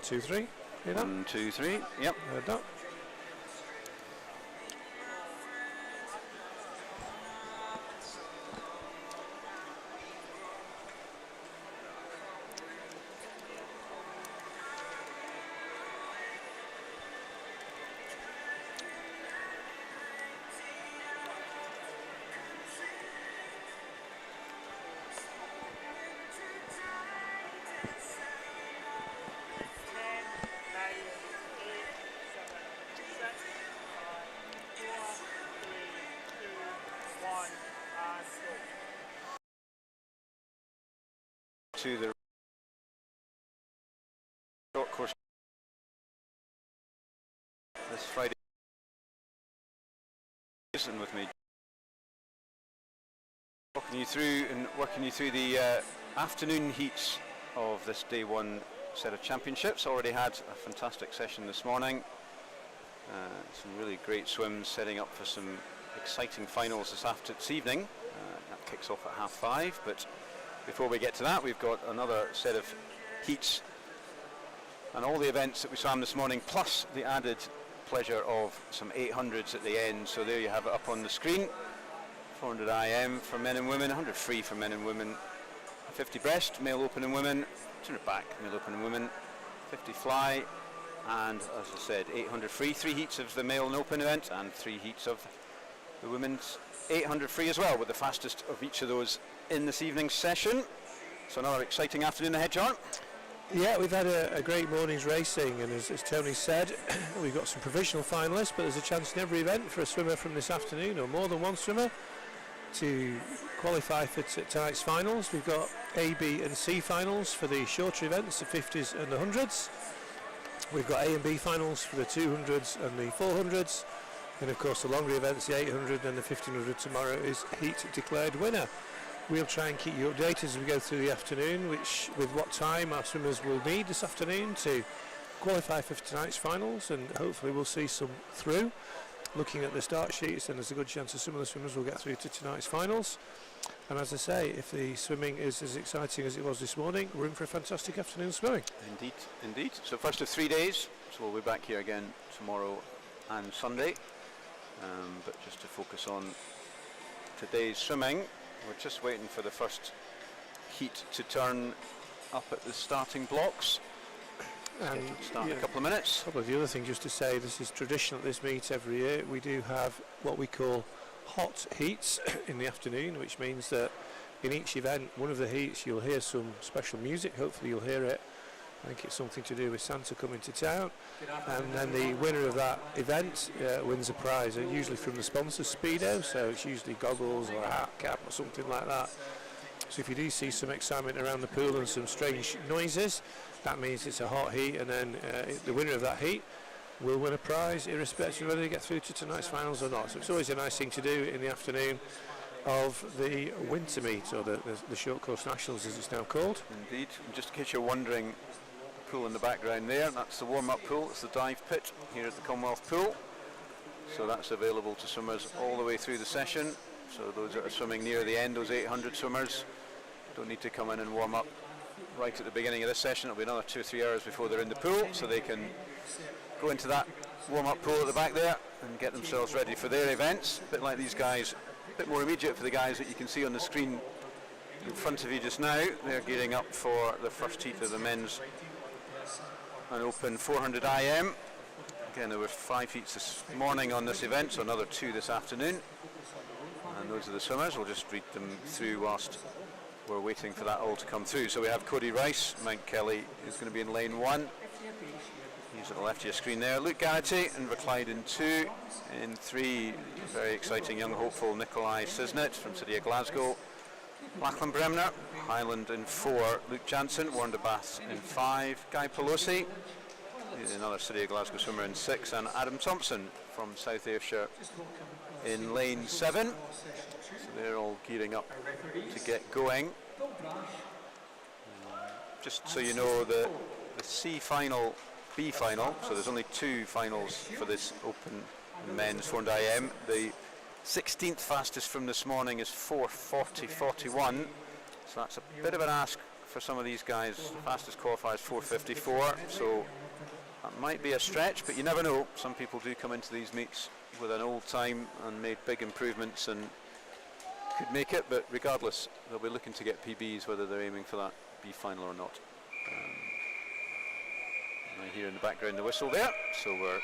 2, 3. 1, 2, 3. Yep. Done. To the short course this Friday, and with me walking you through and working you through the afternoon heats of this day one set of championships. Already had a fantastic session this morning, some really great swims setting up for some exciting finals this evening. That kicks off at 5:30, but before we get to that, we've got another set of heats and all the events that we swam this morning, plus the added pleasure of some 800s at the end. So there you have it up on the screen. 400 IM for men and women, 100 free for men and women, 50 breast, male open and women, 200 back, male open and women, 50 fly, and as I said, 800 free, 3 heats of the male and open event and 3 heats of the women's 800 free as well, with the fastest of each of those in this evening's session. So another exciting afternoon ahead, John. Yeah, we've had a great morning's racing, and as Tony said, we've got some provisional finalists, but there's a chance in every event for a swimmer from this afternoon, or more than one swimmer, to qualify for tonight's finals. We've got A, B and C finals for the shorter events, the 50s and the 100s. We've got A and B finals for the 200s and the 400s. And of course the longer events, the 800 and the 1500 tomorrow, is heat declared winner. We'll try and keep you updated as we go through the afternoon, with what time our swimmers will need this afternoon to qualify for tonight's finals, and hopefully we'll see some through. Looking at the start sheets, then there's a good chance that some of the swimmers will get through to tonight's finals. And as I say, if the swimming is as exciting as it was this morning, we're in for a fantastic afternoon swimming. Indeed, indeed. So first of 3 days, so we'll be back here again tomorrow and Sunday. But just to focus on today's swimming, we're just waiting for the first heat to turn up at the starting blocks. And start in a couple of minutes. A couple of the other things just to say, this is traditional at this meet every year. We do have what we call hot heats in the afternoon, which means that in each event, one of the heats, you'll hear some special music. Hopefully you'll hear it. I think it's something to do with Santa coming to town, and then the winner of that event wins a prize, usually from the sponsor Speedo, so it's usually goggles or a hat, cap or something like that. So if you do see some excitement around the pool and some strange noises, that means it's a hot heat, and then the winner of that heat will win a prize, irrespective of whether they get through to tonight's finals or not. So it's always a nice thing to do in the afternoon of the winter meet, or the short course nationals as it's now called. Indeed. And just in case you're wondering, pool in the background there, that's the warm-up pool. It's the dive pit here at the Commonwealth pool, so that's available to swimmers all the way through the session. So those that are swimming near the end, those 800 swimmers, don't need to come in and warm up right at the beginning of this session. It'll be another 2 or 3 hours before they're in the pool, so they can go into that warm-up pool at the back there and get themselves ready for their events. A bit like these guys, a bit more immediate for the guys that you can see on the screen in front of you just now. They're gearing up for the first heat of the men's and open 400 IM. Again, there were 5 heats this morning on this event, so another 2 this afternoon. And those are the swimmers. We'll just read them through whilst we're waiting for that all to come through. So we have Cody Rice, Mount Kelly, who's going to be in lane 1. He's at the left of your screen there. Luke Garrity and Verclyde in 2. In 3, very exciting young hopeful Nikolai Sisnet from City of Glasgow. Lachlan Bremner, Highland in 4, Luke Jansen, Warren de Bath in 5, Guy Pelosi, another City of Glasgow swimmer in 6, and Adam Thompson from South Ayrshire in lane 7. So they're all gearing up to get going. Just so you know, the C final, B final, so there's only 2 finals for this open men's 400 IM. The 16th fastest from this morning is 4:40.41, so that's a bit of an ask for some of these guys. The fastest qualifier is 4:54, so that might be a stretch, but you never know. Some people do come into these meets with an old time and made big improvements and could make it, but regardless, they'll be looking to get PBs whether they're aiming for that B final or not. I hear in the background the whistle there, so we're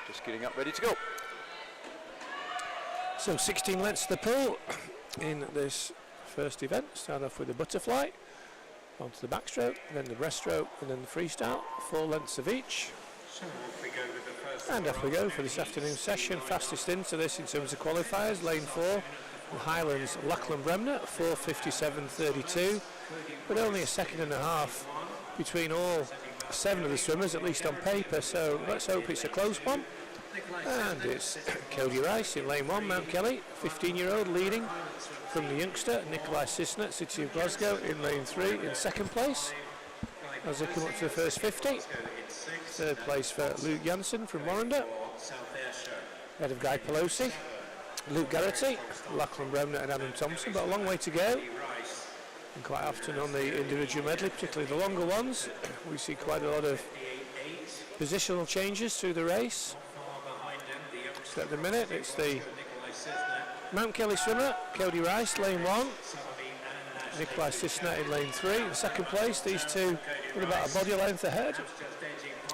just getting up ready to go. So 16 lengths to the pool in this first event. Start off with the butterfly, onto the backstroke, then the breaststroke, and then the freestyle. 4 lengths of each. And off we go for this afternoon session. Fastest into this in terms of qualifiers, lane 4, the Highlands Lachlan Bremner, 4:57.32, but only a second and a half between all 7 of the swimmers, at least on paper, so let's hope it's a close one. And it's Cody Rice in lane 1, Mount Kelly, 15-year-old leading from the youngster Nikolai Sisnett, City of Glasgow, in lane 3 in second place as they come up to the first 50. Third place for Luke Janssen from Warrender, ahead of Guy Pelosi, Luke Garrity, Lachlan Bremner and Adam Thompson, but a long way to go. And quite often on the individual medley, particularly the longer ones, we see quite a lot of positional changes through the race. So at the minute it's the Mount Kelly swimmer, Cody Rice, lane 1, Nikolai Sisnett in lane 3. In second place, these two with about a body length ahead,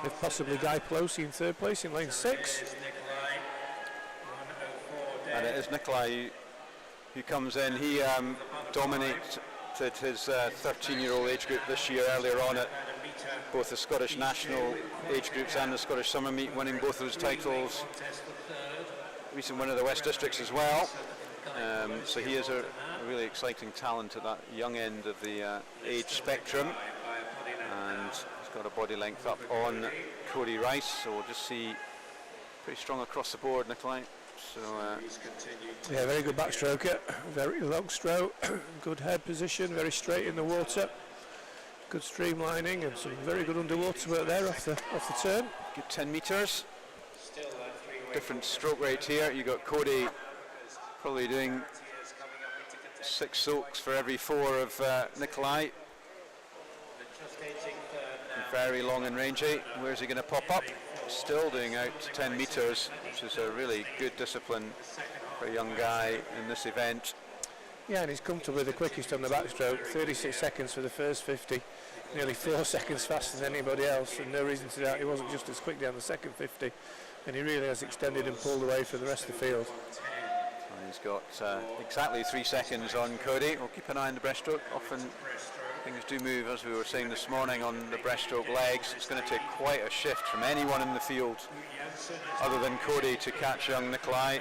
with possibly Guy Pelosi in third place in lane 6. And it is Nikolai who comes in. He dominated his 13-year-old age group this year, earlier on at both the Scottish national age groups and the Scottish summer meet, winning both those titles. Recent winner of the West Districts as well. So he is a really exciting talent at that young end of the age spectrum, and he's got a body length up on Cody Rice, so we'll just see pretty strong across the board, Nikolai. So, yeah, very good backstroker, very long stroke, good head position, very straight in the water, good streamlining and some very good underwater work there off the turn. Good 10 metres. Different stroke rate here. You got Cody probably doing 6 soaks for every 4 of Nikolai. Very long and rangy. Where's he going to pop up? Still doing out 10 metres, which is a really good discipline for a young guy in this event. Yeah, and he's comfortably the quickest on the backstroke, 36 seconds for the first 50, nearly 4 seconds faster than anybody else, and no reason to doubt he wasn't just as quick down the second 50, and he really has extended and pulled away from the rest of the field. And he's got exactly 3 seconds on Cody. We'll keep an eye on the breaststroke. Often things do move, as we were saying this morning, on the breaststroke legs. It's going to take quite a shift from anyone in the field other than Cody to catch young Nikolai.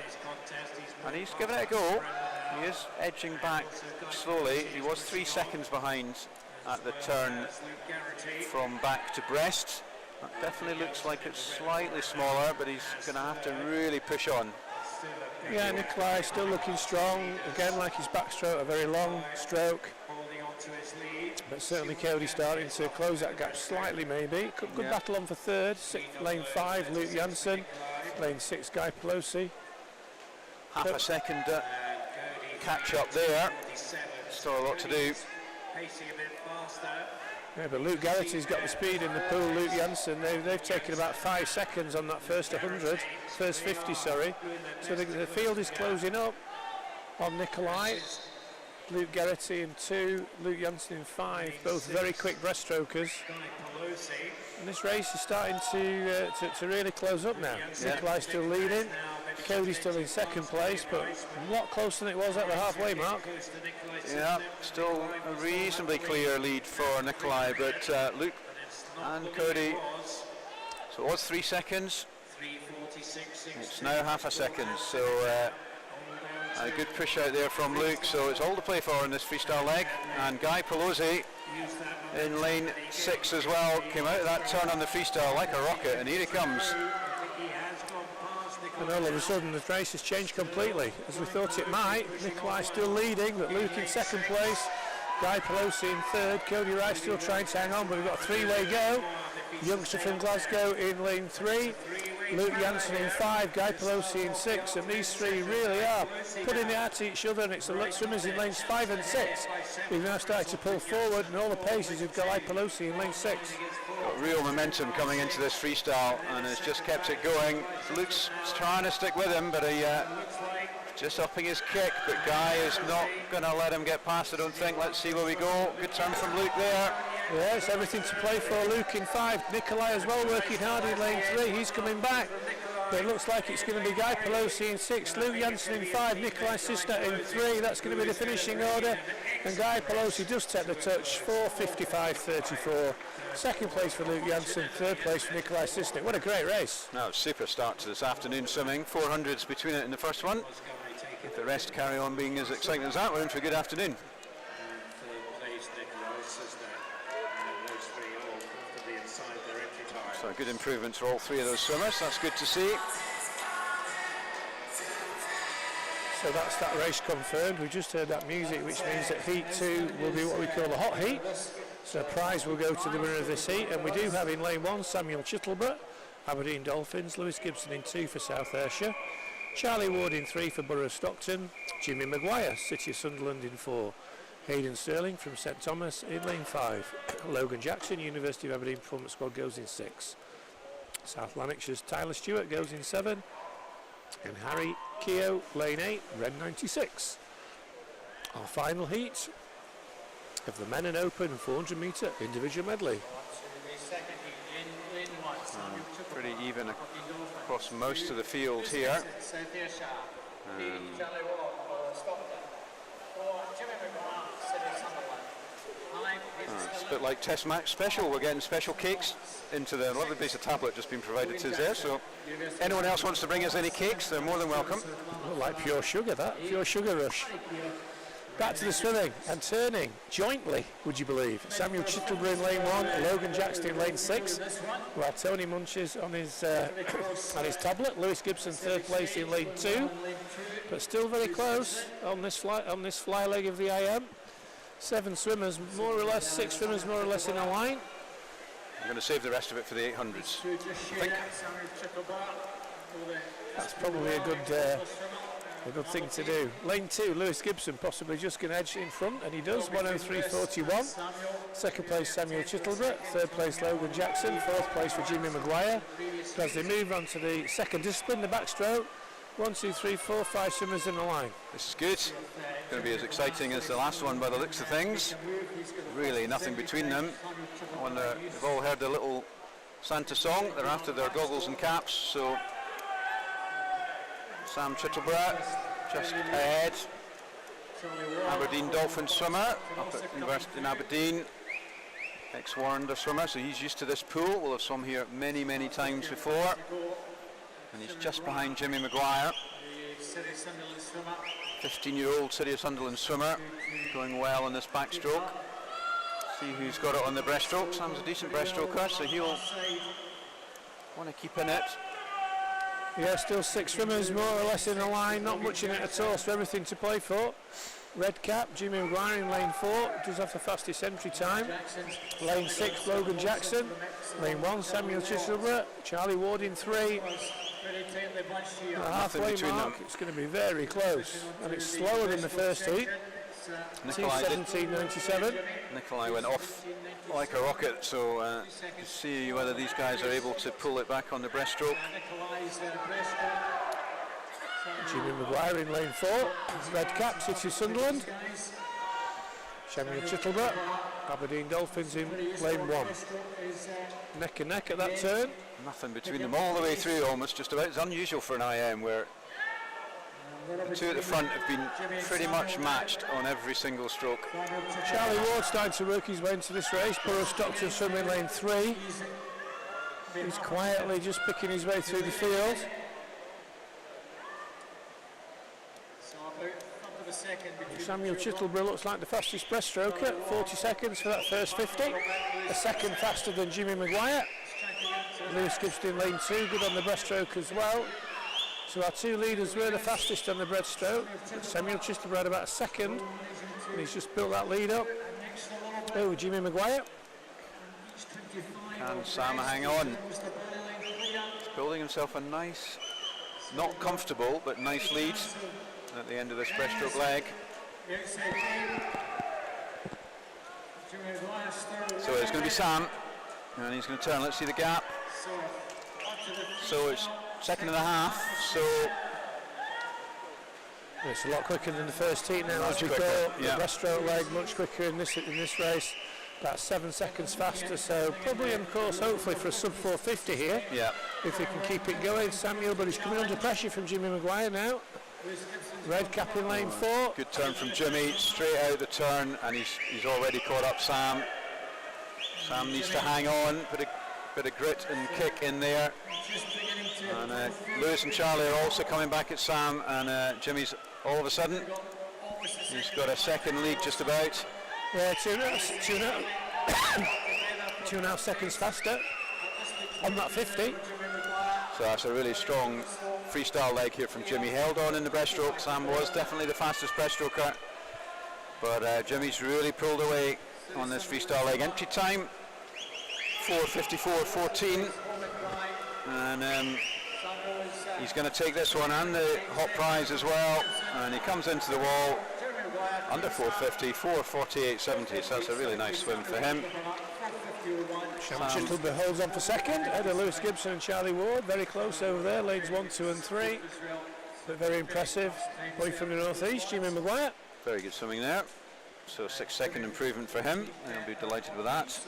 And he's given it a go. He is edging back slowly. He was 3 seconds behind at the turn from back to breast. That definitely looks like it's slightly smaller, but he's going to have to really push on. Yeah, Nikolai still looking strong. Again, like his backstroke, a very long stroke. But certainly Cody starting to close that gap slightly, maybe. Good battle on for third. Lane 5, Luke Janssen. Lane 6, Guy Pelosi. Half a second catch up there. Still a lot to do. Yeah, but Luke Garrity's got the speed in the pool. Luke Janssen, they've taken about 5 seconds on that first 50, sorry. So the field is closing up on Nikolai. Luke Garrity in 2, Luke Janssen in 5, both very quick breaststrokers. And this race is starting to really close up now. Yeah. Nikolai still leading, Cody still in second place, but a lot closer than it was at the halfway mark. Yeah, still a reasonably clear lead for Nikolai, but Luke and Cody, so it was 3 seconds, it's now half a second, so a good push out there from Luke, so it's all to play for in this freestyle leg. And Guy Pelosi in lane 6 as well, came out of that turn on the freestyle like a rocket, and here he comes. And all of a sudden the race has changed completely, as we thought it might. Nikolai still leading, but Luke in second place, Guy Pelosi in third, Cody Rice still trying to hang on, but we've got a 3-way go. Youngster from Glasgow in lane 3, Luke Janssen in 5, Guy Pelosi in 6, and these three really are putting it at each other, and it's the swimmers in lanes 5 and 6 who've now started to pull forward, and all the paces who've got Guy Pelosi in lane 6. Got real momentum coming into this freestyle, and has just kept it going. Luke's trying to stick with him, but he just upping his kick, but Guy is not going to let him get past, I don't think. Let's see where we go. Good turn from Luke there. Yeah, it's everything to play for. Luke in 5, Nikolai as well working hard in lane 3, he's coming back. But it looks like it's going to be Guy Pelosi in 6, Luke Janssen in 5, Nikolai Sisna in 3, that's going to be the finishing order. And Guy Pelosi does take the touch, 4:55.34. Second place for Luke Janssen, third place for Nikolai Sisna. What a great race. Now, super start to this afternoon swimming, 400s between it in the first one. If the rest carry on being as exciting as that, we're in for a good afternoon. So good improvements for all three of those swimmers, that's good to see. So that's that race confirmed. We just heard that music, which means that heat 2 will be what we call the hot heat. So prize will go to the winner of this heat, and we do have in lane 1 Samuel Chittleborough, Aberdeen Dolphins, Lewis Gibson in 2 for South Ayrshire, Charlie Ward in 3 for Borough of Stockton, Jimmy Maguire, City of Sunderland in 4, Hayden Sterling from St Thomas in lane 5, Logan Jackson, University of Aberdeen Performance Squad goes in 6, South Lanarkshire's Tyler Stewart goes in 7, and Harry Keogh, lane 8, Ren 96. Our final heat of the men and open 400 metre individual medley. Pretty even across most of the field here. It's a bit like Test Match Special. We're getting special cakes into the lovely piece of tablet just been provided to us there. So anyone else wants to bring us any cakes, they're more than welcome. Like pure sugar, that pure sugar rush. Back to the swimming and turning jointly, would you believe? Samuel Chittleborough in lane 1, Logan Jackson in lane 6, while Tony munches on his tablet. Lewis Gibson third place in lane 2, but still very close on this fly leg of the IM. 7 swimmers, more or less, 6 swimmers more or less in a line. I'm going to save the rest of it for the 800s, I think. That's probably a good thing to do. Lane 2, Lewis Gibson possibly just going to edge in front, and he does, 1:03.41. Second place, Samuel Chittleborough. Third place, Logan Jackson. Fourth place for Jimmy Maguire. As they move on to the second discipline, the backstroke, 1, 2, 3, 4, 5 swimmers in the line. This is good. Going to be as exciting as the last one by the looks of things. Really nothing between them. I wonder, you've all heard the little Santa song. They're after their goggles and caps, so Sam Chittleborough just ahead. Aberdeen Dolphin swimmer up at University in Aberdeen. Ex-Warrender swimmer, so he's used to this pool. We'll have swum here many, many times before. And he's just behind Jimmy Maguire. 15-year-old City of Sunderland swimmer, going well in this backstroke. See who's got it on the breaststroke. Sam's a decent breaststroker, so he'll want to keep in it. Yeah, still 6 swimmers more or less in the line, not much in it at all, so everything to play for. Red cap, Jimmy Maguire in lane 4, does have the fastest entry time. Lane 6, Logan Jackson. Lane 1, Samuel Chittleborough. Charlie Ward in 3. Halfway mark, it's going to be very close, and it's slower than the first heat. 17.97. Nikolai went off like a rocket, so see whether these guys are able to pull it back on the breaststroke. Jimmy Maguire in lane 4, red cap, City of Sunderland. Samuel Chittleborough, Aberdeen Dolphins in lane 1. Neck and neck at that turn. Nothing between them all the way through, almost just about. It's unusual for an IM where the two at the front have been pretty much matched on every single stroke. Charlie Ward starting to work his way into this race. Borough Stockton swimming lane 3. He's quietly just picking his way through the field. Samuel Chittleborough looks like the fastest breaststroker, 40 seconds for that first 50. A second faster than Jimmy Maguire. Lewis Gibson in lane 2, good on the breaststroke as well. So our 2 leaders were the fastest on the breaststroke. Samuel Chittleborough had about a second, and he's just built that lead up. Oh, Jimmy Maguire. Can Sam hang on? building himself a nice, not comfortable, but nice lead at the end of this breaststroke leg. So it's going to be Sam, and he's going to turn. Let's see the gap. So it's 2.5 seconds. So it's a lot quicker than the first heat now, much as we quicker, thought. yeah. The breaststroke leg much quicker in this race. About 7 seconds faster, so probably on course hopefully for a sub 450 here. Yeah. If he can keep it going, Samuel, but he's coming under pressure from Jimmy Maguire now. Red cap in lane 4. Good turn from Jimmy, straight out the turn, and he's already caught up Sam. Sam needs to hang on, put a bit of grit and kick in there. And Lewis and Charlie are also coming back at Sam, and Jimmy's all of a sudden, he's got a second lead just about. Yeah, 2.5 seconds faster on that 50. So that's a really strong freestyle leg here from Jimmy. Held on in the breaststroke. Sam was definitely the fastest breaststroker, but Jimmy's really pulled away on this freestyle leg. Entry time 4:54.14, and he's going to take this one and the hot prize as well. And he comes into the wall under 4:50, 4:48.70. So that's a really nice swim for him. Chittleby holds on for second. Ahead of Lewis Gibson and Charlie Ward, very close over there. Lanes 1, 2 and 3. But very impressive. Boy from the northeast, Jimmy Maguire. Very good swimming there. So 6-second improvement for him. I'll be delighted with that.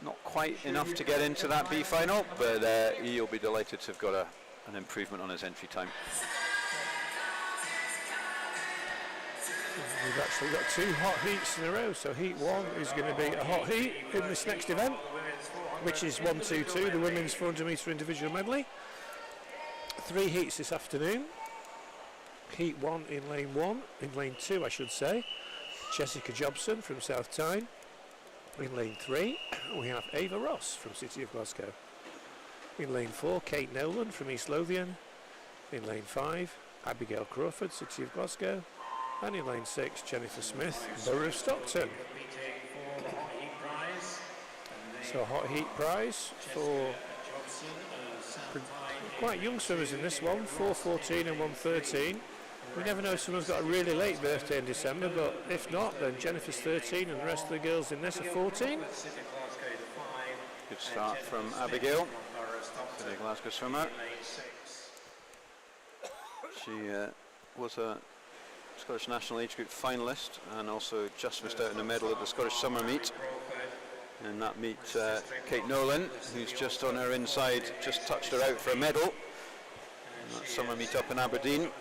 Not quite enough to get into that B final, but he'll be delighted to have got an improvement on his entry time. We've actually got 2 hot heats in a row, so heat 1 is going to be a hot heat in this next event, which is 1-2-2, the women's 400 metre individual medley. 3 heats this afternoon. Heat 1 in lane 2 I should say, Jessica Jobson from South Tyne. In lane 3 we have Ava Ross from City of Glasgow. In lane 4 Kate Nolan from East Lothian. In lane 5 Abigail Crawford, City of Glasgow. And in lane 6, Jennifer Smith, Borough of Stockton. So a hot heat prize for quite young swimmers in this one, 4:14 and 1:13. We never know if someone's got a really late birthday in December, but if not, then Jennifer's 13 and the rest of the girls in this are 14. Good start from Abigail, the Glasgow swimmer. She was a Scottish National Age Group finalist and also just missed out on a medal at the Scottish Summer Meet. And that meet, Kate Nolan, who's just on her inside, just touched her out for a medal. And that summer meet up in Aberdeen.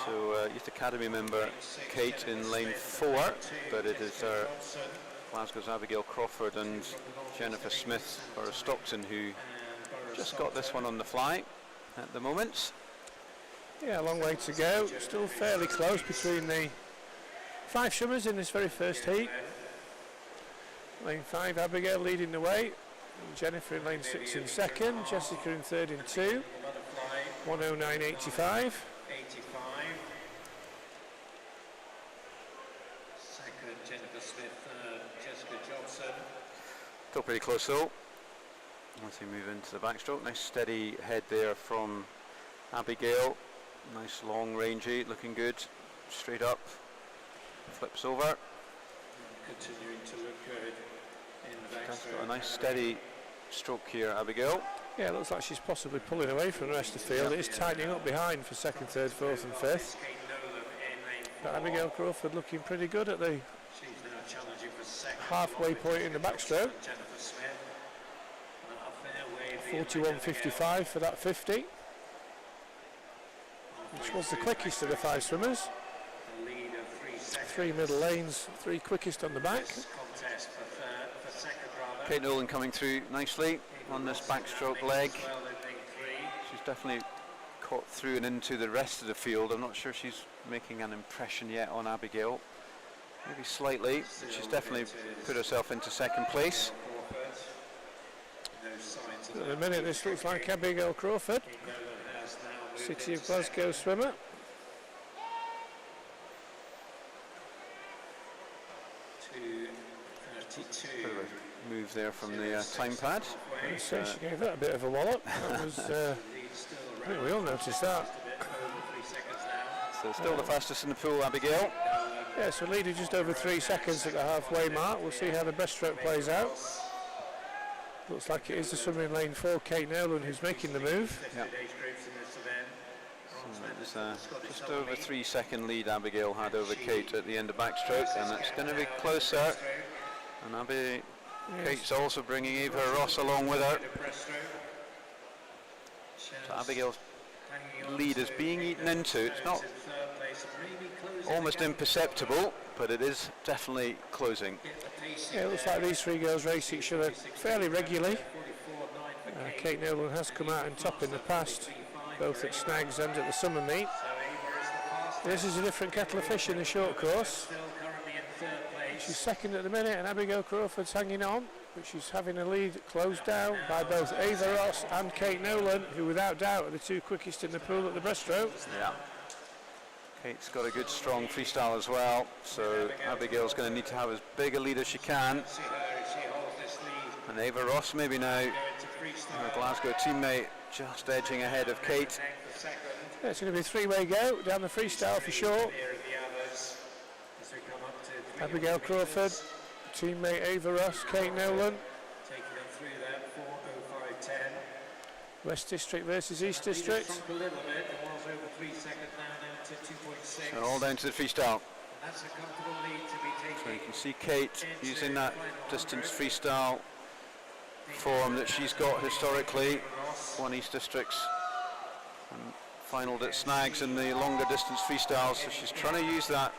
So Youth Academy member Kate in lane 4, but it is Glasgow's Abigail Crawford and Jennifer Smith or Stockton who just got this one on the fly at the moment. Yeah, a long way to go. Still fairly close between the 5 swimmers in this very first heat. Lane 5, Abigail leading the way. Jennifer in lane 6 in second. Jessica in third in 2. 1:09.85. Second, Jennifer Smith, Jessica Jobson. Still pretty close though. Once we move into the backstroke, nice steady head there from Abigail. Nice long rangy, looking good. Straight up, flips over. Continuing to look good in the backstroke. Got a nice steady stroke here, Abigail. Yeah, it looks like she's possibly pulling away from the rest of the field. It is tightening up behind for second, third, fourth and fifth. But Abigail Crawford looking pretty good at the halfway point in the backstroke. 41.55 for that 50. Which was the quickest of the 5 swimmers. 3 middle lanes, 3 quickest on the back. Kate Nolan coming through nicely on this backstroke leg. She's definitely caught through and into the rest of the field. I'm not sure she's making an impression yet on Abigail. Maybe slightly, but she's definitely put herself into second place. At the minute this looks like Abigail Crawford, City of Glasgow swimmer. move there from the time pad. So she gave that a bit of a wallop. That was, I think we all noticed that. So still the fastest in the pool, Abigail. Yeah, so leader just over 3 seconds at the halfway mark. We'll see how the breaststroke plays out. Looks like it is the swimmer in lane 4, Kate Nolan, who's making the move. Yeah. So it's just over 3 second lead Abigail had over Kate at the end of backstroke, and it's going to be closer. And Kate's also bringing Eva Ross along with her. So Abigail's lead is being eaten into. It's not almost imperceptible, but it is definitely closing. Yeah, it looks like these three girls race each other fairly regularly. Kate Nolan has come out on top in the past, both at Snags and at the summer meet. This is a different kettle of fish in the short course. She's second at the minute, and Abigail Crawford's hanging on, but she's having a lead closed down by both Ava Ross and Kate Nolan, who without doubt are the two quickest in the pool at the breaststroke. Yeah. Kate's got a good strong freestyle as well, so Abigail's going to need to have as big a lead as she can. And Ava Ross maybe now, her Glasgow teammate, just edging ahead of Kate. Yeah, it's going to be a three-way go down the freestyle for sure. Abigail Crawford, teammate Ava Ross, Kate Nolan. West District versus East District. So all down to the freestyle. So you can see Kate using that distance freestyle form that she's got historically. Won East Districts and finaled at Snags in the longer distance freestyle, so she's trying to use that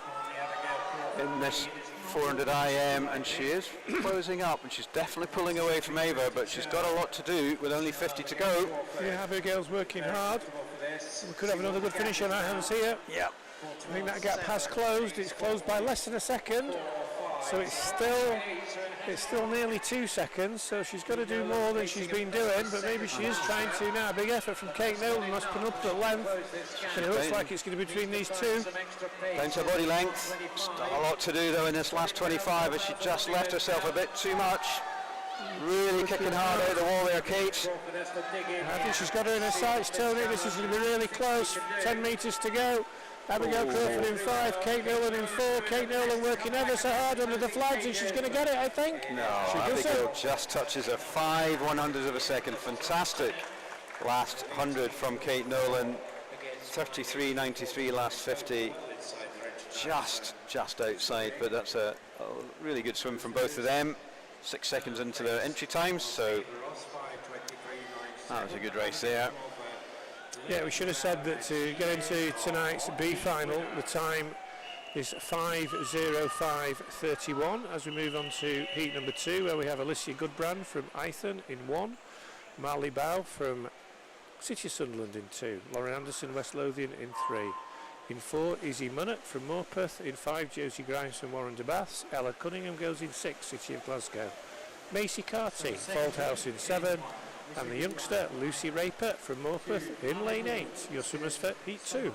in this 400 IM, and she is closing up, and she's definitely pulling away from Ava, but she's got a lot to do with only 50 to go. Yeah, Abigail's working hard. We could have another good finish on our hands here. Yeah. I think that gap has closed. It's closed by less than a second, so it's still nearly 2 seconds. So she's got to do more than she's been doing, but maybe she is trying to now. Big effort from Kate Nolan, must put up the length, and it looks like it's going to be between these two. Down to body length. Still a lot to do though in this last 25, as she just left herself a bit too much. Really kicking hard out of the wall there, Kate. I think she's got her in her sights, Tony. This is going to be really close. 10 metres to go. Abigail Crawford in 5, Kate Nolan in 4. Kate Nolan working ever so hard under the flags, and she's going to get it, I think. No, Abigail just touches a 5/100th of a second. Fantastic last 100 from Kate Nolan. 33.93 last 50. Just outside, but that's a really good swim from both of them. 6 seconds into their entry times, so that was a good race there. Yeah, we should have said that to get into tonight's B final, the time is 5:05:31 as we move on to heat number 2, where we have Alicia Goodbrand from Eithon in 1, Marley Bow from City of Sunderland in 2, Lauren Anderson, West Lothian in 3. In 4, Izzy Munnett from Morpeth. In 5, Josie Grimes from Warren de Baths. Ella Cunningham goes in 6, City of Glasgow. Macy Carty, Fauldhouse in 7. And the youngster, Lucy Raper from Morpeth in lane 8. Your swimmers for heat 2.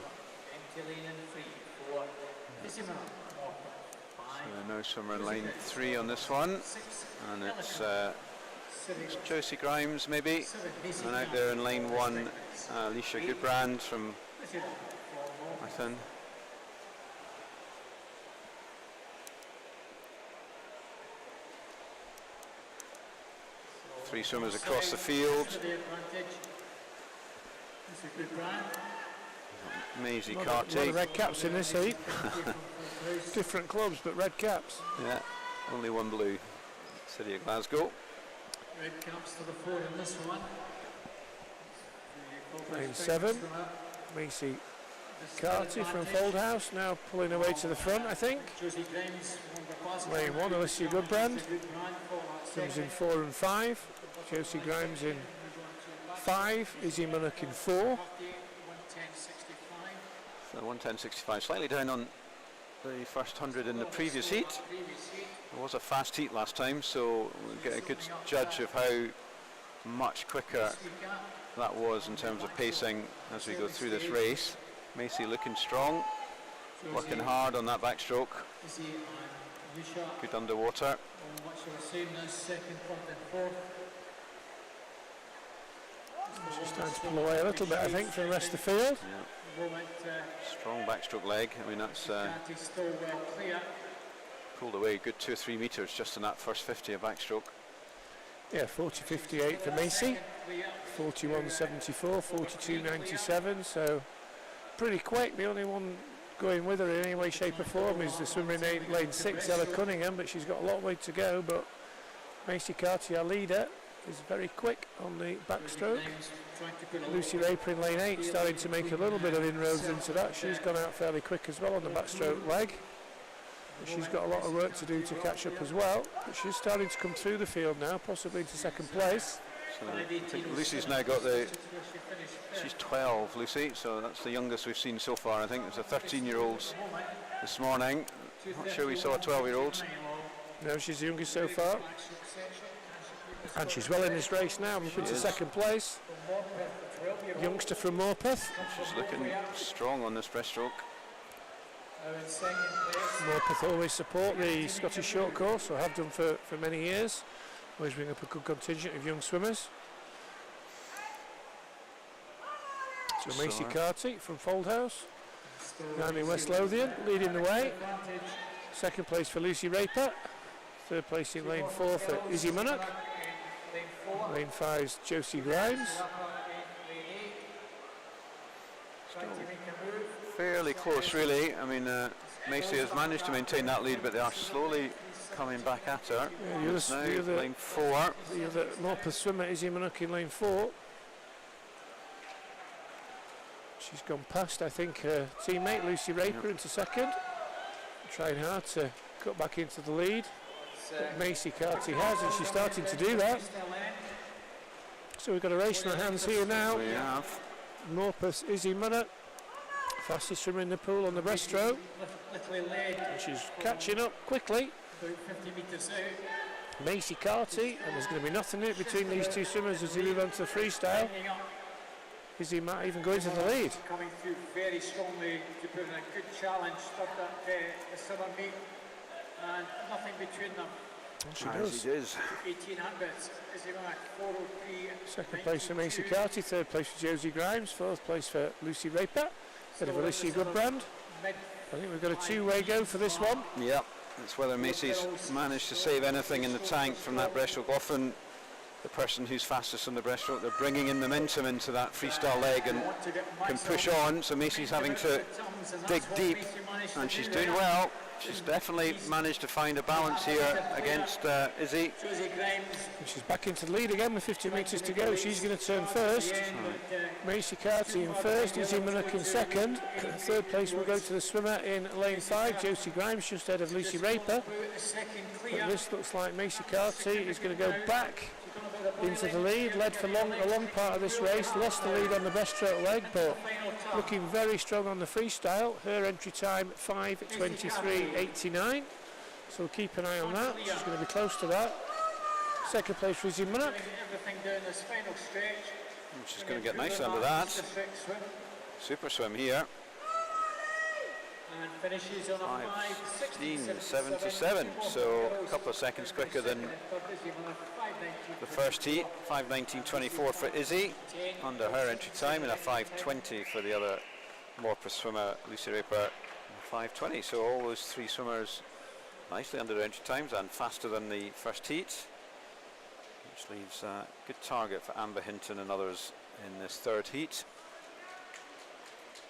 So no swimmer in lane 3 on this one. And it's Josie Grimes maybe. And out there in lane 1, Alicia Goodbrand from Eithon. Three swimmers across the field. Maisie Carty. A lot of red caps in this heat. Different clubs, but red caps. Yeah, only one blue. City of Glasgow. Red caps to the fore in this one. Lane 7, Macy Carty from Fauldhouse, now pulling away to the front, I think. Lane 1, Alicia Goodbrand. Comes in 4 and 5. Josie Grimes in 5. Izzy Munnett in 4. So 1:10.65, slightly down on the first 100 in the previous heat. It was a fast heat last time, so we'll get a good judge of how much quicker that was in terms of pacing as we go through this race. Macy looking strong, working hard on that backstroke. Good underwater. She's starting to pull away a little bit, I think, from the rest of the field. Strong backstroke leg. I mean, that's pulled away a good 2 or 3 metres just in that first 50 of backstroke. Yeah, 40.58 for Macy, 41.74, 42.97, so pretty quick. The only one going with her in any way, shape or form is the swimmer in lane 6, Ella Cunningham, but she's got a long way to go. But Macy Carty, our leader, is very quick on the backstroke. Lucy Raper in lane 8 starting to make a little bit of inroads into that. She's gone out fairly quick as well on the backstroke leg. But she's got a lot of work to do to catch up as well. But she's starting to come through the field now, possibly into second place. So I think Lucy's now got she's 12, Lucy, so that's the youngest we've seen so far. I think it was a 13-year-olds this morning. Not sure we saw a 12-year-old. No, she's the youngest so far. And she's well in this race now, moving to second place. Youngster from Morpeth. She's looking strong on this breaststroke. Morpeth always support the Scottish short course, or have done for many years. Always bring up a good contingent of young swimmers. So Macy Carty from Foldhouse. Down in West Lothian, leading the way. Second place for Lucy Raper. Third place in lane 4 for Izzy Munnock. Lane 5's Josie Grimes. Fairly close, really. I mean, Macy has managed to maintain that lead, but they are slowly coming back at her. Yeah, the other, lane 4. The other Morpeth swimmer, Izzy Munnock, in lane 4. She's gone past, I think, her teammate Lucy Raper into second. Trying hard to cut back into the lead. But Macy Carty has, and she's starting to do that. So we've got a race in our hands here now. We have. Morpeth's Izzy Munnock, fastest swimmer in the pool on the breaststroke. And she's catching up quickly. Macy Carty, and there's going to be nothing in it between these two swimmers as they move on to the freestyle. Izzy might even go into the lead. Coming through very strongly to put in a good challenge, stopped at the summer meet, and nothing between them. She does. 1800, Izzy Munnock, 403. Second place for Macy Carty, third place for Josie Grimes, fourth place for Lucy Raper. Bit of Alicia Goodbrand. I think we've got a two-way go for this one. Yep, it's whether Macy's managed to save anything in the tank from that breaststroke. Often the person who's fastest on the breaststroke, they're bringing in momentum into that freestyle leg and can push on. So Macy's having to dig deep, and she's doing well. She's definitely managed to find a balance here against Izzy. And she's back into the lead again with 50 metres to go. She's going to turn first. Macy Carty in first, Izzy Munnock in second. Third place will go to the swimmer in lane 5, Josie Grimes, just ahead of Lucy Raper. But this looks like Macy Carty is going to go back into the lead, led for a long part of this race, lost the lead on the breaststroke leg, but looking very strong on the freestyle. Her entry time 5:23.89, so keep an eye on that. She's going to be close to that. Second place for Izzy Munnock. She's going to get nice under that. Super swim here. And finishes on a 5:16.77, so a couple of seconds quicker than the first heat. 5:19.24 for Izzy under her entry time, and a 5:20 for the other Morpeth swimmer Lucy Raper. 5:20, so all those three swimmers nicely under their entry times and faster than the first heat, which leaves a good target for Amber Hinton and others in this third heat.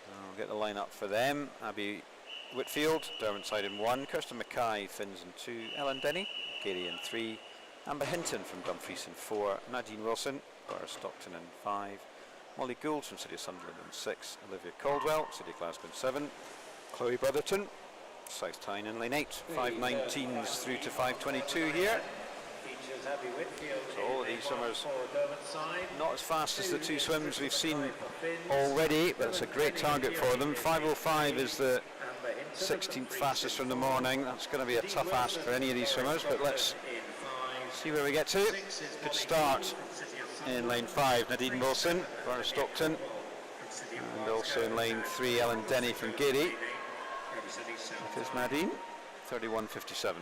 I'll get the line up for them. Abby Whitfield, Derwentide in 1, Kirsten Mackay, Finns in 2, Ellen Denny, Gary in 3, Amber Hinton from Dumfries in 4, Nadine Wilson, Barbara Stockton in 5, Molly Gould from City of Sunderland in 6, Olivia Caldwell, City of Glasgow in 7, Chloe Brotherton, South Tyne in lane 8, 5:19s through to 5:22 here. So all of these swimmers not as fast as the two swims we've seen already, but it's a great target for them. 5:05 is the 16th fastest from the morning. That's going to be a tough ask for any of these swimmers, but let's see where we get to. Good start in lane 5, Nadine Wilson, Barbara Stockton, and also in lane 3, Ellen Denny from Gary. It is Nadine. 31.57.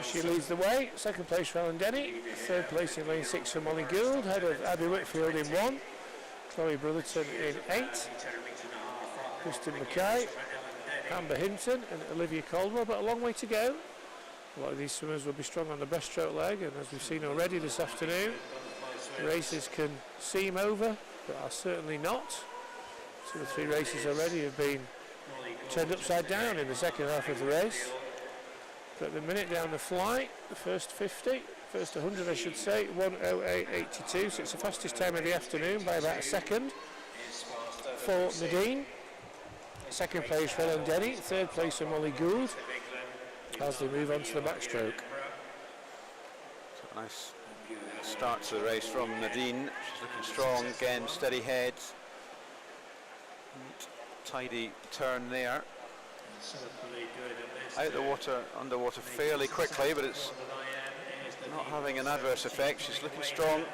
She leads the way. Second place for Ellen Denny. Third place in lane 6 for Molly Gould. Ahead of Abby Whitfield in 1. Chloe Brotherton in 8. Kristen Mackay, Amber Hinton and Olivia Caldwell, but a long way to go. A lot of these swimmers will be strong on the breaststroke leg, and as we've seen already this afternoon, races can seem over, but are certainly not. 2 or 3 races already have been turned upside down in the second half of the race. But at the minute down the flight, the first 50, first 100 I should say, 1:08.82, so it's the fastest time of the afternoon by about a second for Nadine. Second place for Ellen Denny, third place for Molly Gould as they move on to the backstroke. So nice start to the race from Nadine. She's looking strong, again steady head. Neat, tidy turn there. Out the water, underwater fairly quickly, but it's not having an adverse effect. She's looking strong.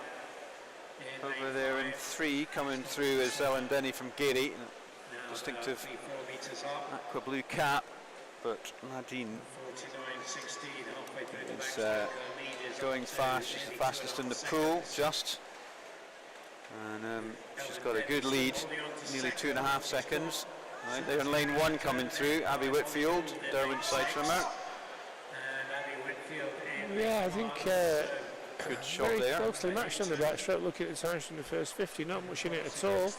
Over there in 3, coming through is Ellen Denny from Gary. Distinctive aqua blue cap, but Nadine is going fast. She's the fastest in the pool, just, and she's got a good lead, nearly 2.5 seconds. Right, they're in lane 1 coming through. Abby Whitfield, Derwent side swimmer. Yeah, I think good shot very there. closely matched on the backstroke. Looking at the times from the first 50, not much in it at all.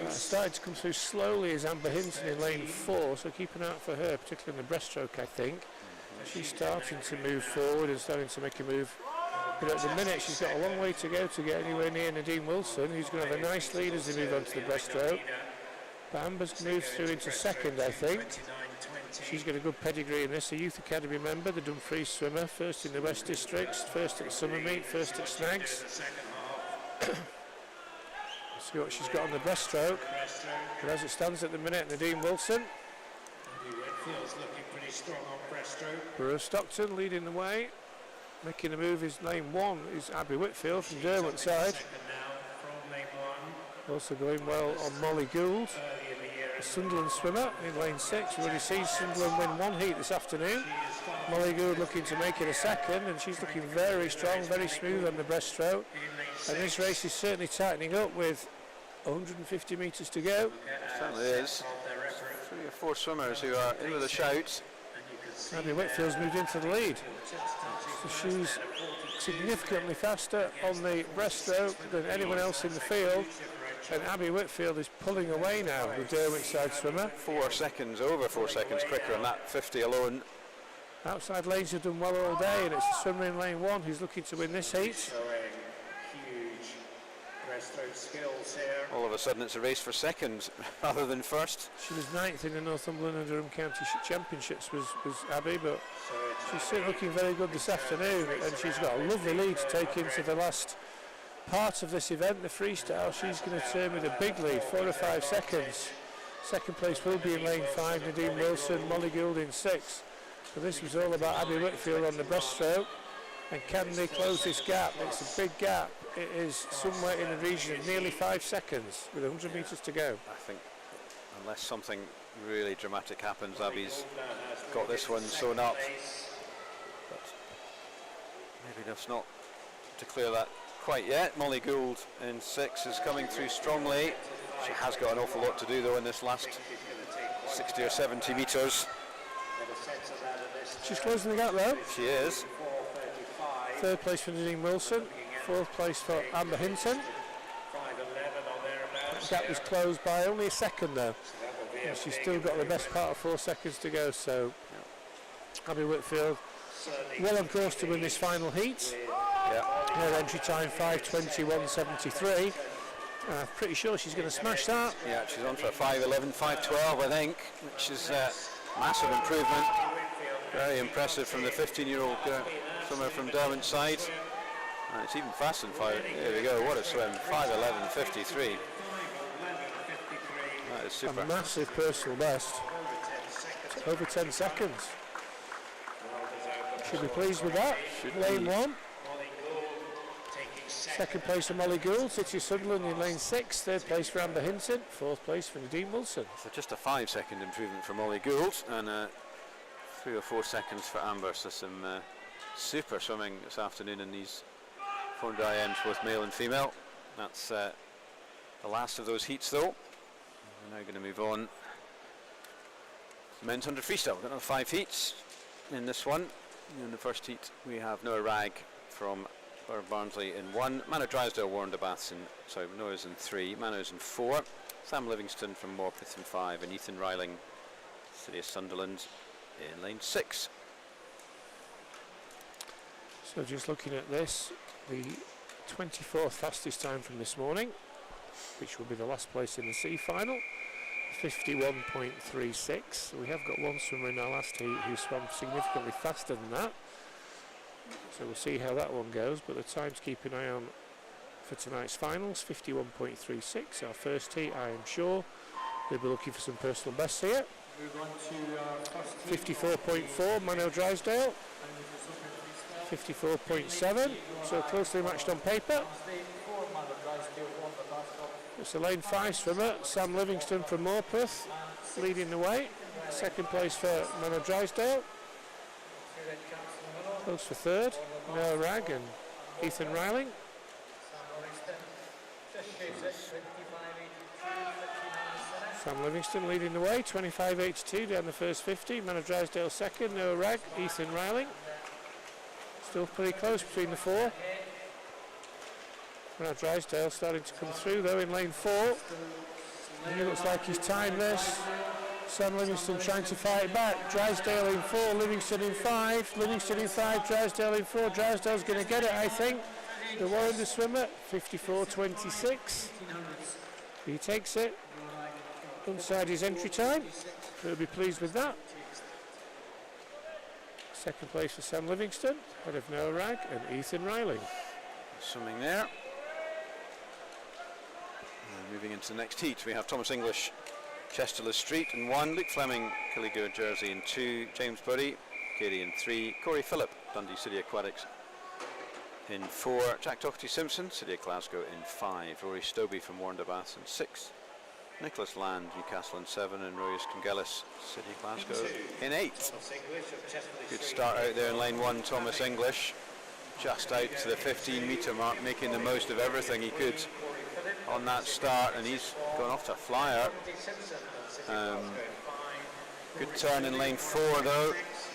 Started to come through slowly is Amber Hinton in lane 4, so keep an eye out for her, particularly in the breaststroke, I think. She's starting to move forward and starting to make a move. But at the minute, she's got a long way to go to get anywhere near Nadine Wilson, who's going to have a nice lead as they move on to the breaststroke. But Amber's moved through into second, I think. She's got a good pedigree in this, a Youth Academy member, the Dumfries swimmer, first in the West Districts, first at Summer Meet, first at Snags. See what she's got on the breaststroke. But as it stands at the minute, Nadine Wilson. Burrow Stockton leading the way. Making a move is lane 1 is Abby Whitfield from Derwent side. Also going well on Molly Gould, a Sunderland swimmer in lane 6. We've already seen Sunderland win 1 heat this afternoon. Molly Gould looking to make it a second, and she's looking very strong, very smooth on the breaststroke. And this race is certainly tightening up with 150 metres to go. It certainly is. 3 or 4 swimmers who are in with a shout. Abby Whitfield's moved into the lead. So she's significantly faster on the breaststroke than anyone else in the field. And Abby Whitfield is pulling away now, the Derwent side swimmer. 4 seconds, over 4 seconds quicker on that 50 alone. Outside lanes have done well all day, and it's the swimmer in lane 1 who's looking to win this heat. All of a sudden it's a race for second rather than first. She was 9th in the Northumberland and Durham County Championships was Abby, but she's still looking very good this afternoon, and she's got a lovely lead to take into the last part of this event, the freestyle. She's going to turn with a big lead, 4 or 5 seconds. Second place will be in lane 5, Nadine Wilson, Molly Gould in 6. But this was all about Abby Whitfield on the breaststroke. And can they close this gap? It's a big gap. It is somewhere in the region of nearly 5 seconds with 100 metres to go. I think unless something really dramatic happens, Abby's got this one sewn up. But maybe let's not declare that quite yet. Molly Gould in 6 is coming through strongly. She has got an awful lot to do though in this last 60 or 70 metres. She's closing the gap though. She is. Third place for Nadine Wilson, 4th place for Amber Hinton. That gap was closed by only a second though. And she's still got the best part of 4 seconds to go, so Abby Whitfield well on course to win this final heat. Her entry time 5:21.73. Pretty sure she's going to smash that. Yeah, she's on for a 5:11, 5:12 I think, which is massive improvement. Very impressive from the 15-year-old swimmer from Derwent side. And it's even faster than 5. There we go, what a swim, 5:11.53. That is super. A massive personal best. Over 10 seconds. Should be pleased with that. Lane 1. Second place for Molly Gould, City of Sunderland in lane 6. Third place for Amber Hinton. 4th place for Nadine Wilson. So just a 5-second improvement for Molly Gould, and 3 or 4 seconds for Amber. So some super swimming this afternoon in these 400 IMs, both male and female. That's the last of those heats though. We're now going to move on. Men's 100 freestyle. We've got another 5 heats in this one. In the first heat we have Noah Ragg from Barnsley in 1, Mano Drysdale, Warren de Baths in, sorry, Noah's in 3, Mano's in 4, Sam Livingston from Morpeth in 5, and Ethan Riling, City of Sunderland, in lane 6. So just looking at this, the 24th fastest time from this morning, which will be the last place in the C final, 51.36. We have got one swimmer in our last heat who swam significantly faster than that. So we'll see how that one goes, but the time to keep an eye on for tonight's finals, 51.36. Our first heat, I am sure. We'll be looking for some personal bests here. 54.4, Mano Drysdale. 54.7, so closely matched on paper. It's a lane 5 swimmer, Sam Livingston from Morpeth, leading the way. Second place for Mano Drysdale. Close for third, Noah Ragg and Ethan Riling. Sam Livingston leading the way, 25.82 down the first 50. Mano Drysdale second, Noah Ragg, Ethan Riling. Still pretty close between the 4. Mano Drysdale starting to come through though in lane 4. And he looks like he's timed this. Sam Livingston trying to fight back. Drysdale in 4, Livingston in 5. Livingston in 5, Drysdale in 4. Drysdale's going to get it, I think. The Warren the swimmer, 54.26. He takes it. Inside his entry time. He'll be pleased with that. Second place for Sam Livingston, ahead of Noah Ragg and Ethan Riling. Swimming there. And moving into the next heat, we have Thomas English, Chesterless Street in 1, Luke Fleming, Killigrew Jersey in 2, James Buddy, Katie in 3, Corey Phillip, Dundee City Aquatics in 4, Jack Doherty Simpson, City of Glasgow in 5, Rory Stobie from Warren de Baths in 6, Nicholas Land, Newcastle in 7, and Royus Congellis, City of Glasgow in 8. Good start out there in lane 1, Thomas English, just out to the 15-metre mark, making the most of everything he could on that start, and he's gone off to a flyer. Good turn in lane 4 though.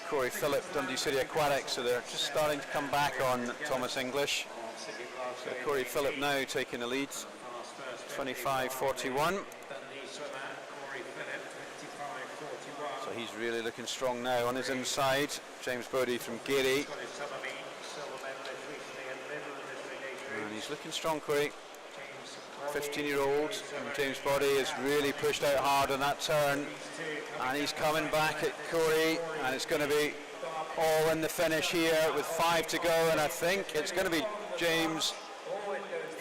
Corey Phillip, Dundee City Aquatics, so they're just starting to come back on Thomas English. So Corey Phillip now taking the lead, 25.41. So he's really looking strong now on his inside. James Bodie from Gary. And he's looking strong, Corey. 15-year-old James Bodie has really pushed out hard on that turn, and he's coming back at Corey, and it's going to be all in the finish here with 5 to go, and I think it's going to be James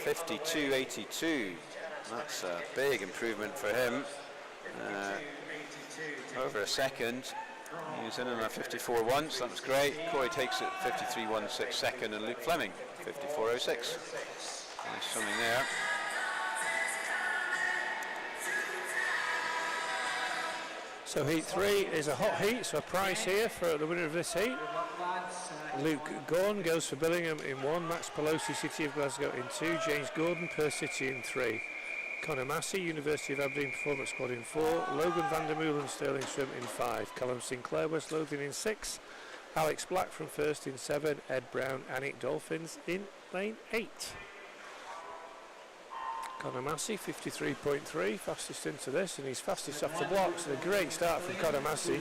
52.82. That's a big improvement for him. Over a second. He was in a 54 once, that was great. Corey takes it 53.16 second, and Luke Fleming 54.06. Nice swimming there. So heat 3 is a hot heat, so a prize here for the winner of this heat. Luke Gorn goes for Billingham in 1, Max Pelosi, City of Glasgow in 2, James Gordon, Perth City in 3. Conor Massey, University of Aberdeen Performance Squad in 4, Logan van der Meulen, Stirling Swim in 5, Callum Sinclair, West Lothian in 6, Alex Black from First in 7, Ed Brown, Anik Dolphins in lane 8. Conor Massey, 53.3, fastest into this, and he's fastest off the blocks. A great start from Conor Massey.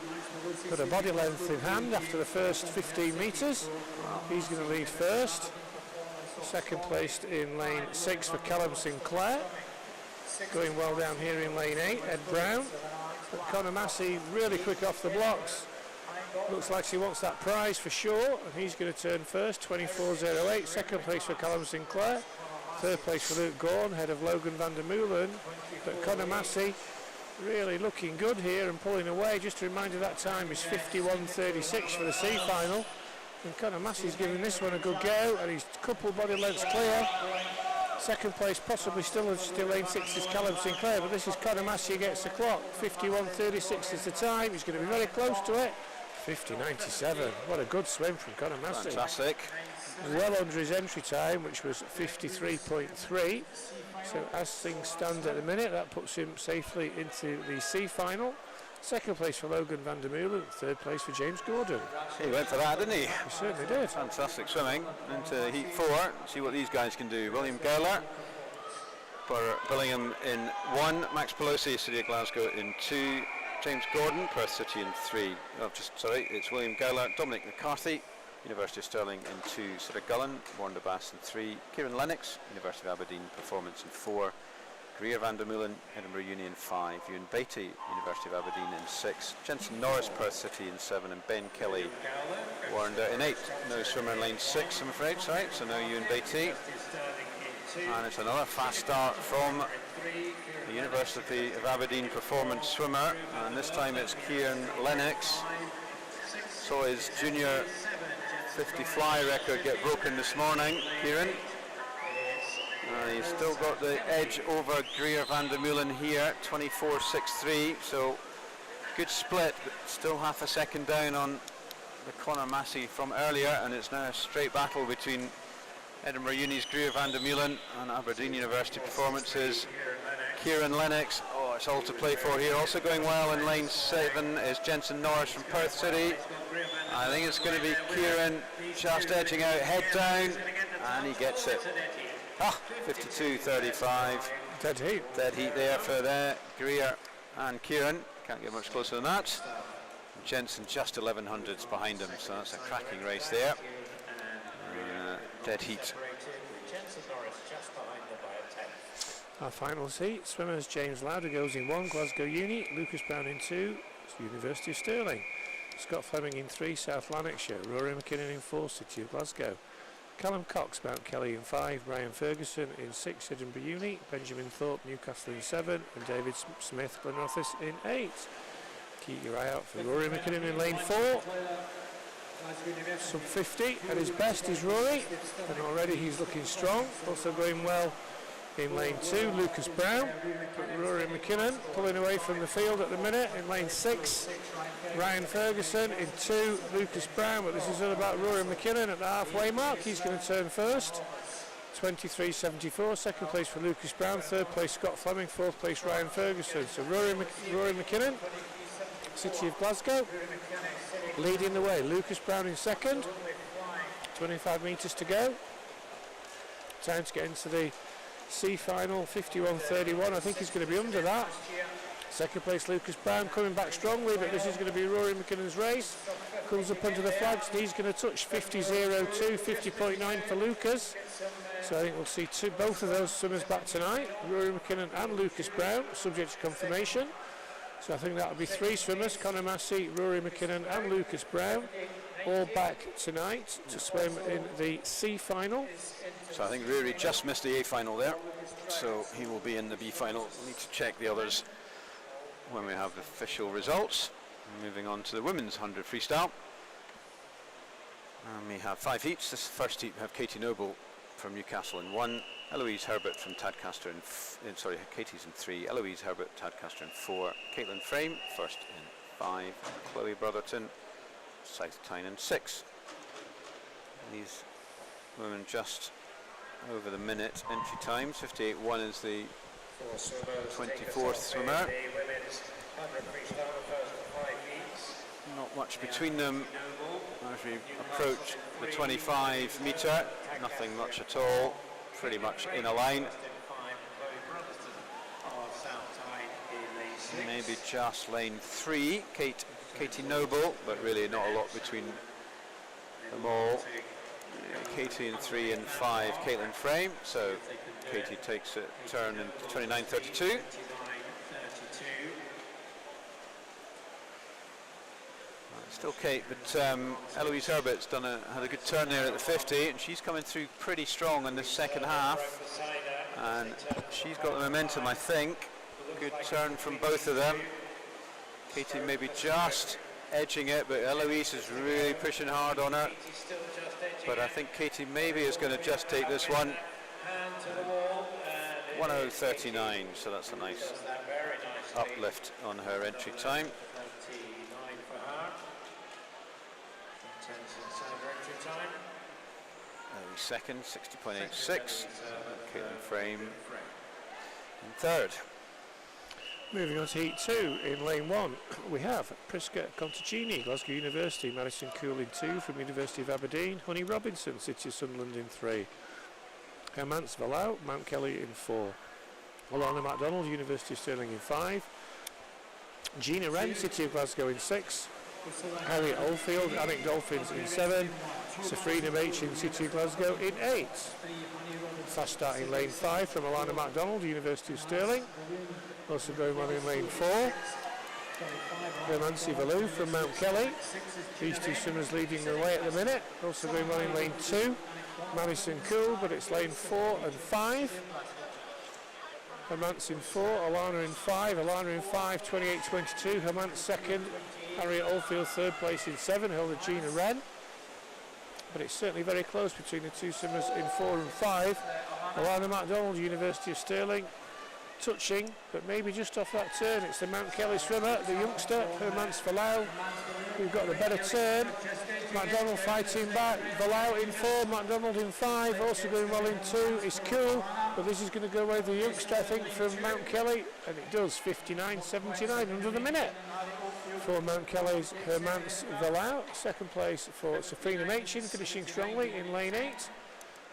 Got a body length in hand after the first 15 metres. He's going to lead first. Second placed in lane 6 for Callum Sinclair. Going well down here in lane 8, Ed Brown. But Conor Massey really quick off the blocks. Looks like he wants that prize for sure, and he's going to turn first, 24.08. Second place for Callum Sinclair. Third place for Luke Gorn, head of Logan van der Meulen. But Conor Massey really looking good here and pulling away. Just a reminder that time is 51.36 for the C final. And Conor Massey's giving this one a good go, and he's a couple body lengths clear. Second place possibly still lane 6 is Callum Sinclair, but this is Conor Massey gets the clock. 51.36 is the time. He's going to be very close to it. 50.97. What a good swim from Conor Massey. Fantastic. Well under his entry time, which was 53.3. So as things stand at the minute, that puts him safely into the C final. Second place for Logan van der Meulen, third place for James Gordon. He went for that, didn't he? He certainly did. Fantastic swimming into heat 4. See what these guys can do. William Gowler for Billingham in 1, Max Pelosi, City of Glasgow in 2, James Gordon, Perth City in 3. Oh, it's William Gowler, Dominic McCarthy, University of Stirling in 2, Sarah Gullen, Warren de Bass in 3, Kieran Lennox, University of Aberdeen, Performance in 4, Greer van der Meulen, Edinburgh Uni in 5, Ewan Beatty, University of Aberdeen in 6, Jensen Norris, Perth City in 7, and Ben Kelly, Warrender in 8. No swimmer in lane 6, I'm afraid, sorry, so no Ewan Beatty. And it's another fast start from the University of Aberdeen performance swimmer, and this time it's Kieran Lennox. Saw his junior 50 fly record get broken this morning, Kieran. He's still got the edge over Greer van der Meulen here, 24.63, so good split, but still half a second down on the Conor Massey from earlier, and it's now a straight battle between Edinburgh Uni's Greer van der Meulen and Aberdeen University Performance's Kieran Lennox. Oh, it's all to play for here. Also going well in lane 7 is Jensen Norris from Perth City. I think it's going to be Kieran just edging out, head down, and he gets it. 52.35. Dead heat. Dead heat there for Greer and Kieran. Can't get much closer than that. Jensen just 1100s behind him, so that's a cracking race there. Dead heat. Our final seat, swimmers James Lauder goes in 1, Glasgow Uni, Lucas Brown in 2, University of Stirling, Scott Fleming in 3, South Lanarkshire, Rory McKinnon in 4, City of Glasgow, Callum Cox, Mount Kelly in 5, Brian Ferguson in 6, Edinburgh Uni, Benjamin Thorpe, Newcastle in 7, and David Smith, Glenrothes in 8. Keep your eye out for Rory McKinnon in lane 4. Sub 50 at his best is Rory, and already he's looking strong. Also going well in lane 2, Lucas Brown. Rory McKinnon pulling away from the field at the minute in lane 6. Ryan Ferguson in 2, Lucas Brown, but this is all about Rory McKinnon at the halfway mark. He's going to turn first. 23.74, second place for Lucas Brown, third place Scott Fleming, fourth place Ryan Ferguson. So Rory McKinnon, City of Glasgow, leading the way. Lucas Brown in second, 25 metres to go. Time to get into the C final, 51.31. I think he's going to be under that. Second place Lucas Brown coming back strongly, but this is going to be Rory McKinnon's race. Comes up under the flags and he's going to touch 50.02, 50.9 for Lucas. So I think we'll see both of those swimmers back tonight, Rory McKinnon and Lucas Brown, subject to confirmation. So I think that'll be 3 swimmers, Conor Massey, Rory McKinnon and Lucas Brown, all back tonight to swim in the C final. So I think Rory just missed the A final there, so he will be in the B final. We'll need to check the others when we have the official results. Moving on to the women's 100 freestyle. And we have 5 heats. This first heat we have Katie Noble from Newcastle in 1, Eloise Herbert from Tadcaster Katie's in 3, Eloise Herbert, Tadcaster in 4, Caitlin Frame first in 5, Chloe Brotherton, South Tyne in 6. These women just over the minute entry times. 58.1 is the 24th swimmer. Not much between them as we approach the 25 metre. Nothing much at all. Pretty much in a line. Maybe just lane 3, Katie Noble, but really not a lot between them all. Katie in 3 and 5, Caitlin Frame. So Katie takes a turn in 29.32. Still Kate, but Eloise Herbert's had a good turn there at the 50, and she's coming through pretty strong in the second half, and she's got the momentum, I think. Good turn from both of them. Katie maybe just edging it, but Eloise is really pushing hard on her. But I think Katie maybe is going to just take this one. 1:0.39, so that's a nice uplift on her entry time. Early second, 60.86. Caitlin Frame in third. Moving on to heat 2, in lane 1 we have Prisca Conticini, Glasgow University, Madison Cool in 2 from University of Aberdeen, Honey Robinson, City of Sunderland in 3, Hermance Valau, Mount Kelly in 4, Alana MacDonald, University of Stirling in 5, Gina Wren, City of Glasgow in 6, Harriet Oldfield, Anik Dolphins in 7, Safrina Machin, City of Glasgow in 8. Fast start in lane 5 from Alana MacDonald, University of Stirling. Also going on in lane 4, Nancy Valu from Mount Kelly. These two swimmers leading the way at the minute. Also going on in lane 2, Madison Cool, but it's lane 4 and 5. Hermance in 4, Alana in 5, Alana in 5, 28.22, Hermance second, Harriet Oldfield third place in 7, held to Gina Wren. But it's certainly very close between the two swimmers in 4 and 5. Alana MacDonald, University of Stirling, touching, but maybe just off that turn. It's the Mount Kelly swimmer, the youngster, Hermance Valau, who've got the better turn. MacDonald fighting back, Valau in 4, MacDonald in 5, also going well in 2 is Cool, but this is going to go away the youngster, I think, from Mount Kelly, and it does, 59.79, under the minute for Mount Kelly's Hermance Valau. Second place for Safrina Machin, finishing strongly in lane 8,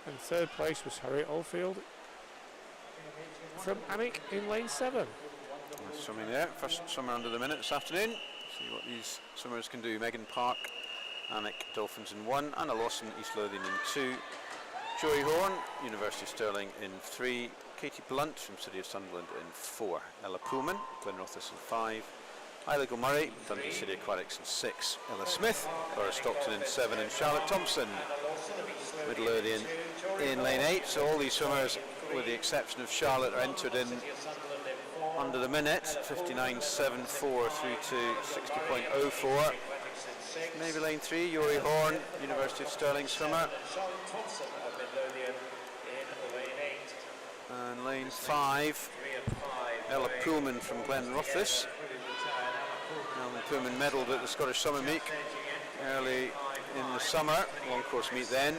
and third place was Harriet Oldfield from Anik in lane 7. Swimming there, first swimmer under the minute this afternoon. See what these swimmers can do. Megan Park, Anik Dolphins in 1, Anna Lawson, East Lothian in 2, Joey Horn, University of Stirling in 3, Katie Blunt from City of Sunderland in 4, Ella Pullman, Glenrothes in 5, Isla Gilmurray, Dundee City Aquatics in 6, Ella Smith, Laura Stockton in 7, and Charlotte Thompson, Middle Lothian in lane 8. So all these swimmers, with the exception of Charlotte, are entered in under the minute, 59.74 through to 60.04. Maybe lane 3, Yuri Horn, University of Stirling swimmer. And lane 5, Ella Pullman from Glenrothes. Ella Pullman medalled at the Scottish Summer Meet early in the summer, long course meet then.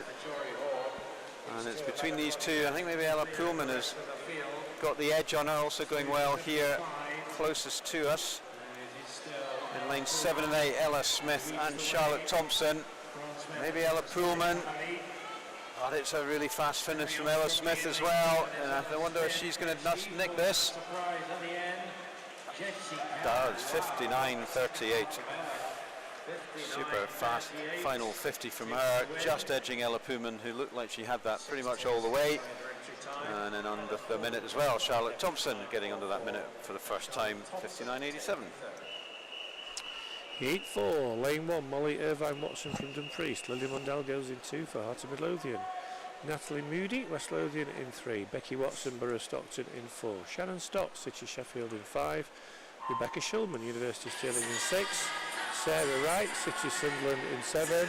And it's between these two. I think maybe Ella Pullman has got the edge on her, also going well here, closest to us. In lane 7 and 8, Ella Smith and Charlotte Thompson. Maybe Ella Pullman. But it's a really fast finish from Ella Smith as well. And I wonder if she's going to nick this. Does, 59.38. Super fast final 50 from her, just edging Ella Pullman, who looked like she had that pretty much all the way. And then under the minute as well, Charlotte Thompson getting under that minute for the first time, 59.87. Heat 4, lane 1, Molly Irvine Watson from Dumfries, Lily Mundell goes in 2 for Heart of Midlothian, Natalie Moody, West Lothian in 3, Becky Watson, Borough Stockton in 4, Shannon Stott, City Sheffield in 5, Rebecca Shulman, University of Stirling in 6, Sarah Wright, City Sunderland in 7,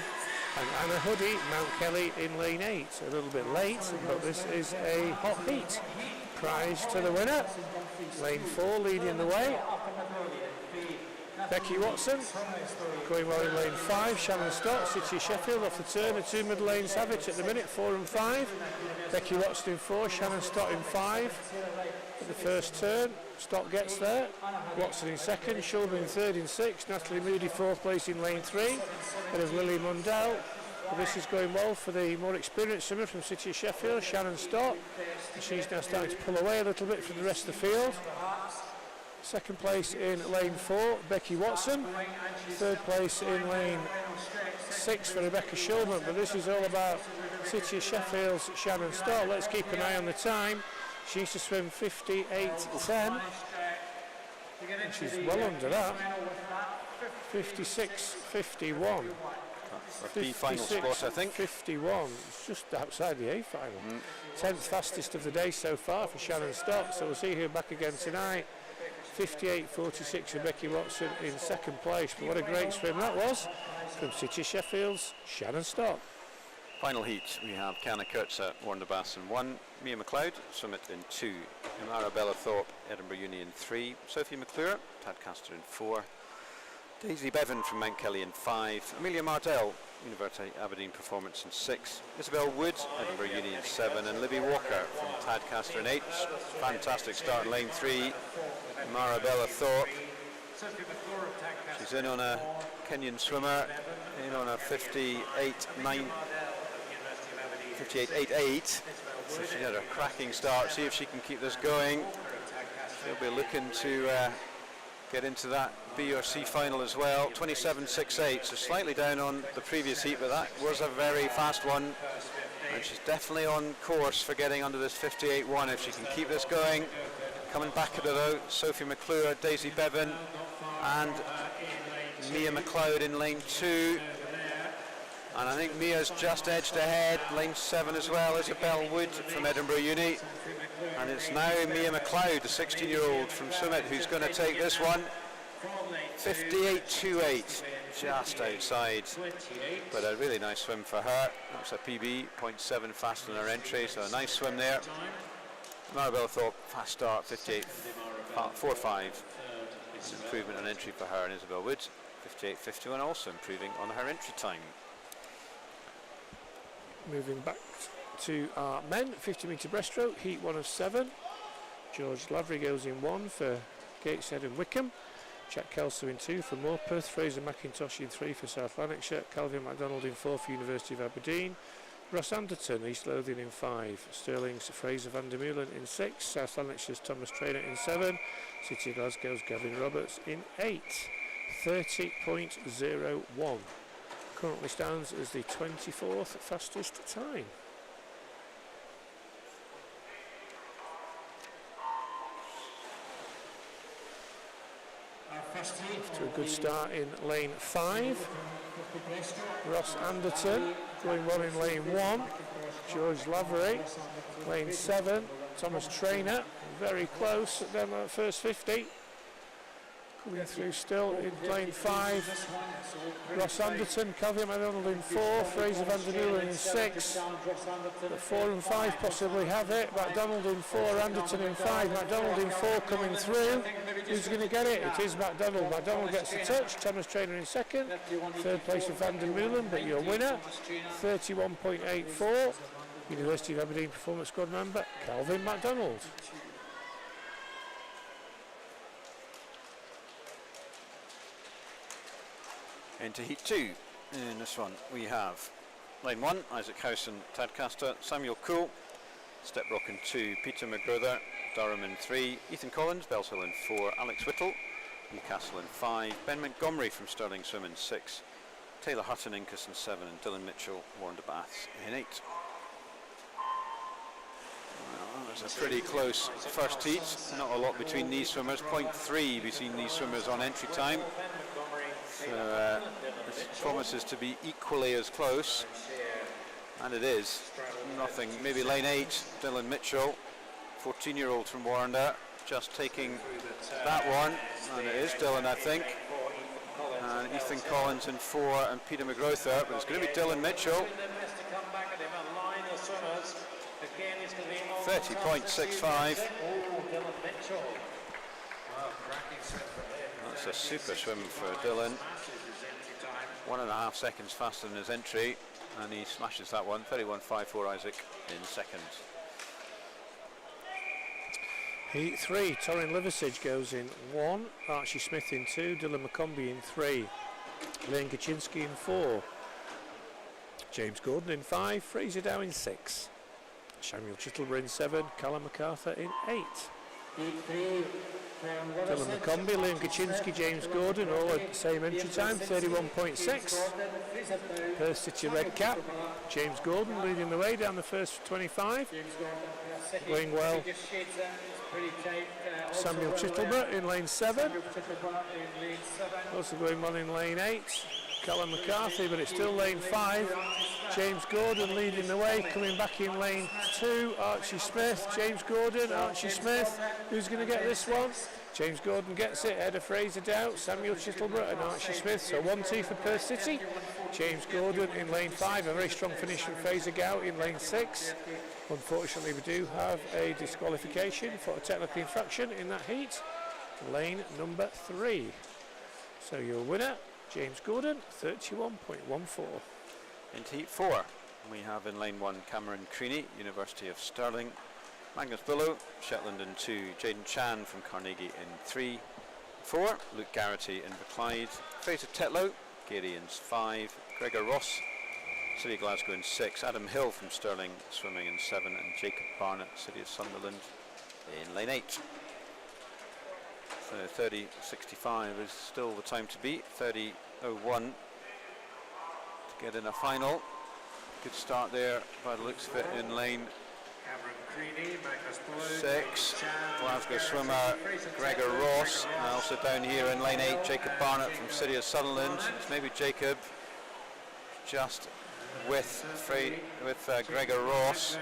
and Anna Huddy, Mount Kelly in lane 8. A little bit late, but this is a hot heat. Prize to the winner. Lane 4 leading the way. Becky Watson going well in lane 5. Shannon Stott, City Sheffield off the turn. The two middle lanes have it at the minute, 4 and 5. Becky Watson in 4, Shannon Stott in 5. At the first turn, Stott gets there. Watson in 2nd, Shulman in 3rd in 6. Natalie Moody 4th place in lane 3. Ahead of Lily Mundell. But this is going well for the more experienced swimmer from City of Sheffield, Shannon Stott. She's now starting to pull away a little bit from the rest of the field. Second place in lane 4, Becky Watson. Third place in lane 6 for Rebecca Shulman. But this is all about City of Sheffield's Shannon Stott. Let's keep an eye on the time. She used to swim 58.10. She's well under that. 56.51. The final spot, I think. 51. It's just outside the A final. 10th fastest of the day so far for Shannon Stott. So we'll see her back again tonight. 58.46 for Becky Watson in second place. But what a great swim that was from City Sheffield's Shannon Stott. Final heat, we have Canna Kurtza, Warner Bass in 1, Mia McLeod, Summit in 2, Arabella Thorpe, Edinburgh Uni in 3, Sophie McClure, Tad Castor in 4, Daisy Bevan from Mount Kelly in 5. Amelia Mardell, University Aberdeen Performance in 6. Isabel Wood, Edinburgh Uni in 7. And Libby Walker from Tadcaster in 8. Fantastic start in lane 3. Marabella Thorpe. She's in on a Kenyan swimmer, in on a 58.88. So she had a cracking start. See if she can keep this going. She'll be looking to get into that B or C final as well. 27.68, so slightly down on the previous heat, but that was a very fast one. And she's definitely on course for getting under this 58.1 if she can keep this going. Coming back at it though, Sophie McClure, Daisy Bevan, and Mia McLeod in lane 2. And I think Mia's just edged ahead, lane 7 as well, Isabel Wood from Edinburgh Uni. And it's now Mia McLeod, the 16-year-old from Summit, who's going to take this one. 58.28, just outside. But a really nice swim for her. That's a PB, 0.7 faster than her entry, so a nice swim there. Maribel Thorpe, fast start, 58.45. Improvement on entry for her and Isabel Wood. 58.51, also improving on her entry time. Moving back to our men, 50 metre breaststroke, heat 1 of 7. George Lavery goes in 1 for Gateshead and Wickham. Jack Kelso in 2 for Morpeth. Fraser McIntosh in 3 for South Lanarkshire. Calvin MacDonald in 4 for University of Aberdeen. Ross Anderton, East Lothian in 5. Stirling's Fraser van der Meulen in 6. South Lanarkshire's Thomas Traynor in 7. City of Glasgow's Gavin Roberts in 8. 30.01. Currently stands as the 24th fastest time. Off to a good start in lane 5. Ross Anderton going well in lane 1. George Lavery, lane 7. Thomas Traynor, very close at them at first 50. Coming through still in lane 5. Ross Anderton, Calvin MacDonald in 4, Fraser van der Meulen in 6. The 4 and 5 possibly have it. MacDonald in 4, Anderton in 5, MacDonald in 4 coming through. Who's going to get it? It is MacDonald. MacDonald gets the touch. Thomas Traynor in 2nd. 3rd place for van der Meulen, but your winner, 31.84. University of Aberdeen Performance Squad member, Calvin MacDonald. Into heat 2. In this one we have lane 1, Isaac Howson, Tadcaster, Samuel Cool, Stepbrook in 2, Peter McGrother, Durham in 3, Ethan Collins, Bellshill in 4, Alex Whittle, Newcastle in 5, Ben Montgomery from Stirling Swim in 6, Taylor Hutton, Incas in 7, and Dylan Mitchell, Warren de Baths in 8. Well, that was a pretty close first heat, not a lot between these swimmers, 0.3 between these swimmers on entry time. So this promises to be equally as close, and it is. Nothing, maybe lane 8, Dylan Mitchell, 14-year-old from Warrender, just taking that one, and it is Dylan, I think. And Ethan Collins in 4 and Peter McGrother, but it's going to be Dylan Mitchell. 30.65. That's a super swim for Dylan. 1.5 seconds faster than his entry, and he smashes that one. 31.54 Isaac in 2nd. Heat 3, Torrin Liversidge goes in 1, Archie Smith in 2, Dylan McCombie in 3, Lane Kaczynski in 4, James Gordon in 5, Fraser Dow in 6, Samuel Chittleborough in 7, Callum MacArthur in 8. Dylan McCombie, Liam Kaczynski, James Gordon, all at the same entry time, 31.6. Perth City Red Cap, James Gordon leading the way down the first 25. Going well, Samuel Chittleborough in lane 7. Also going well in lane 8. Callum McCarthy, but it's still lane 5. James Gordon leading the way, coming back in lane 2. Archie Smith, James Gordon, Archie Smith. Who's going to get this one? James Gordon gets it, ahead of Fraser Dow, Samuel Chittleborough and Archie Smith. So 1-2 for Perth City. James Gordon in lane 5, a very strong finish from Fraser Dow in lane 6. Unfortunately, we do have a disqualification for a technical infraction in that heat. Lane number 3. So your winner, James Gordon, 31.14. Into heat 4, we have in lane 1 Cameron Creaney, University of Stirling. Magnus Billow, Shetland in 2. Jaden Chan from Carnegie in 3. 4, Luke Garrity in Clyde. Fraser Tetlow, Gary in 5. Gregor Ross, City of Glasgow in 6. Adam Hill from Stirling swimming in 7. And Jacob Barnett, City of Sunderland in lane 8. So 30.65 is still the time to beat. 30.01 to get in a final. Good start there by the looks of it in lane 6. Glasgow swimmer Gregor Ross, and also down here in lane 8 Jacob Barnett from City of Sutherland. It's maybe Jacob just with Gregor Ross.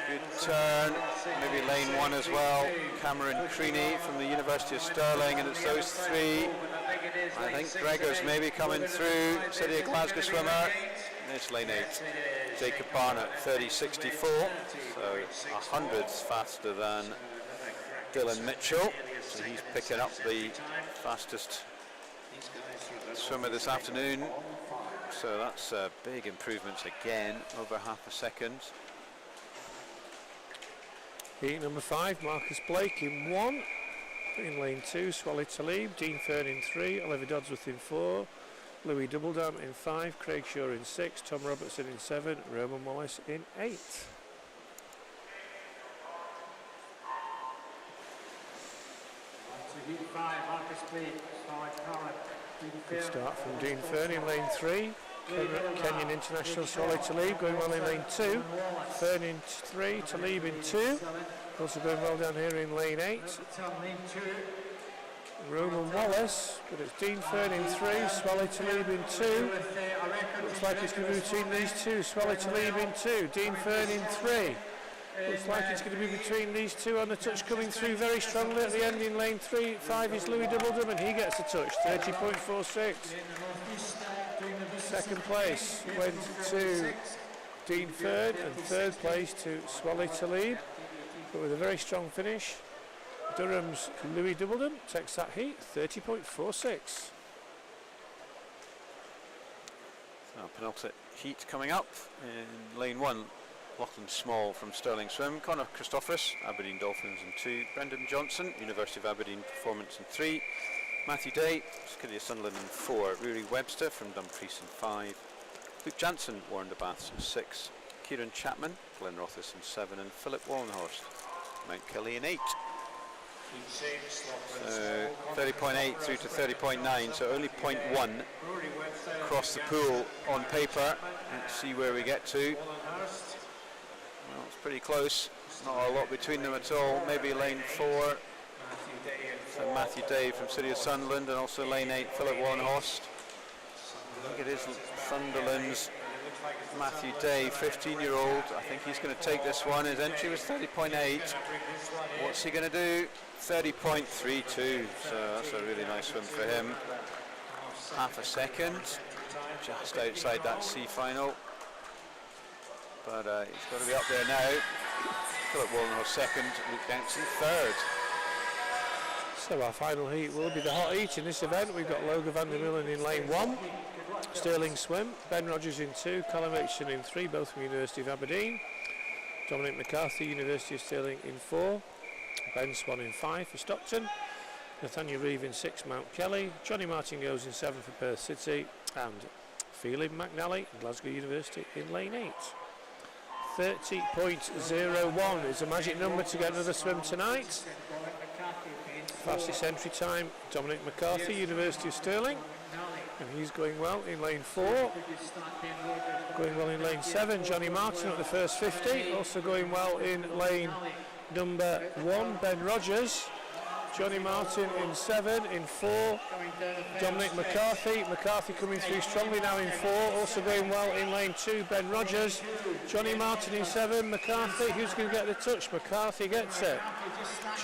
Good turn, maybe lane 1 as well. Cameron Creaney from the University of Stirling, and it's those three. I think Gregor's maybe coming through. City of Glasgow swimmer. And it's lane 8. Jacob Barnett, 30.64, so 100ths faster than Dylan Mitchell. So he's picking up the fastest swimmer this afternoon. So that's big improvements again, over half a second. Heat number 5, Marcus Blake in 1. In lane 2, Swally Talib, Dean Fern in 3, Oliver Dodsworth in 4. Louis Doubledam in 5, Craig Shaw in 6, Tom Robertson in 7, Roman Wallace in 8. Good start from Dean Fern in lane 3. Kenyan International Swally Talib going well in lane 2. Fern in 3, Talib in 2. Also going well down here in lane 8. Roman Wallace, but it's Dean Fern in 3, Swally Talib in 2. Looks like it's going to be between these two, Swally Talib in 2, Dean Fern in 3. Looks like it's going to be between these two on the touch, coming through very strongly at the end in lane 5 is Louis Doubledam, and he gets a touch, 30.46. Second place went to Dean Fern, and third place to Swally Talib, but with a very strong finish. Durham's Louis Doubledam takes that heat, 30.46. So penultimate heat coming up in lane 1. Lachlan Small from Stirling Swim, Conor Christophorus, Aberdeen Dolphins in 2, Brendan Johnson, University of Aberdeen Performance in 3, Matthew Day, City of Sunderland in 4, Rory Webster from Dumfries in 5, Luke Jansen, Warren de Baths in 6, Kieran Chapman, Glen Rothis in 7, and Philip Wallenhorst, Mount Kelly in 8. 30.8 through to 30.9, so only 0.1 across the pool on paper. Let's see where we get to. Well, it's pretty close. Not a lot between them at all. Maybe lane 4. So Matthew Day from City of Sunderland, and also lane 8, Philip Wallenhorst. I think it is Sunderland's Matthew Day, 15-year-old. I think he's going to take this one. His entry was 30.8. What's he going to do? 30.32. So that's a really nice swim for him. Half a second, just outside that C final. But he's got to be up there now. Philip Wallenhorst second, Luke Jansen third. So our final heat will be the hot heat in this event. We've got Logan van der Millen in lane 1, Sterling Swim, Ben Rogers in 2, Colin Aitchison in 3, both from University of Aberdeen, Dominic McCarthy, University of Stirling in 4, Ben Swan in 5 for Stockton, Nathaniel Reeve in 6, Mount Kelly, Johnny Martin goes in 7 for Perth City, and Phelan McNally, Glasgow University in lane 8. 30.01 is a magic number to get another swim tonight. Fastest entry time, Dominic McCarthy, University of Stirling, and he's going well in lane 4. Going well in lane 7, Johnny Martin at the first 50. Also going well in lane number 1, Ben Rogers. Johnny Martin in 7, in 4, Dominic McCarthy. McCarthy coming through strongly now in 4. Also going well in lane 2, Ben Rogers. Johnny Martin in 7, McCarthy. Who's going to get the touch? McCarthy gets it.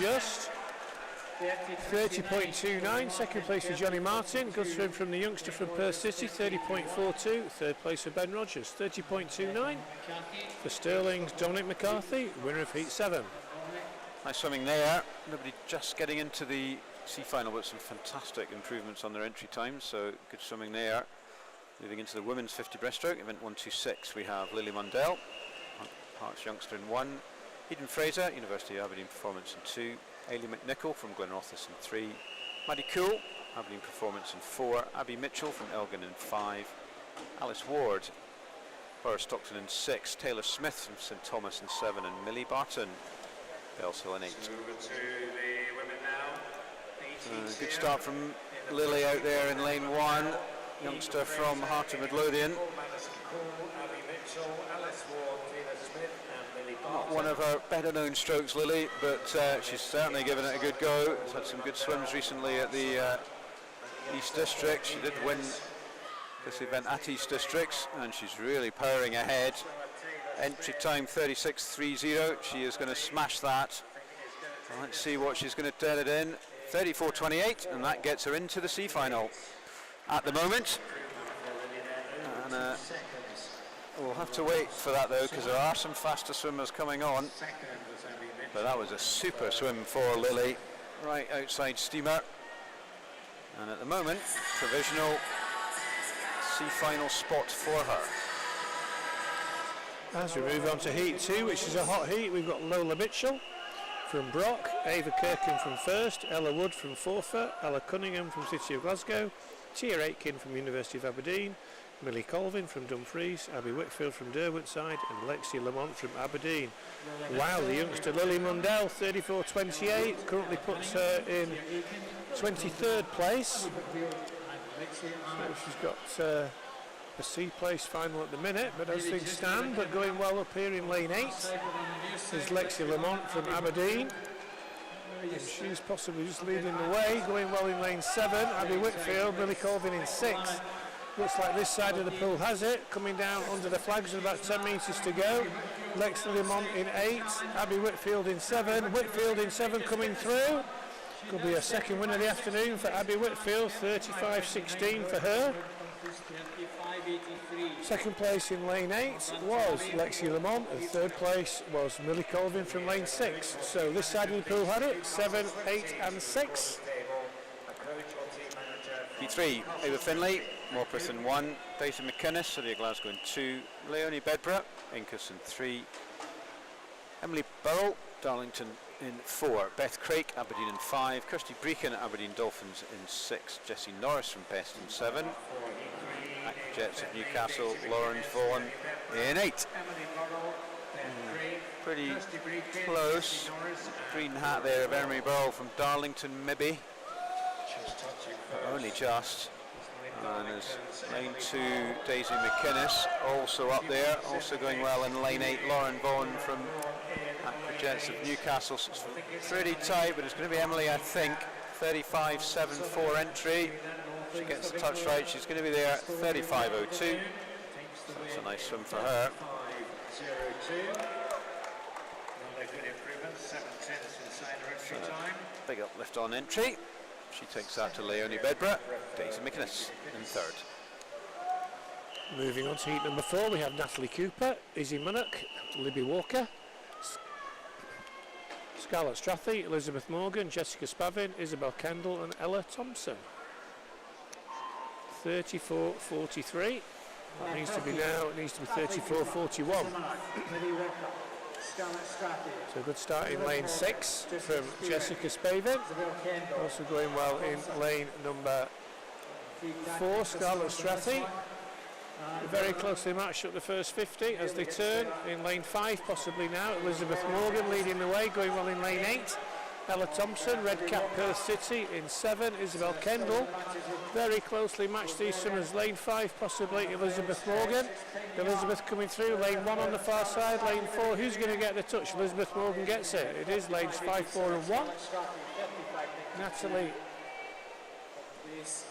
Just 30.29, second place for Johnny Martin. Good swim from the youngster from Perth City, 30.42. Third place for Ben Rogers, 30.29. For Stirling's Dominic McCarthy, winner of heat 7. Nice swimming there. Nobody just getting into the sea final with some fantastic improvements on their entry times, so good swimming there. Moving into the women's 50 breaststroke, event 126, we have Lily Mundell, Hearts youngster in 1, Eden Fraser, University of Aberdeen performance in 2, Ailey McNichol from Glenrothes in 3, Maddie Cool, Aberdeen performance in 4, Abby Mitchell from Elgin in 5, Alice Ward, Borough Stockton in 6, Taylor Smith from St Thomas in 7, and Millie Barton, Bellshill in 8. Good start from Lily out there in lane 1, youngster from Heart of Midlothian. Not one of her better known strokes, Lily, but she's certainly given it a good go. She's had some good swims recently at the East District. She did win this event at East Districts, and she's really powering ahead. Entry time 36.30. She is going to smash that. Let's see what she's going to turn it in. 34.28, and that gets her into the sea final at the moment. And we'll have to wait for that though, because there are some faster swimmers coming on. But that was a super swim for Lily, right outside steamer. And at the moment, provisional sea final spot for her. As we move on to heat 2, which is a hot heat, we've got Lola Mitchell from Brock, Ava Kirkham from First, Ella Wood from Forfar, Ella Cunningham from City of Glasgow, Tia Aitken from University of Aberdeen, Millie Colvin from Dumfries, Abby Whitfield from Derwenttside, and Lexi Lamont from Aberdeen. Wow, the youngster Lily Mundell, 34.28, currently puts her in 23rd place. So she's got a C place final at the minute, but as things stand, but going well up here in lane 8 is Lexi Lamont from Aberdeen. And she's possibly just leading the way, going well in lane 7. Abby Whitfield, Millie Colvin in 6. Looks like this side of the pool has it, coming down under the flags with about 10 metres to go. Lexi Lamont in 8, Abby Whitfield in 7, Whitfield in 7 coming through. Could be a second win of the afternoon for Abby Whitfield, 35.16 for her. Second place in lane 8 was Lexi Lamont, and third place was Millie Colvin from lane 6. So this side of the pool had it, 7, 8 and 6. P3, Ava Finlay, Morpeth in 1, Daisy McInnes, City of Glasgow in 2, Leonie Bedborough, Incas in 3, Emily Burrell, Darlington in 4, Beth Craik, Aberdeen in 5, Kirsty Breakin, Aberdeen Dolphins in 6, Jessie Norris from Best in 7, Jets of Newcastle, Lauren Vaughan in 8. Pretty close. Green hat there of Emily Burrell from Darlington, maybe. Only just. And there's lane 2, Daisy McInnes, also up there, also going well in lane 8, Lauren Vaughan from Jets of Newcastle. So it's pretty tight, but it's going to be Emily, I think. 35.74 entry. She gets the touch right, she's going to be there at 35.02. So that's a nice swim for her. Big uplift on entry. She takes that to Leonie Bedborough. Daisy McInnes in 3rd. Moving on to heat number 4, we have Natalie Cooper, Izzy Munnock, Libby Walker, Scarlett Strathy, Elizabeth Morgan, Jessica Spavin, Isabel Kendall and Ella Thompson. 34.43. That needs to be now, it needs to be 34.41. So a good start in lane 6 from Jessica Spavin. Also going well in lane number 4, Scarlett Strathy. Very closely matched up the first 50 as they turn in lane 5 possibly now. Elizabeth Morgan leading the way, going well in lane 8. Ella Thompson, Red Cap Perth City in 7. Isabel Kendall, very closely matched these swimmers. Lane 5 possibly Elizabeth Morgan. Elizabeth coming through, lane 1 on the far side, lane 4. Who's going to get the touch? Elizabeth Morgan gets it. It is lanes 5, 4 and 1.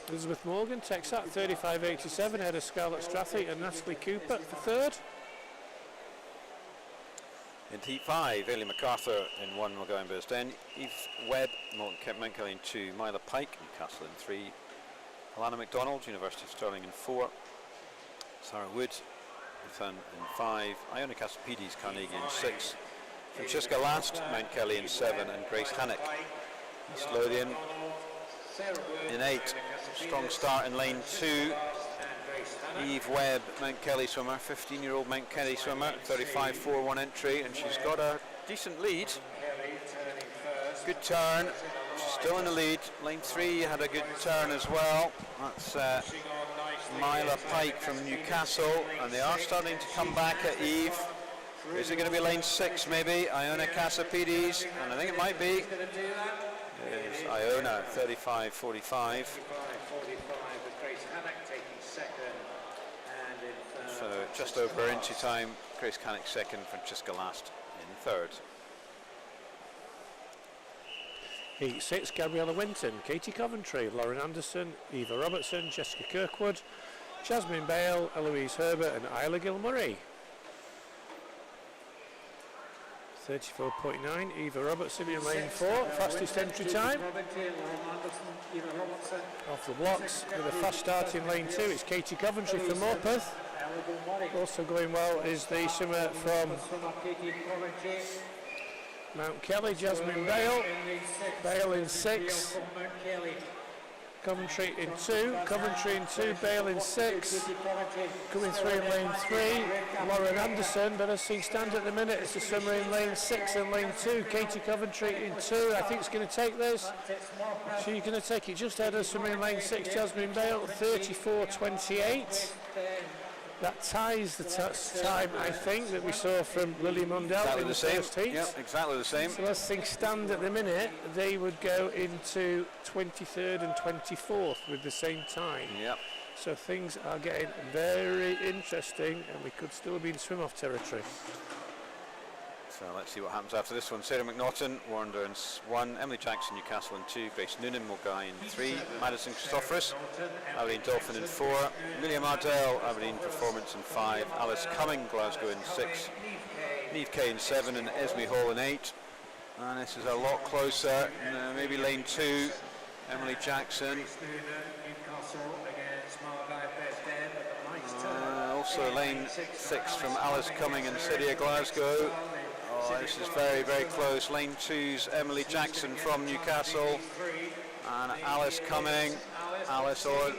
Elizabeth Morgan takes that, 35.87 ahead of Scarlett Strathy and Natalie Cooper for 3rd. In heat 5, Ailey MacArthur in 1, Mulgowan Bearsden, Eve Webb, Mount Kelly in 2, Myla Pike, Newcastle in 3, Alana MacDonald, University of Stirling in 4, Sarah Wood, Nathan in 5, Iona Cassiopeides, Carnegie in 6, Francesca Last, Mount Kelly in 7, and Grace Hannock, East Lothian, in 8. Strong start in lane 2. Eve Webb, Mount Kelly swimmer, 15-year-old Mount Kelly swimmer, 35.41 entry, and she's got a decent lead. Good turn, she's still in the lead. Lane 3 had a good turn as well. That's Myla Pike from Newcastle, and they are starting to come back at Eve. Is it going to be lane 6 maybe? Iona Casapides, and I think it might be. It's Iona, 35.45. So just over into time, Grace Cannock second, Francesca Last in third. Heat 6, Gabriella Winton, Katie Coventry, Lauren Anderson, Eva Robertson, Jessica Kirkwood, Jasmine Bale, Eloise Herbert and Isla Gilmurray. 34.9, Eva Robertson in lane 4, fastest entry time. Off the blocks with a fast start in lane 2, it's Katie Coventry from Morpeth. Also going well is the swimmer from Mount Kelly, Jasmine Bale. Bale in 6. Coventry in 2. Coventry in 2. Bale in 6. Coming through in lane 3. Lauren Anderson, but as things stand at the minute, it's the swimmer in lane 6 and lane 2. Katie Coventry in 2. I think it's going to take this. She's going to take it just ahead of swimmer in lane 6, Jasmine Bale, 34.28. That ties the time, I think, that we saw from Lily Mundell in the first heat. Yeah, exactly the same. So as things stand at the minute, they would go into 23rd and 24th with the same time. Yep. So things are getting very interesting, and we could still be in swim-off territory. So let's see what happens after this one. Sarah McNaughton, Warner in 1, Emily Jackson, Newcastle in 2, Grace Noonan, Mulgai in 3, Madison Christophorus, Aberdeen Dolphin in 4, Amelia Mardell, Aberdeen Performance in 5, Alice Cumming, Glasgow in 6, Niamh Kay in 7 and Esme Hall in 8. And this is a lot closer, maybe lane 2, Emily Jackson. Also lane 6 from Alice Cumming and Cydia Glasgow. Oh, this is very, very close. Lane 2's Emily Jackson from Newcastle. And Alice Cumming. Alice or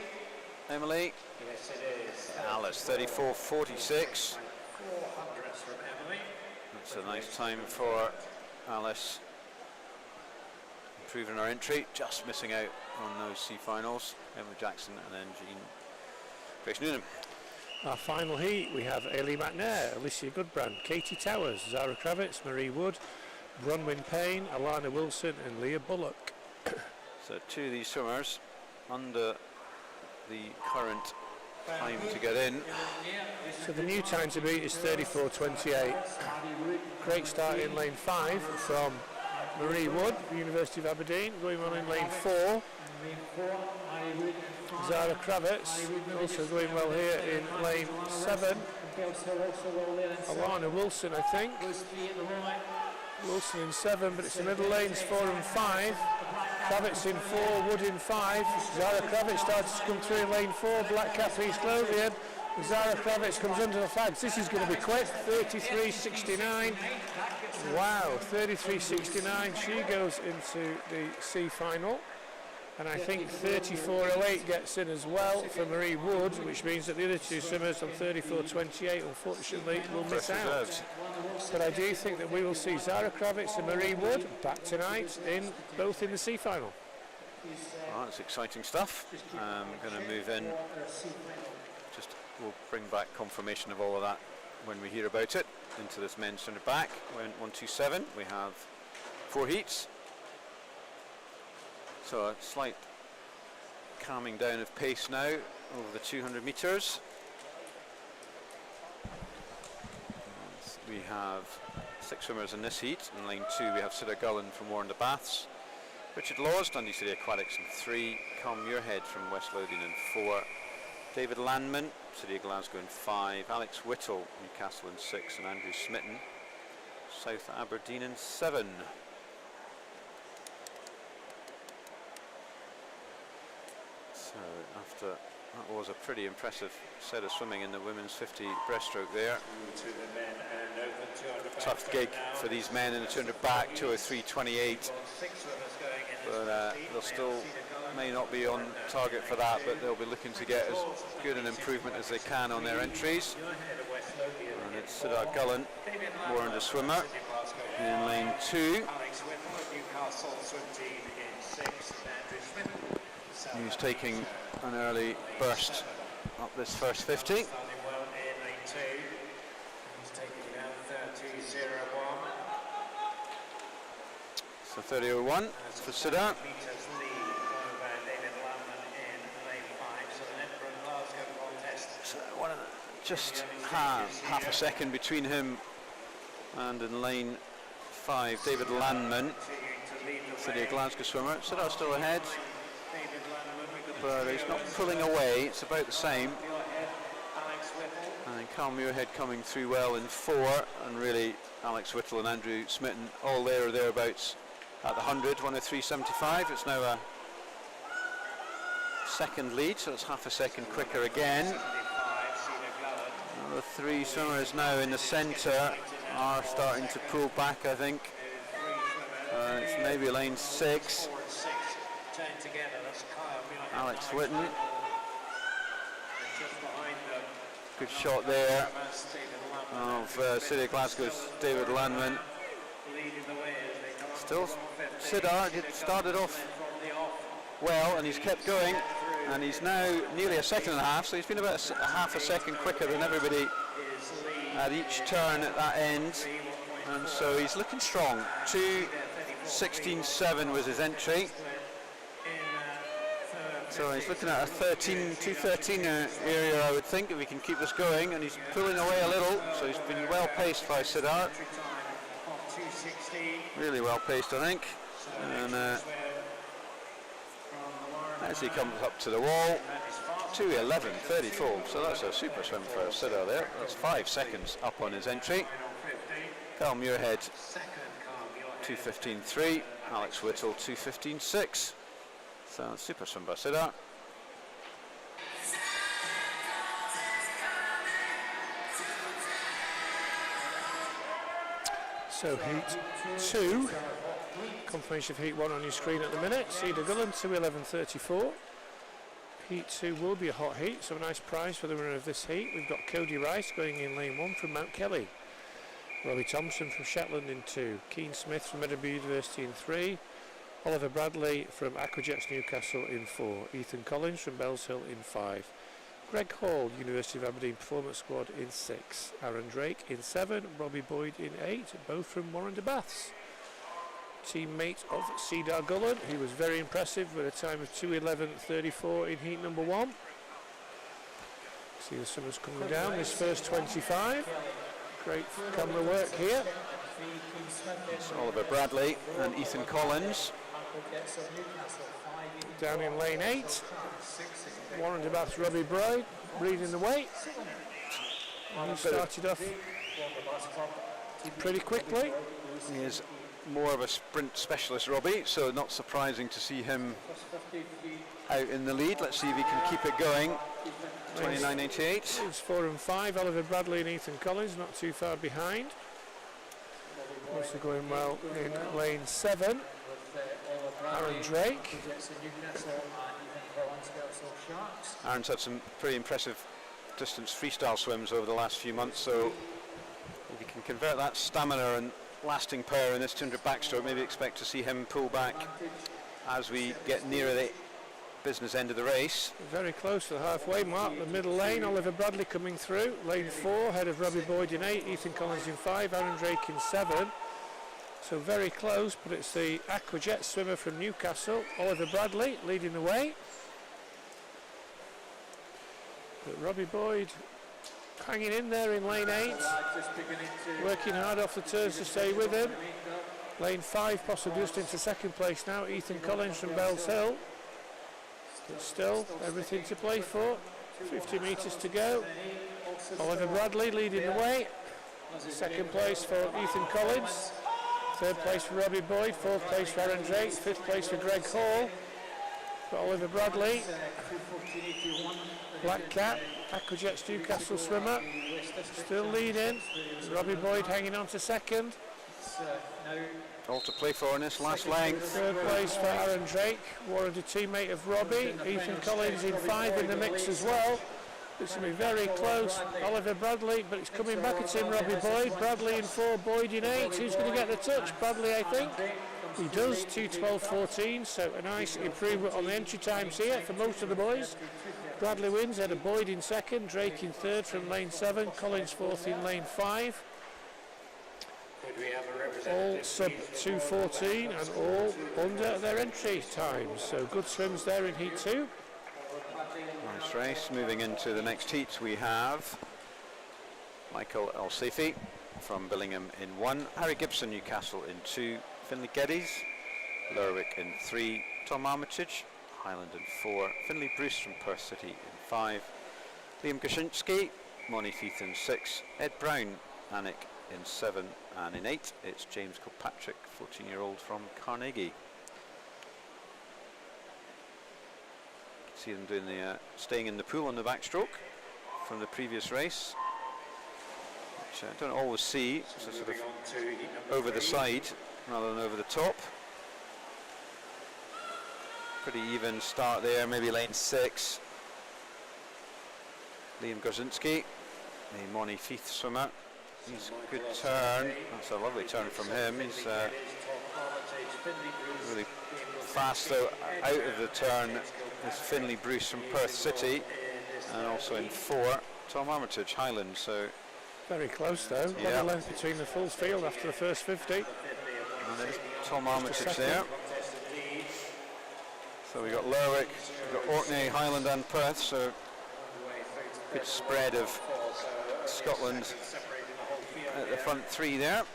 Emily? Alice, 34.46. That's a nice time for Alice. Improving our entry, just missing out on those C finals. Emily Jackson and then Grace Noonan. Our final heat, we have Ailey McNair, Alicia Goodbrand, Katie Towers, Zara Kravitz, Marie Wood, Bronwyn Payne, Alana Wilson and Leah Bullock. So 2 of these swimmers under the current time to get in. So the new time to beat is 34.28. Great start in lane 5 from Marie Wood, University of Aberdeen, going on in lane 4. Zara Kravitz also going well here in lane 7. Alana Wilson, I think. Wilson in 7, but it's the middle lanes 4 and 5. Kravitz in 4, Wood in 5. Zara Kravitz starts to come through in lane 4. Black Cap East Lothian. Zara Kravitz comes under the flags. This is going to be quick. 33.69. Wow, 33.69. She goes into the C final. And I think 34.08 gets in as well for Marie Wood, which means that the other 2 swimmers on 34.28 unfortunately will miss out. But I do think that we will see Zara Kravitz and Marie Wood back tonight, both in the C final. Oh, that's exciting stuff. I'm going to move in. We'll bring back confirmation of all of that when we hear about it into this men's center back. We're in 127. We have 4 heats. So a slight calming down of pace now over the 200 metres. We have 6 swimmers in this heat. In lane 2 we have Sida Gullen from Warren Baths, Richard Laws, Dundee City Aquatics in 3, Colm Muirhead from West Lothian in 4, David Landman, City of Glasgow in 5, Alex Whittle, Newcastle in 6 and Andrew Smitten, South Aberdeen in 7. So after that was a pretty impressive set of swimming in the women's 50 breaststroke there. Tough gig for these men in the 200 back, 203.28. But they'll still may not be on target for that, but they'll be looking to get as good an improvement as they can on their entries. And it's Sidar Gullen, Warren the swimmer, in lane 2. Who's taking an early burst up this first 50. So 30.01 for Sidar. So just half a second between him and in lane 5, David Landman, City of Glasgow swimmer. Sidar's still ahead, but he's not pulling away, it's about the same. And Carl Muirhead coming through well in 4, and really Alex Whittle and Andrew Smitten all there or thereabouts at the 100, 103.75. It's now a second lead, so it's half a second quicker again. The 3 swimmers now in the centre are starting to pull back, I think. It's maybe lane 6. Alex Whitten. Good shot there of City of Glasgow's David Landman. Still, Sidar started off well, and he's kept going, and he's now nearly a second and a half, so he's been about a half a second quicker than everybody at each turn at that end, and so he's looking strong. 2:16.7 was his entry, so he's looking at a 2:13 area, I would think, if he can keep this going, and he's pulling away a little, so he's been well paced by Sidar. Really well paced, I think, and as he comes up to the wall, 2:11.34, so that's a super swim for Sidar there. That's 5 seconds up on his entry. Carl Muirhead 2:15.3, Alex Whittle 2:15.6, so super swim by Sidar. So heat 2, confirmation of heat 1 on your screen at the minute. Sidar Gullen 2:11.34. Heat 2 will be a hot heat, so a nice prize for the winner of this heat. We've got Cody Rice going in lane 1 from Mount Kelly, Robbie Thompson from Shetland in 2, Keane Smith from Edinburgh University in 3, Oliver Bradley from Aquajets Newcastle in 4, Ethan Collins from Bells Hill in 5, Greg Hall, University of Aberdeen Performance Squad in 6, Aaron Drake in 7, Robbie Boyd in 8, both from Warren de Baths. Teammate of Sidar Gullen, he was very impressive with a time of 2:11.34 in heat number 1. See the swimmers coming down this first 25. Great camera work here. It's Oliver Bradley and Ethan Collins. Down in lane 8. Warren de Bath's Robbie Boyd leading the way. And he started off pretty quickly. He is more of a sprint specialist, Robbie, so not surprising to see him out in the lead. Let's see if he can keep it going. 29.88. It's 4 and 5, Oliver Bradley and Ethan Collins, not too far behind. Also going well in lane 7, Aaron Drake. Aaron's had some pretty impressive distance freestyle swims over the last few months, so if he can convert that stamina and lasting power in this 200 backstroke, maybe expect to see him pull back as we get nearer the business end of the race. Very close to the halfway mark, the middle lane. Oliver Bradley coming through, lane 4, ahead of Robbie Boyd in 8, Ethan Collins in 5, Aaron Drake in 7. So very close, but it's the Aquajet swimmer from Newcastle, Oliver Bradley, leading the way. But Robbie Boyd hanging in there in lane 8, working hard off the turns to stay with him. Lane 5 possibly just into second place now, Ethan Collins from Bells Hill. But still everything to play for, 50 metres to go. Oliver Bradley leading the way, second place for Ethan Collins, third place for Robbie Boyd, fourth place for Aaron Drake, fifth place for Greg Hall. For Oliver Bradley, Black Cat, Aquajets Newcastle swimmer, still leading. Robbie Boyd hanging on to second. It's now All to play for in this last length. Third place for Aaron Drake, Warren, a teammate of Robbie. Ethan Collins in 5 in the mix as well. It's going to be very close. Oliver Bradley, but it's coming back at him, Robbie Boyd. Bradley in 4, Boyd in 8. Who's going to get the touch? Bradley, I think. He does, 2:12.14, so a nice improvement on the entry times here for most of the boys. Bradley wins, had a Boyd in 2nd, Drake in 3rd from lane 7, Collins 4th in lane 5. All sub 2:14 and all under their entry times, so good swims there in heat 2. Nice race. Moving into the next heat, we have Michael El-Safi from Billingham in 1, Harry Gibson, Newcastle in 2, Finlay Geddes, Lerwick in 3, Tom Armitage, Highland in 4, Finlay Bruce from Perth City in 5, Liam Kaczynski, Moni Feith in 6, Ed Brown, Anik in 7, and in 8 it's James Kilpatrick, 14-year-old from Carnegie. See them doing the staying in the pool on the backstroke from the previous race, which I don't always see, so sort of over the side rather than over the top. Pretty even start there, maybe lane 6. Liam Gorzinski, the Moni Feith swimmer. He's a good turn. That's a lovely turn from him. He's really fast though out of the turn is Finlay Bruce from Perth City, and also in 4 Tom Armitage, Highland. So very close though, yeah. What a length between the full field after the first 50. And there's Tom Armitage there. So we got Lerwick, we've got Orkney, Highland and Perth, so good spread of Scotland at the front 3 there.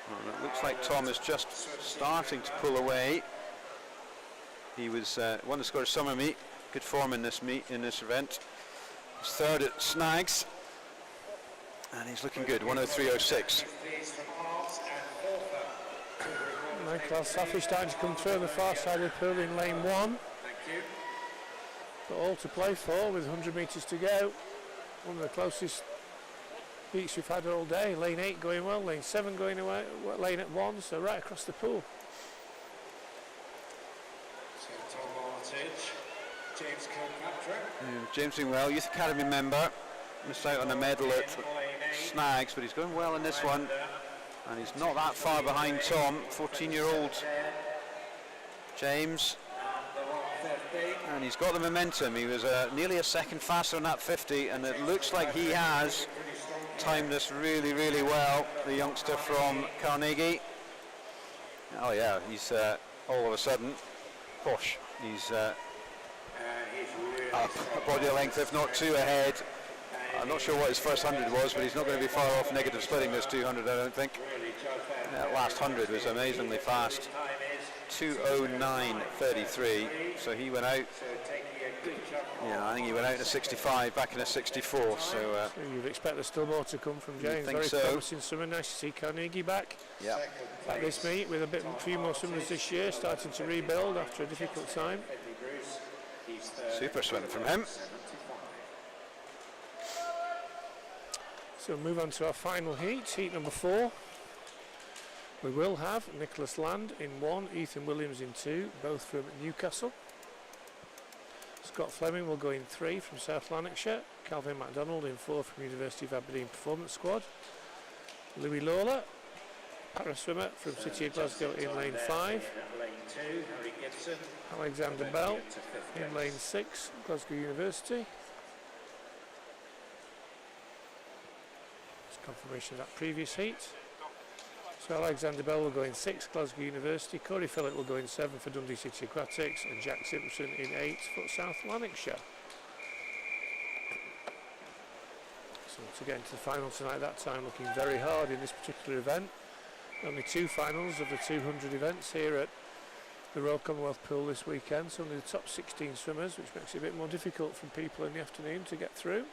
Well, it looks like Tom is just starting to pull away. He was won the Scottish Summer Meet, good form in this meet, in this event. He's 3rd at Snags, and he's looking good, 1:03.06. Michael El-Safi starting to come through on the far side of the pool in lane 1. But all to play for with 100 metres to go. One of the closest heats we've had all day. Lane 8 going well, lane 7 going away, lane at 1, so right across the pool. So Tom Armitage, James Kilpatrick. James doing well, Youth Academy member. Missed out on a medal at Snags, but he's going well in this one. And he's not that far behind Tom, 14-year-old James. And he's got the momentum. He was nearly a second faster on that 50, and it looks like he has timed this really, really well, the youngster from Carnegie. Oh yeah, he's all of a sudden, posh, he's up a body length, if not 2 ahead. I'm not sure what his first 100 was, but he's not going to be far off negative splitting this 200, I don't think. That last 100 was amazingly fast. 2:09.33, so he went out, yeah, I think he went out in a 65, back in a 64, so you'd expect there's still more to come from James. Very promising summer. Nice to see Carnegie back at this meet with a few more swimmers this year, starting to rebuild after a difficult time. Super swim from him. So we'll move on to our final heat, heat number 4. We will have Nicholas Land in 1, Ethan Williams in 2, both from Newcastle. Scott Fleming will go in 3 from South Lanarkshire, Calvin MacDonald in 4 from University of Aberdeen Performance Squad, Louis Lawler, para swimmer from City of Glasgow in lane 5, Alexander Bell in lane 6, Glasgow University. Confirmation of that previous heat. So Alexander Bell will go in 6, Glasgow University, Corey Phillip will go in 7 for Dundee City Aquatics, and Jack Simpson in 8 for South Lanarkshire. So to get into the final tonight, that time looking very hard in this particular event. Only 2 finals of the 200 events here at the Royal Commonwealth Pool this weekend, so only the top 16 swimmers, which makes it a bit more difficult for people in the afternoon to get through.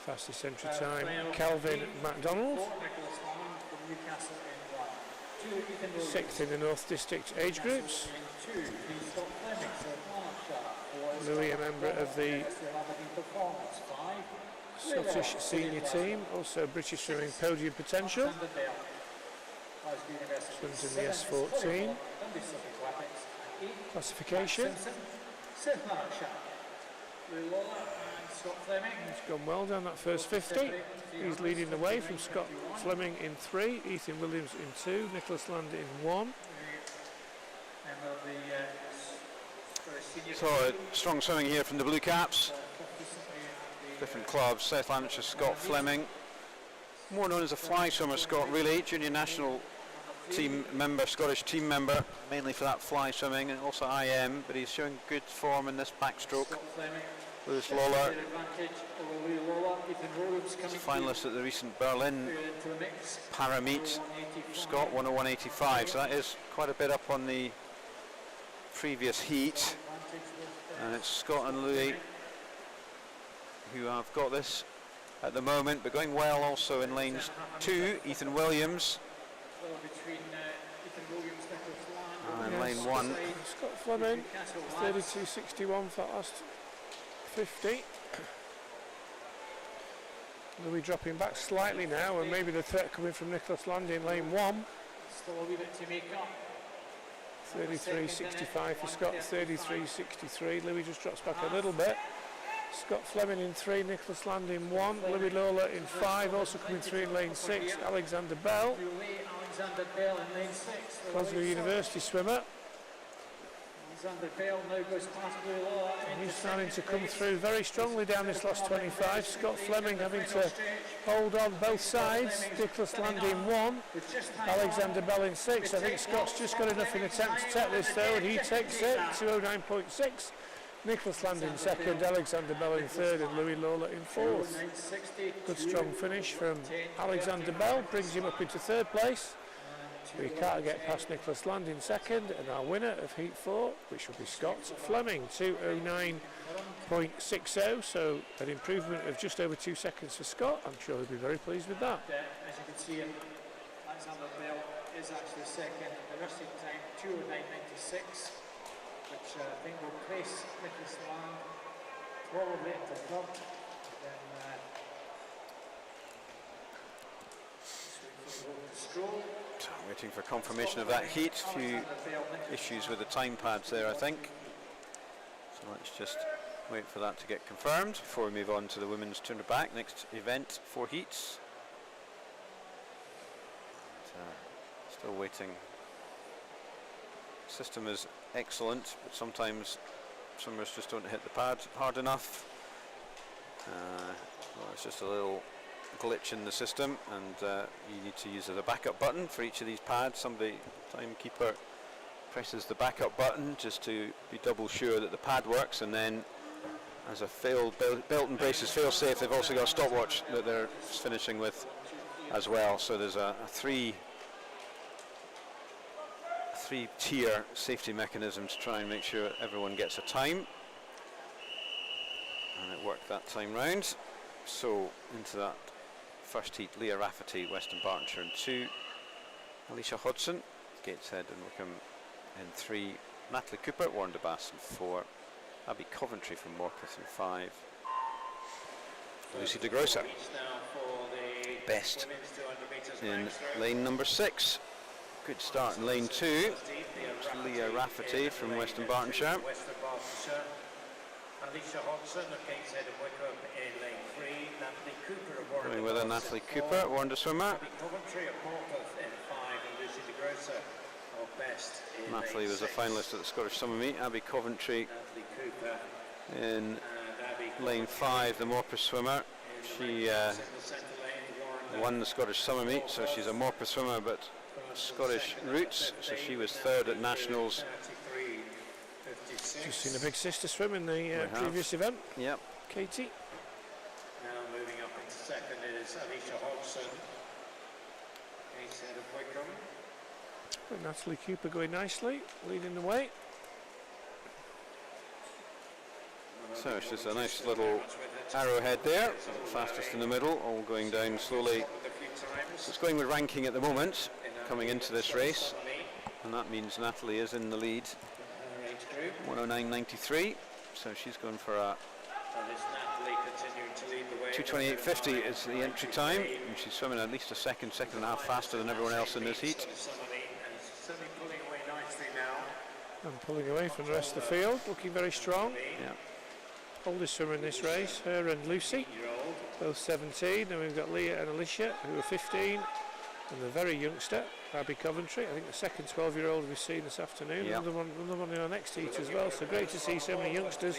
Fastest entry time, Calvin MacDonald. 6th in the North District age groups. Louis, a member of the Scottish senior team, also British swimming podium potential. Swims in the S14 classification. He's gone well down that first 50. He's leading the way from Scott Fleming in 3, Ethan Williams in 2, Nicholas Land in 1. So strong swimming here from the Blue Caps. Different clubs. South Lanarkshire Scott Fleming, more known as a fly swimmer, Scott, really, junior national team member, Scottish team member, mainly for that fly swimming, and also IM, but he's showing good form in this backstroke. Lewis Lawler, finalist at the recent Berlin Parameet, Scott 101.85, so that is quite a bit up on the previous heat. And it's Scott and Louis who have got this at the moment, but going well also in lanes 2, Ethan Williams. And lane 1. Scott Fleming, 32.61 for last 50. Louis dropping back slightly now, and maybe the threat coming from Nicholas Land in lane 1. Still a wee bit to make up. 33.65 for Scott, 33.63. Louis just drops back a little bit. Scott Fleming in 3, Nicholas Land in 1, Louis Lawler in 5, also coming through in lane 6, Alexander Bell, Glasgow University swimmer. Alexander Bell now goes past Louis Lawler. He's starting to come through very strongly down this last 25. Scott Fleming having to hold on both sides. Nicholas Land in 1, Alexander Bell in 6. I think Scott's just got enough in attempt to take this though, and he takes it, 209.6. Nicholas Land in 2nd, Alexander Bell in 3rd, and Louis Lawler in 4th. Good strong finish from Alexander Bell, brings him up into 3rd place. We can't get past Nicholas Land in 2nd, and our winner of Heat 4, which will be Scott Fleming, 209.60, so an improvement of just over 2 seconds for Scott. I'm sure he'll be very pleased with that. As you can see, Alexander Bell is actually 2nd, the resting time 209.96, which I think will place Nicholas Land probably at the front. So waiting for confirmation of that heat. A few issues with the time pads there, I think. So let's just wait for that to get confirmed before we move on to the women's 200 back. Next event, 4 heats. Still waiting. System is excellent, but sometimes swimmers just don't hit the pad hard enough. Well, it's just a little glitch in the system, and you need to use the backup button for each of these pads. Somebody, timekeeper, presses the backup button just to be double sure that the pad works, and then as a belt and braces fail safe, they've also got a stopwatch that they're finishing with as well. So there's a three-tier safety mechanism to try and make sure everyone gets a time, and it worked that time round. So into that first heat, Leah Rafferty, Western Bartonshire in 2, Alicia Hodson, Gateshead and Wickham in 3, Natalie Cooper, Warren de Bass in 4, Abby Coventry from Morpeth in 5, Lucy de Grosser, best in lane number 6. Good start in lane 2. It's Leah Rafferty from Western Bartonshire. Alicia Hodson of Gateshead and Wickham in lane 3. Natalie Cooper of Warren. Going with her, Natalie Cooper, Warren swimmer. Coventry of Morpeth in 5, and Lucy de Grosser of Best in Natalie was a finalist at the Scottish Summer Meet. Abby Coventry in lane 5, the Morpeth swimmer. She won the Scottish Summer Meet, so she's a Morpeth swimmer, but Scottish roots, so she was 3rd at Nationals. Just seen a big sister swim in the previous event. Yep. Katie. Now moving up into 2nd, it is Alicia Hodson, Gateshead of Wickham. And Natalie Cooper going nicely, leading the way. So it's just a nice little arrowhead there, fastest in the middle, all going down slowly. So it's going with ranking at the moment. coming into this race, and that means Natalie is in the lead. 109.93, so she's going for a 2:28.50 is the entry time, and she's swimming at least a second and a half faster than everyone else in this heat. And pulling away from the rest of the field, looking very strong. Yeah. Oldest swimmer in this race, her and Lucy, both 17. And we've got Leah and Alicia, who are 15, and the very youngster, Abby Coventry. I think the second 12-year-old we've seen this afternoon. Yep. Another one in our next heat as well. So great to see so many youngsters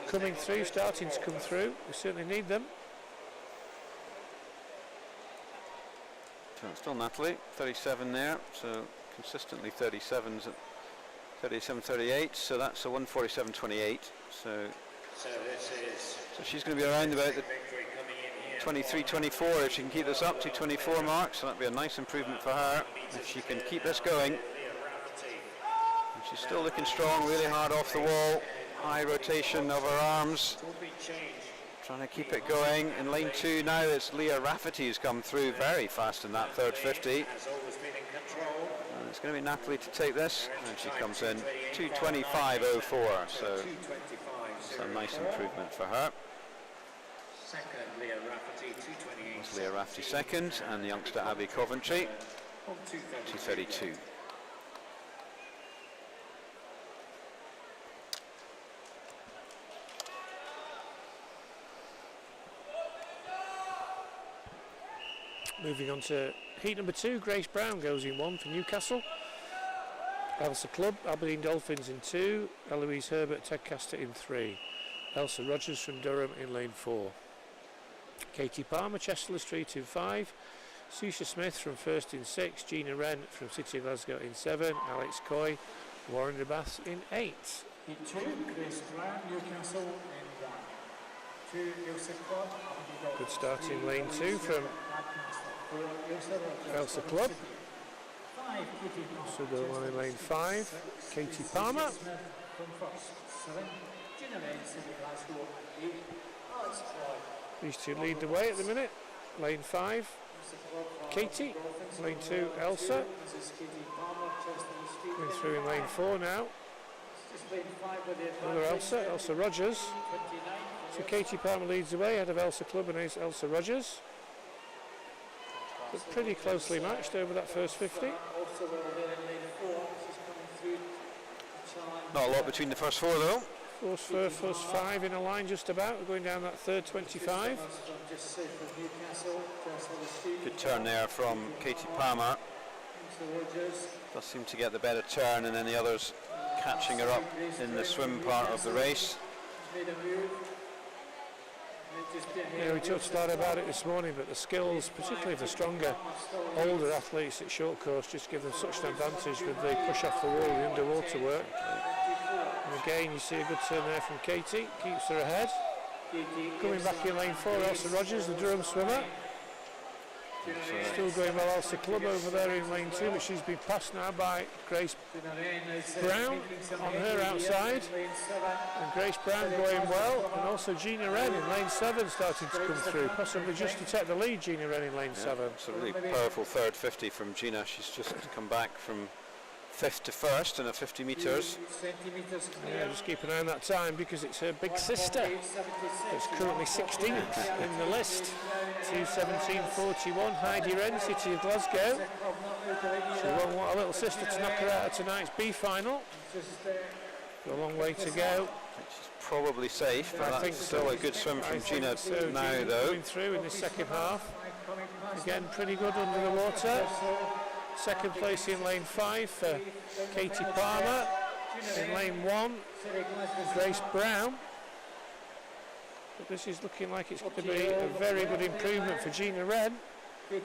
coming through, starting to come through. We certainly need them. So it's still Natalie, 37 there, so consistently 37s at 37.38, so that's a 1:47.28. So she's going to be around about the 23.24 if she can keep this up to 24 mark. So that'd be a nice improvement for her if she can keep this going. And she's still looking strong, really hard off the wall, high rotation of her arms, trying to keep it going. In lane 2 now, it's Leah Rafferty who's come through very fast in that third 50. And it's going to be Natalie to take this, and she comes in 2:25.04, so it's a nice improvement for her. Second, Leah Rafferty, 2:28. It's Leah Rafferty second, and the youngster Abby Coventry, 2:32. Moving on to heat number 2, Grace Brown goes in 1 for Newcastle. Elsa Clubb, Aberdeen Dolphins in 2, Eloise Herbert, Tedcaster in 3. Elsa Rogers from Durham in lane 4. Katie Palmer, Chesterless 3-2-5. Susha Smith from First in 6. Gina Wren from City of Glasgow in 7. Alex Coy, Warren de Bath in 8. Heat 2, Grace Brown, Newcastle in 1. 2, Elsa Clubb. Good start in lane 2 from Elsa Clubb. So the one in lane 5, Katie Palmer. These two lead the way at the minute. Lane 5, Katie. Lane 2, Elsa. Going through in lane 4 now. Another Elsa Rogers. So Katie Palmer leads the way ahead of Elsa Clubb and Elsa Rogers. But pretty closely matched over that first 50. Not a lot between the first 4 though. First 5 in a line just about. We're going down that third 25. Good turn there from Katie Palmer. Does seem to get the better turn, and then the others catching her up in the swim part of the race. Yeah, we talked a lot about it this morning, but the skills, particularly of the stronger, older athletes at short course, just give them such an advantage with the push off the wall, the underwater work. And again, you see a good turn there from Katie, keeps her ahead. Coming back in lane 4, Elsa Rogers, the Durham swimmer. Still going well, Elsa Clubb over there in lane 2, but she's been passed now by Grace Brown on her outside. And Grace Brown going well, and also Gina Wren in lane 7 starting to come through, possibly just to take the lead, Gina Wren in lane 7. It's a really powerful third 50 from Gina. She's just come back from 5th to 1st in a 50 metres. Yeah, just keep an eye on that time because it's her big sister that's currently 16th in the list. 2:17.41, Heidi Wren, City of Glasgow. She won't want her little sister to knock her out of tonight's B final. Got a long way to go. She's probably safe, but I think that's still a good swim from Gina now Gina though. Going through in the second half. Again, pretty good under the water. Second place in lane 5 for Katie Palmer. In lane 1, Grace Brown. But this is looking like it's going to be a very good improvement for Gina Wren.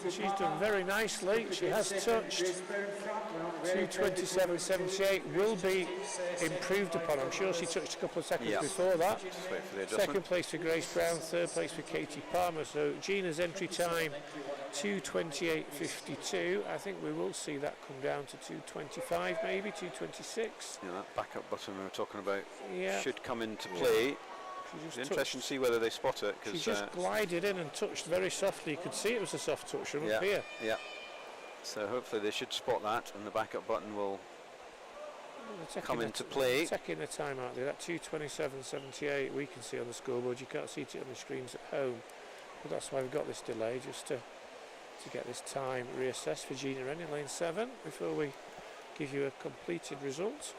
She's done very nicely. She has touched 2:27.78. Will be improved upon. I'm sure she touched a couple of seconds before that. Second place for Grace Brown, third place for Katie Palmer. So Gina's entry time 2:28.52. I think we will see that come down to 2:25, maybe 2:26. Yeah, that backup button we were talking about should come into play. Yeah. It's interesting to see whether they spot it. She just glided in and touched very softly. You could see it was a soft touch from up here. Yeah. So hopefully they should spot that, and the backup button will come into play. Taking the time out there, that 2:27.78 we can see on the scoreboard. You can't see it on the screens at home, but that's why we've got this delay, just to get this time reassessed for Gina Rennie, lane 7, before we give you a completed result.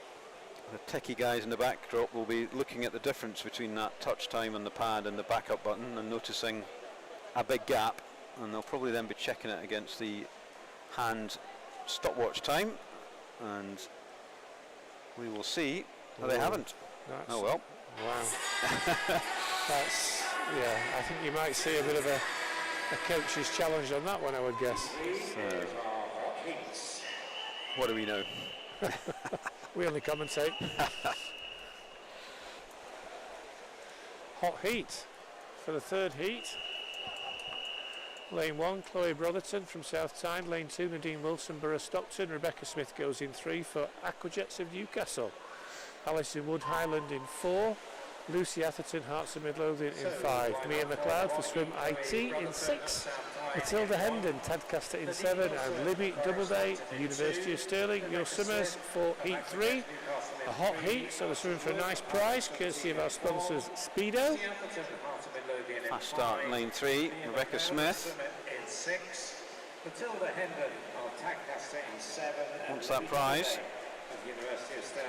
The techie guys in the backdrop will be looking at the difference between that touch time on the pad and the backup button and noticing a big gap, and they'll probably then be checking it against the hand stopwatch time, and we will see. No, they haven't. Oh well. Wow. That's, yeah, I think you might see a bit of a coach's challenge on that one, I would guess. So, what do we know? We only commentate. Hot heat for the third heat. Lane 1, Chloe Brotherton from South Tyne. Lane 2, Nadine Wilson, Borough Stockton. Rebecca Smith goes in 3 for Aquajets of Newcastle. Alison Wood Highland in 4. Lucy Atherton, Hearts of Midlothian in 5. Mia McLeod for Swim IT in 6. Matilda Hendon, Tadcaster in 7. And Libby Doubleday, University of Stirling. Your swimmers for Heat 3. A hot heat, so they're swimming for a nice prize, courtesy of our sponsors Speedo. Fast start in lane 3, Rebecca Smith. In 6. Matilda Hendon of Tadcaster in 7. Wants that prize.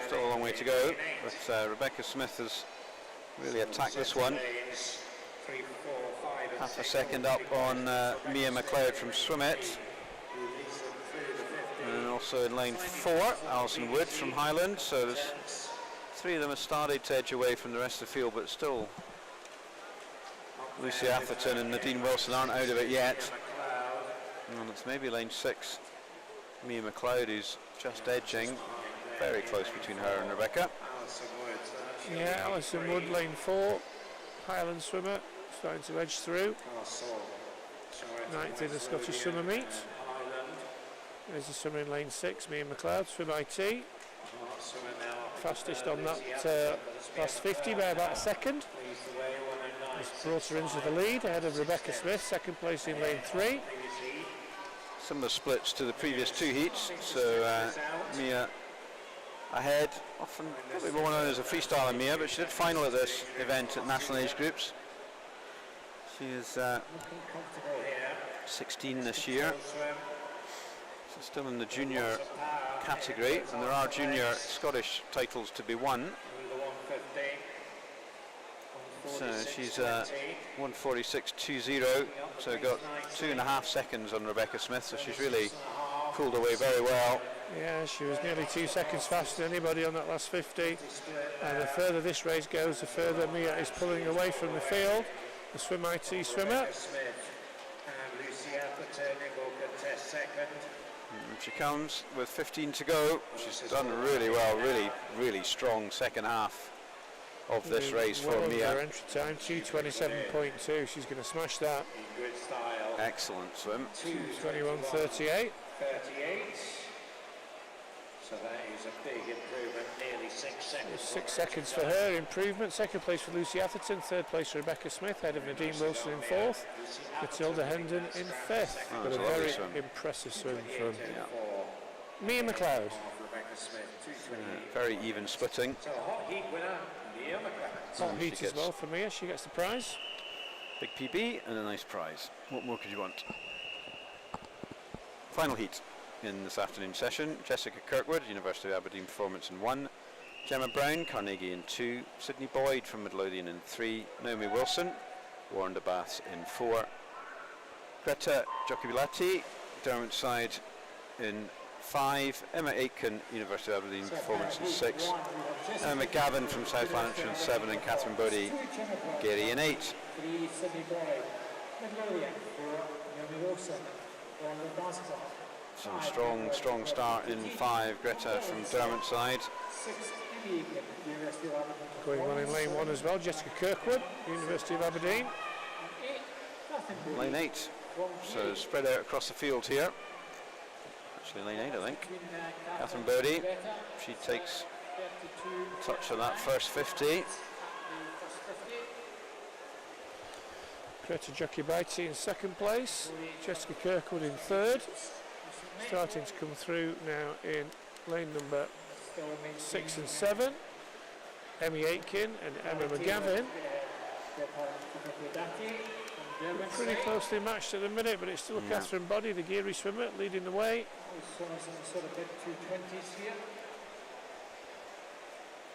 Still a long way to go, but Rebecca Smith has really attacked this one. Half a second up on Mia McLeod from Swim It. And also in lane 4, Alison Wood from Highland. So there's 3 of them have started to edge away from the rest of the field, but still Lucy Atherton and Nadine Wilson aren't out of it yet. And it's maybe lane 6, Mia McLeod, who's just edging. Very close between her and Rebecca. Yeah, Alison Wood, lane 4, Highland swimmer, starting to edge through. 9th in the Scottish Summer Meet. There's the swimmer in lane 6, Mia McLeod, Swim IT. Fastest on that last 50 by about a second. It's brought her into the lead ahead of Rebecca Smith, second place in lane 3. Similar splits to the previous 2 heats, so Mia ahead, often probably more known as a freestyler Mia, but she did final at this event at National Age Groups. She is 16 this year. She's still in the junior category, and there are junior Scottish titles to be won. So she's 1:46.20, so got 2.5 seconds on Rebecca Smith, so she's really pulled away very well. Yeah, she was nearly 2 seconds faster than anybody on that last 50. And the further this race goes, the further Mia is pulling away from the field. The Swim IT swimmer. And she comes with 15 to go. She's done really well, really strong second half of this race for Mia. Her entry time, 2:27.2. She's going to smash that. Excellent swim. 2:21.38. So that is a big improvement, nearly 6 seconds. 6 seconds for her, improvement. Second place for Lucy Atherton, third place for Rebecca Smith, ahead of Nadine Wilson in 4th, Matilda Hendon in 5th. But a very impressive swim from Mia McLeod. Very even splitting. So hot heat winner, Mia McLeod. Hot heat as well for Mia, she gets the prize. Big PB and a nice prize. What more could you want? Final heat in this afternoon session. Jessica Kirkwood, University of Aberdeen Performance in 1. Gemma Brown, Carnegie in 2. Sydney Boyd from Midlothian in 3. Naomi Wilson, Warren de Bath in 4. Greta Giocabilati, Dermot Side in 5. Emma Aitken, University of Aberdeen Performance in 6. Emma McGavin from South Lanarkshire in 7. And Catherine Bodie, Gary in 8. Some strong start in 5, Greta from Dermot Side. Going well in lane 1 as well, Jessica Kirkwood, University of Aberdeen. Lane 8, so spread out across the field here. Actually lane 8 I think. Catherine Bodie, she takes a touch on that first 50. Greta Giocabilati in second place, Jessica Kirkwood in third. starting to come through now in lane number 6 and 7. Emmy Aitken and Emma McGavin. Pretty closely matched at the minute, but it's still Catherine Body, the geary swimmer, leading the way.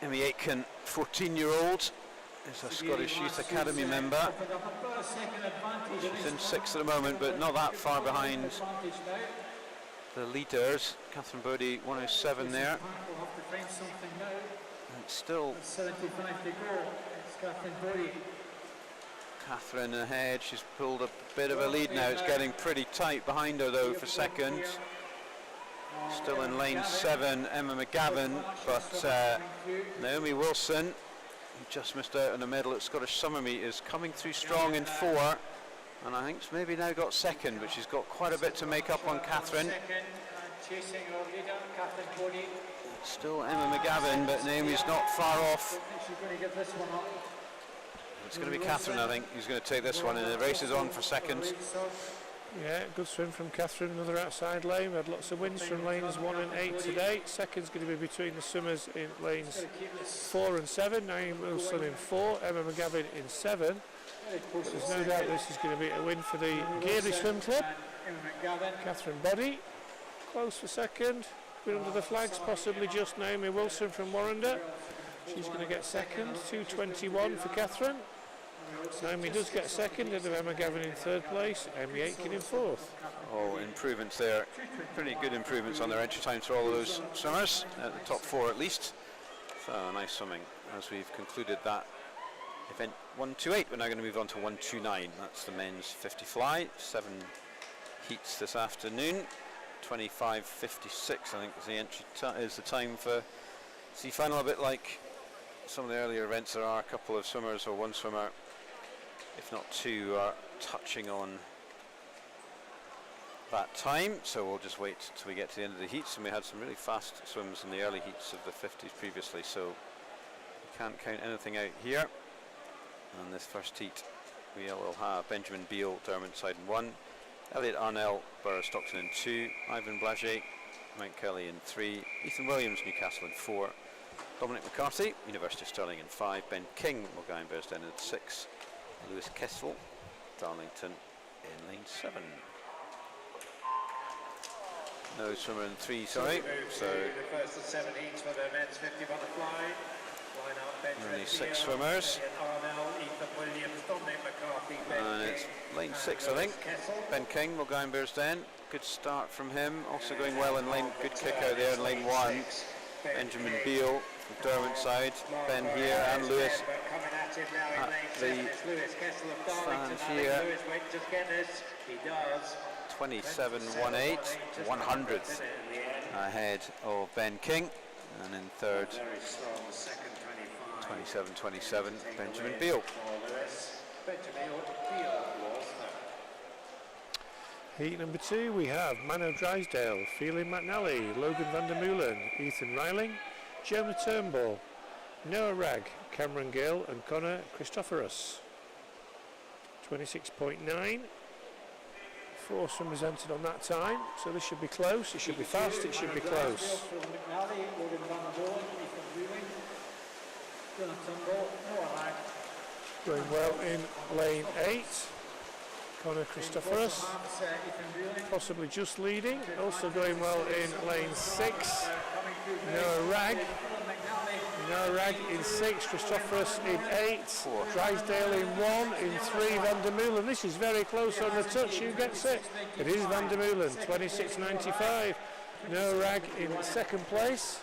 Emmy Aitken, 14-year-old, is a Scottish Youth Academy member. She's in 6th at the moment, but not that far behind the leaders. Catherine Bodie, 107 there. And still 75 to go. It's Catherine Bodie. Catherine ahead. She's pulled a bit of a lead now. It's getting pretty tight behind her though for second. Still in lane 7, Emma McGavin, but Naomi Wilson, who just missed out on a medal at Scottish Summer Meet, is coming through strong in 4, and I think she's maybe now got second, but she's got quite a bit to make up on Catherine. Still Emma McGavin, but Naomi's not far off. It's going to be Catherine, I think, who's going to take this one, and the race is on for second. Yeah, good swim from Catherine, another outside lane. We had lots of wins from lanes 1 and 8 today. Second's going to be between the swimmers in lanes 4 and 7. Naomi Wilson in 4, Emma McGavin in 7. There's no doubt this is going to be a win for the Geary Swim Club. Catherine Body, close for second. Been under the flags, possibly just Naomi Wilson from Warrender. She's going to get second, 2:21 for Catherine. Naomi does get second, and Emma McGavin in 3rd place, Emmy Aitken in 4th. Oh, improvements there. Pretty good improvements on their entry times for all of those swimmers, at the top 4 at least. So nice swimming as we've concluded that event 128. We're now going to move on to 129. That's the men's 50 fly. 7 heats this afternoon. 25:56 I think is the entry is the time for the final. A bit like some of the earlier events, there are a couple of swimmers, or one swimmer, if not 2, are touching on that time, so we'll just wait till we get to the end of the heats. And we had some really fast swims in the early heats of the 50s previously, so we can't count anything out here. And this first heat we will have Benjamin Beale, Dermot side in 1, Elliot Arnell, Burrow Stockton in 2, Ivan Blaget, Mount Kelly in 3, Ethan Williams, Newcastle in 4, Dominic McCarthy, University of Stirling in 5, Ben King, Mulgine Bearsden in 6, Lewis Kessel, Darlington in lane 7. No swimmer in 3, sorry. So the first of 7 heats for the men's 50 butterfly. only 6 swimmers. And it's lane 6, I think. Ben King, Mulgine Bearsden. Good start from him. Also going well in lane, good kick out there in lane 1. Benjamin Beale from Derwent side. Ben here and Lewis at the fans here. 27.18, 100th ahead of Ben King. And in 3rd, 27.27, Benjamin Beale. Heat number 2, we have Mano Drysdale, Phelan McNally, Logan van der Meulen, Ethan Reiling, Jonah Turnbull, Noah Ragg, Cameron Gill and Connor Christophorus. 26.9. 4 swimmers entered on that time, so this should be close, it should be fast, it should be close. Going well in lane 8, Connor Christophorus, possibly just leading. Also going well in lane 6, Noah Ragg. Noah Ragg in 6, Christophorus in 8, Drysdale in 1, in 3 Van der Meulen. This is very close on the touch, who gets it? It is Van der Meulen, 26.95. Noah Ragg in 2nd place.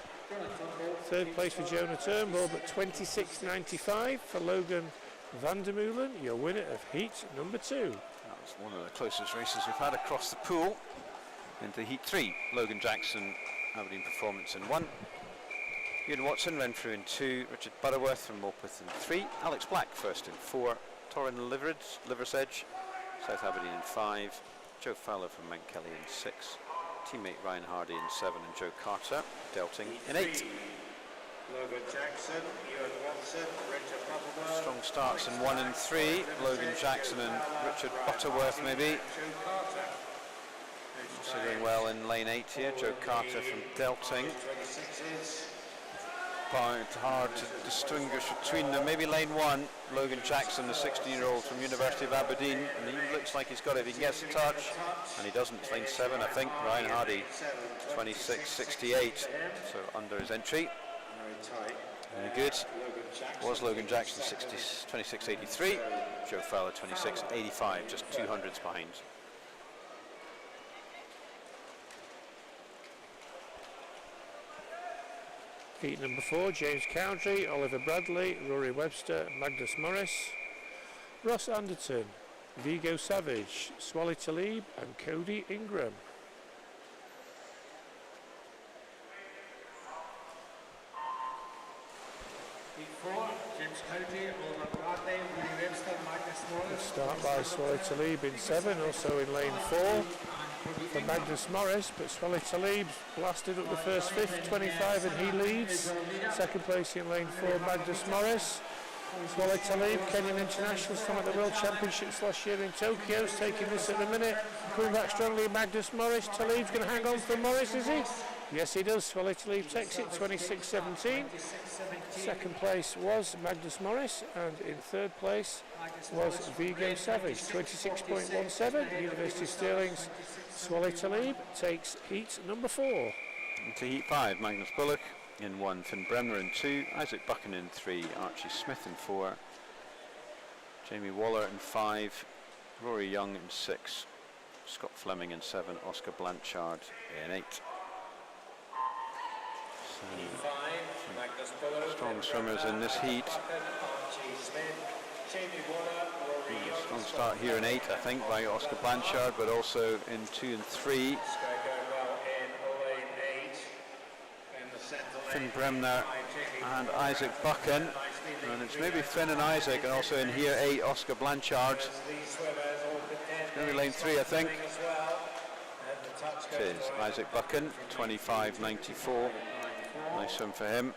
3rd place for Jonah Turnbull, but 26.95 for Logan van der Meulen, your winner of heat number 2. That was one of the closest races we've had across the pool. Into heat 3, Logan Jackson, Aberdeen Performance in 1. Ian Watson, Renfrew in 2, Richard Butterworth from Morpeth in 3, Alex Black first in 4, Torrin Liversedge, South Aberdeen in 5, Joe Fowler from Mount Kelly in 6, teammate Ryan Hardy in 7 and Joe Carter, Delting in 8. Logan Jackson, Ewan Watson, Richard Butterworth. Strong starts in 1 and 3, Logan Jackson and Richard Butterworth maybe. also doing well in lane 8 here. Joe Carter from Delting. It's hard to distinguish between them. Maybe lane 1, Logan Jackson, the 16-year-old from University of Aberdeen, and he looks like he's got it if he can get the touch, and he doesn't. It's lane 7, I think. Ryan Hardy, 26.68, so under his entry. Very good. Was Logan Jackson 26.83, Joe Fowler 26.85, just 200s behind. Heat number 4, James Cowdrey, Oliver Bradley, Rory Webster, Magnus Morris, Ross Anderton, Vigo Savage, Swally Talib and Cody Ingram. Heat 4, James Cowdrey, Oliver Bradley, Rory Webster, Magnus Morris. Start by Swally Talib in 7, also in lane 4 for Magnus Morris, but Swally Talib blasted up the first 5th, 25, and he leads. Second place in lane 4, Magnus Morris. Swally Talib, Kenyan internationals from at the World Championships last year in Tokyo, is taking this at the minute. Coming back strongly, Magnus Morris. Talib's going to hang on for Morris, is he? Yes, he does. Swally Talib takes it, 26.17. Second place was Magnus Morris, and in third place was Vigo Savage, 26.17. University of Stirling's Swally Talib takes heat number 4. Into heat 5, Magnus Bullock in 1, Finn Bremner in 2, Isaac Buchan in 3, Archie Smith in 4, Jamie Waller in 5, Rory Young in 6, Scott Fleming in 7, Oscar Blanchard in 8. Strong swimmers in this heat. Strong start here in 8, I think, by Oscar Blanchard, but also in 2 and 3. Finn Bremner and Isaac Buchan, and it's maybe Finn and Isaac, and also in here 8, Oscar Blanchard. It's going to be lane 3, I think. It is Isaac Buchan, 25.94. Nice swim for him.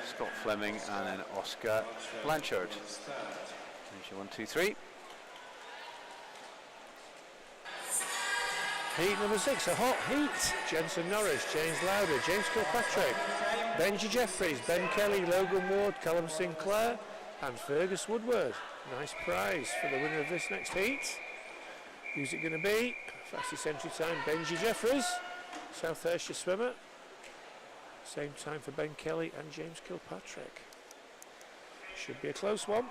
Scott Fleming and then Oscar Blanchard. There's your 1, 2, 3. Heat number 6, a hot heat. Jensen Norris, James Lauder, James Kilpatrick, Benji Jeffries, Ben Kelly, Logan Ward, Callum Sinclair and Fergus Woodward. Nice prize for the winner of this next heat. Who's it going to be? Fastest entry time, Benji Jeffries, South Ayrshire swimmer. Same time for Ben Kelly and James Kilpatrick. Should be a close one.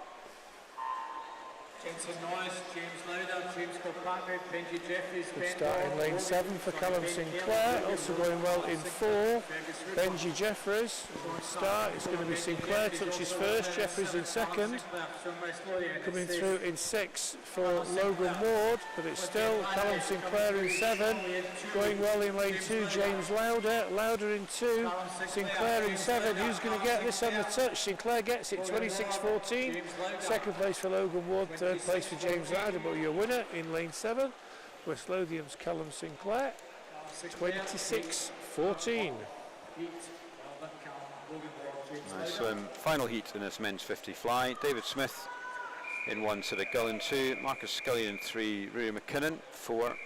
Jensen Norris, James Lauder, James Kilpatrick, Benji Jeffries, Good start in lane 7 for Callum Sinclair, also going well in 4. Benji Jeffries, start, it's going to be Sinclair, touches first, Jeffries in second. Coming through in 6 for Logan Ward, but it's still Callum Sinclair in 7. Going well in lane 2, James Lauder, Lauder in 2, Sinclair in 7. Who's going to get this on the touch? Sinclair gets it, 26.14. Second place for Logan Ward, third place for James Lauder, but your winner in lane 7, West Lothian's Callum Sinclair, 26.14. Nice swim. Final heat in this men's 50 fly. David Smith in 1, Civic Gull in 2, Marcus Scully in 3, Rory McKinnon 4,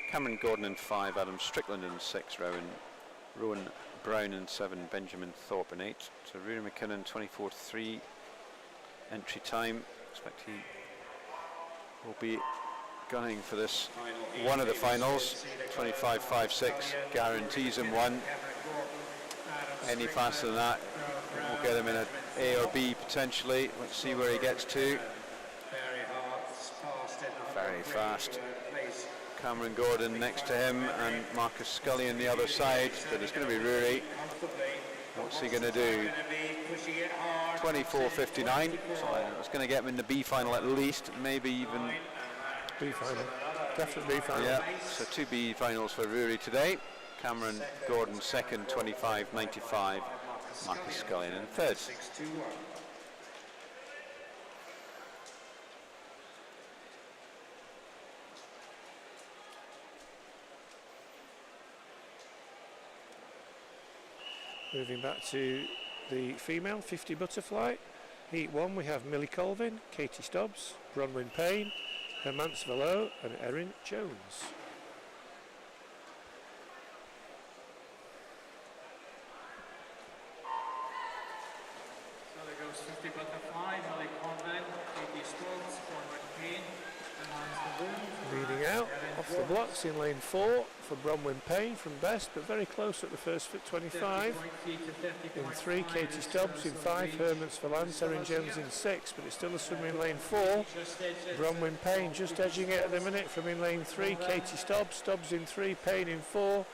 Cameron Gordon in 5, Adam Strickland in 6, Rowan Brown in 7, Benjamin Thorpe in 8. So Rory McKinnon 24.3 entry time. Expect he will be gunning for this one of the finals. 25.56 guarantees him one. Any faster than that will get him in an A or B potentially. Let's see where he gets to. Very fast. Cameron Gordon next to him and Marcus Scully on the other side, but it's going to be Rory. What's he going to do? 24.59, so it's going to get him in the B final at least, maybe even B final, definitely B final. Yeah, so 2 B finals for Rory today. Cameron Gordon second, 25.95. Marcus Scully in third. Moving back to the female 50 butterfly. Heat 1 we have Millie Colvin, Katie Stubbs, Bronwyn Payne, Hermance Valo and Erin Jones. blocks in lane 4 for Bronwyn Payne from Best, but very close at the first 25. In 3, Katie Stubbs. In 5, Hermans for Lance. Erin Jones in 6, but it's still a swimmer in lane 4. Bronwyn Payne just edging it at the minute from in lane 3, Katie Stubbs. Stubbs in 3, Payne in 4.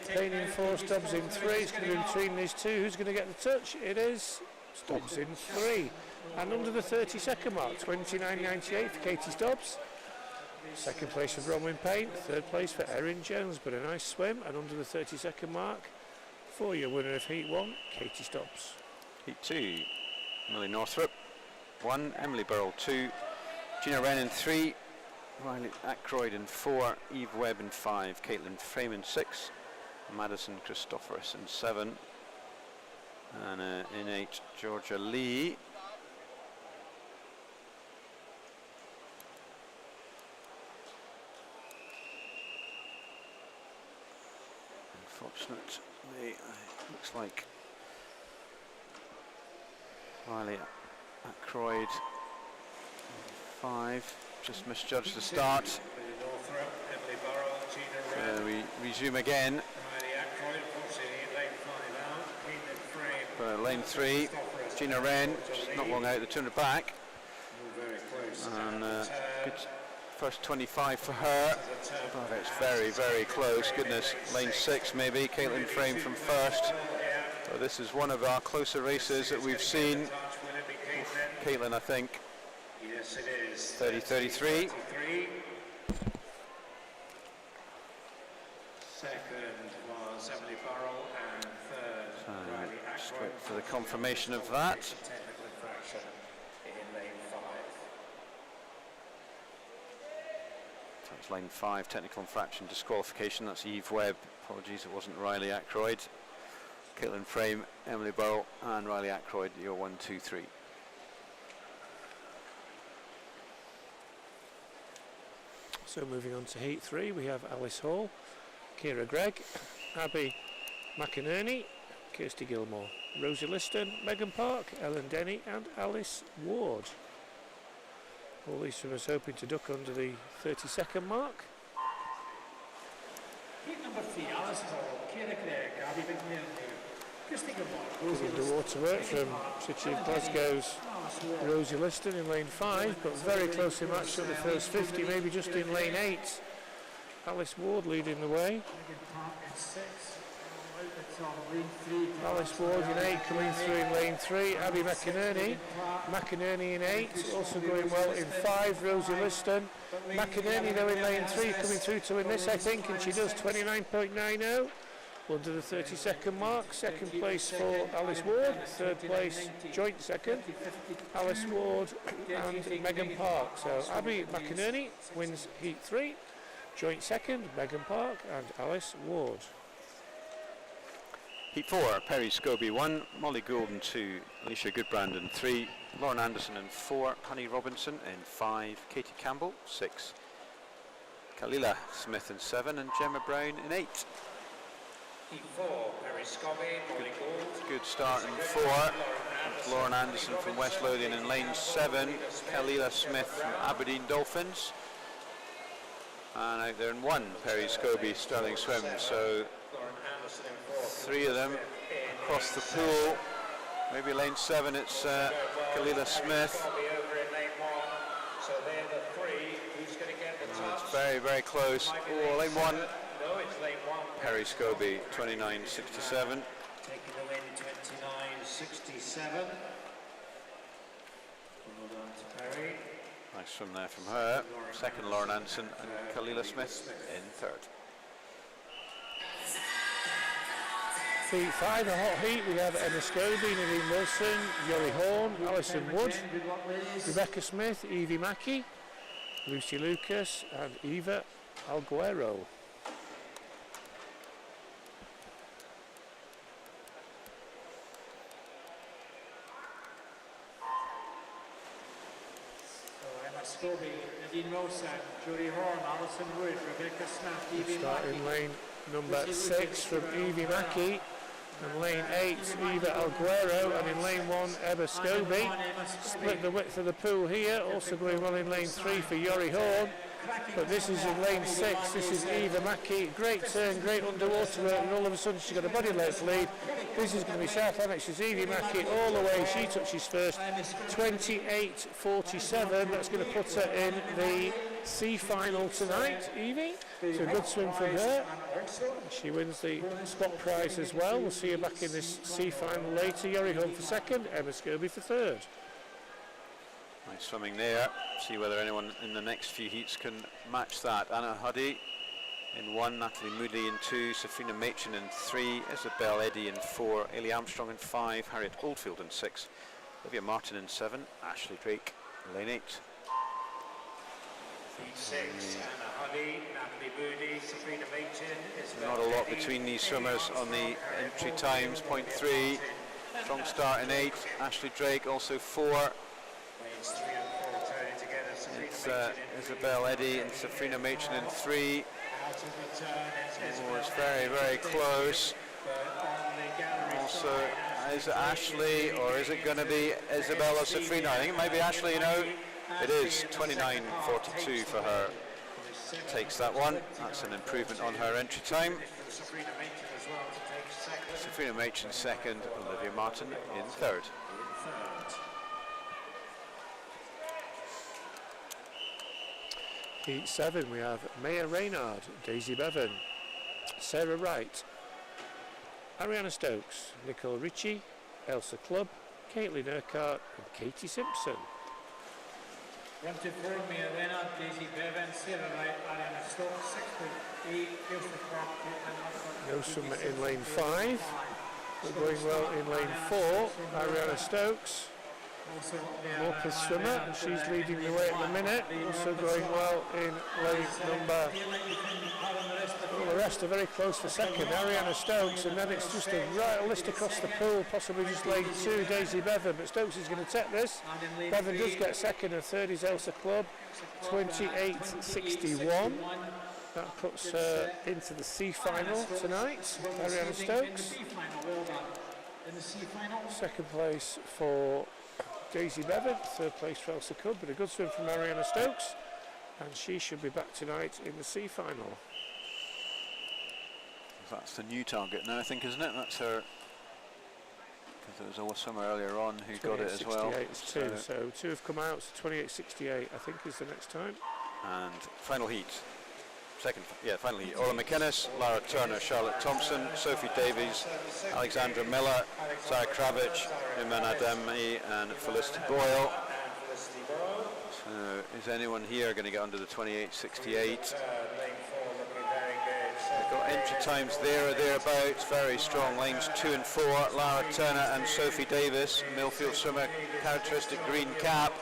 Payne in 4, Stubbs in 3. It's going to be between these two. Who's going to get the touch? It is Stubbs in 3. And under the 30-second mark, 29.98 for Katie Stubbs. Second place for Bronwyn Payne, third place for Erin Jones, but a nice swim, and under the 30-second mark for your winner of Heat 1, Katie Stubbs. Heat 2, Millie Northrup 1, Emily Burrell 2, Gina Wren in 3, Riley Ackroyd in 4, Eve Webb in 5, Caitlin Frame in 6, Madison Christopherus in 7, and in 8, Georgia Lee. Unfortunately, looks like Riley Ackroyd 5 just misjudged the start. We resume again. Lane 3, Gina Wren, just not long out the 200 back. And good first 25 for her. Oh, that's very, very close. Goodness, lane 6 maybe. Caitlin Frame from first. So this is one of our closer races that we've seen. Caitlin, I think. 30-33. Second was Emily Burrell, and third Riley Just Ackroyd. wait for the confirmation of that. Technical infraction in lane 5. That's lane 5, technical infraction, disqualification. That's Eve Webb. Apologies, it wasn't Riley Ackroyd. Caitlin Frame, Emily Burrell, and Riley Ackroyd, your 1, 2, 3. So moving on to Heat 3, we have Alice Hall, Kira Gregg, Abby McInerney, Kirsty Gilmore, Rosie Liston, Megan Park, Ellen Denny, and Alice Ward. All these swimmers hoping to duck under the 30-second mark. Heat number 3, Alice Hall, Kira Gregg, Abby McNerney, Kirsty Gilmore, Rosie Underwater work from City of Glasgow's Rosie Liston in lane 5, but very closely matched up the first 50, maybe just in lane 8. Alice Ward leading the way. Alice Ward in 8, coming through in lane 3. Abby McInerney in 8, also going well in 5. Rosie Liston. McInerney though in lane 3, coming through to win this, I think, and she does 29.90. Under the 30-second mark. Second place for Alice Ward, third place joint second, Alice Ward and Megan Park. So Abby McInerney wins Heat 3, joint second, Megan Park and Alice Ward. Heat 4, Perry Scobie 1, Molly Goulden 2, Alicia Goodbrand in 3, Lauren Anderson in 4, Honey Robinson in 5, Katie Campbell 6, Kalila Smith in 7, and Gemma Brown in 8. Heat 4, Perry Scobie, Molly Gould. Good start in 4. Lauren Anderson from West Lothian in lane 7. Kalila Smith from Aberdeen Dolphins. And out there in 1, Perry Scobie, Sterling Swim. So 3 of them across the pool. Maybe lane 7, it's Kalila Smith. So they're the 3. Who's going to get the touch? It's very, very close. Oh, lane 1. No, it's lane 1. Perry Scobie, 29.67. Taking the win, 29.67. Well done to Perry. Nice swim there from her. Second, Lauren Anderson, and Kalila Smith in third. Heat 5, a hot heat. We have Emma Scobie, Nadine Wilson, Yoli Horn, Alison Wood, Rebecca Smith, Evie Mackey, Lucy Lucas and Eva Alguero. Scobie, Nadine Wilson, Julie Horn, Alison Wood, Rebecca Smith, Evie Start Mackey. in lane number 6 from Evie Mackey, and lane 8 Eva Alguero, and in lane 1 Emma Scobie. Split the width of the pool here, also going well in lane 3 for Yori Horn, But this is in lane 6. This is Eva Mackey. Great turn, great underwater work, and all of a sudden she's got a body length lead. This is going to be South Lanark's Evie Mackey all the way. She touches first. 28.47. That's going to put her in the C final tonight, Evie. It's a good swim from her. She wins the spot prize as well. We'll see her back in this C final later. Yori Hunt for second, Emma Skirby for third. Nice swimming there. See whether anyone in the next few heats can match that. Anna Huddy in 1, Natalie Moody in 2, Safina Machin in 3, Isabel Eddy in 4, Ailey Armstrong in 5, Harriet Oldfield in 6, Olivia Martin in 7, Ashley Drake lane 8. Heat 6, Anna Huddy, Natalie Moody, Safina Machin. Not a lot between these swimmers on the entry times. 0.3. Strong start in 8. Ashley Drake also 4. Lanes 3 and 4 turning together. It's Isabel Eddy and Safina Machin in 3. Out of the turn, Oh, it's very, very close. Also, is it Ashley or is it going to be Isabel or Safina? I think it might be Ashley, you know. It is 29.42 for her. Takes that one. That's an improvement on her entry time. Safina Machin second, Olivia Martin in third. Heat 7, we have Maya Reynard, Daisy Bevan, Sarah Wright, Ariana Stokes, Nicole Ritchie, Elsa Clubb, Caitlin Urquhart and Katie Simpson. 1 to 4, Maya Reynard, Daisy Bevan, Sarah Wright, Ariana Stokes, 6.8, Elsa Clubb, Caitlin Urquhart. No swimmer in lane 5. We're going well in lane 4, Ariana Stokes. Local swimmer, and she's leading the way at the minute. Also going well in lane number. Well, the rest are very close for second. Ariana Stokes, and then it's just a right list across the pool, possibly just lane 2, Daisy Bevan. But Stokes is going to take this. Bevan does get second, and third is Elsa Clubb, 28.61. That puts her into the C final tonight. Ariana Stokes. Second place for Daisy Bevan, third place for Elsa Clubb, but a good swim from Ariana Stokes, and she should be back tonight in the C final. That's the new target now, I think, isn't it? That's her. Because there was a swimmer earlier on who got it as well. 28.62, so 2 have come out. So 28.68, I think, is the next time. And final heat. Final heat. Orla McInnes, Lara Turner, Charlotte Thompson, Sophie Davies, Alexandra Miller, Sarah Kravich, Iman Ademi and Felicity Boyle. So is anyone here going to get under the 28.68? They've got entry times there or thereabouts, very strong. Lanes 2 and 4, Lara Turner and Sophie Davis, Millfield swimmer, characteristic green cap.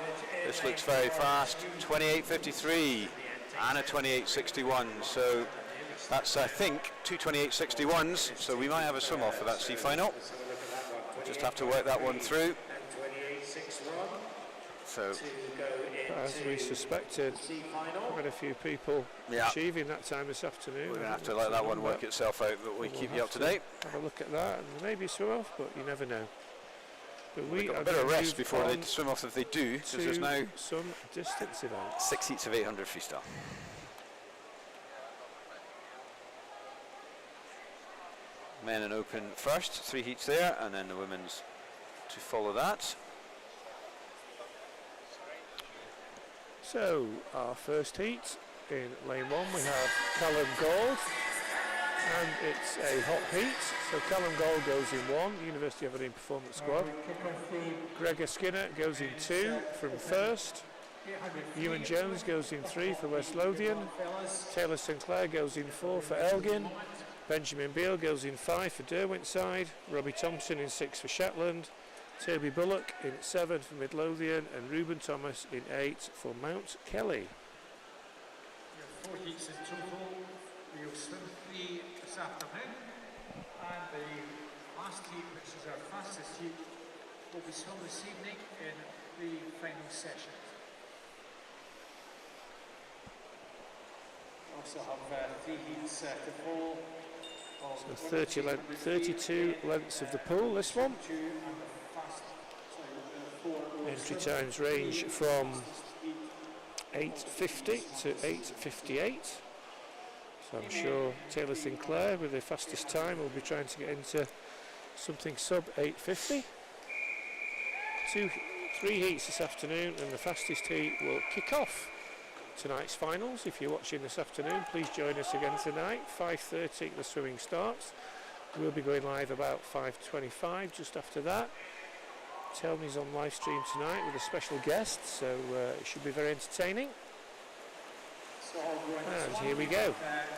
This looks very fast. 28.53. And a 28.61, so that's, I think, 2 28.61s, so we might have a swim off for that C final. We'll just have to work that one through. So, as we suspected, quite a few people achieving that time this afternoon. We're going to have to let that one work itself out, but we keep you up to date. Have a look at that, and maybe swim off, but you never know. But we got a bit of rest before they swim off if they do, because there's now some distance events. 6 heats of 800 freestyle. Men and open first, 3 heats there, and then the women's to follow that. So our first heat in lane 1 we have Callum Gold, and it's a hot heat. So Callum Gold goes in 1, University of Aberdeen Performance Squad. Gregor Skinner goes in 2 from first. Ewan Jones goes in 3 for West Lothian. Taylor Sinclair goes in 4 for Elgin. Benjamin Beale goes in 5 for Derwentside. Robbie Thompson in 6 for Shetland. Toby Bullock in 7 for Midlothian, and Reuben Thomas in 8 for Mount Kelly. 4 heats in total. We'll swim 3 this afternoon, and the last heat, which is our fastest heat, will be swum this evening in the final session. Also have 3 heats to follow. So 32 lengths of the pool, this one. Entry times range from 8:50 to 8:58. So I'm sure Taylor Sinclair with the fastest time will be trying to get into something sub 8:50. 3 heats this afternoon, and the fastest heat will kick off tonight's finals. If you're watching this afternoon, please join us again tonight. 5:30 the swimming starts. We'll be going live about 5:25 just after that. Tony's on live stream tonight with a special guest, so it should be very entertaining. And here we go.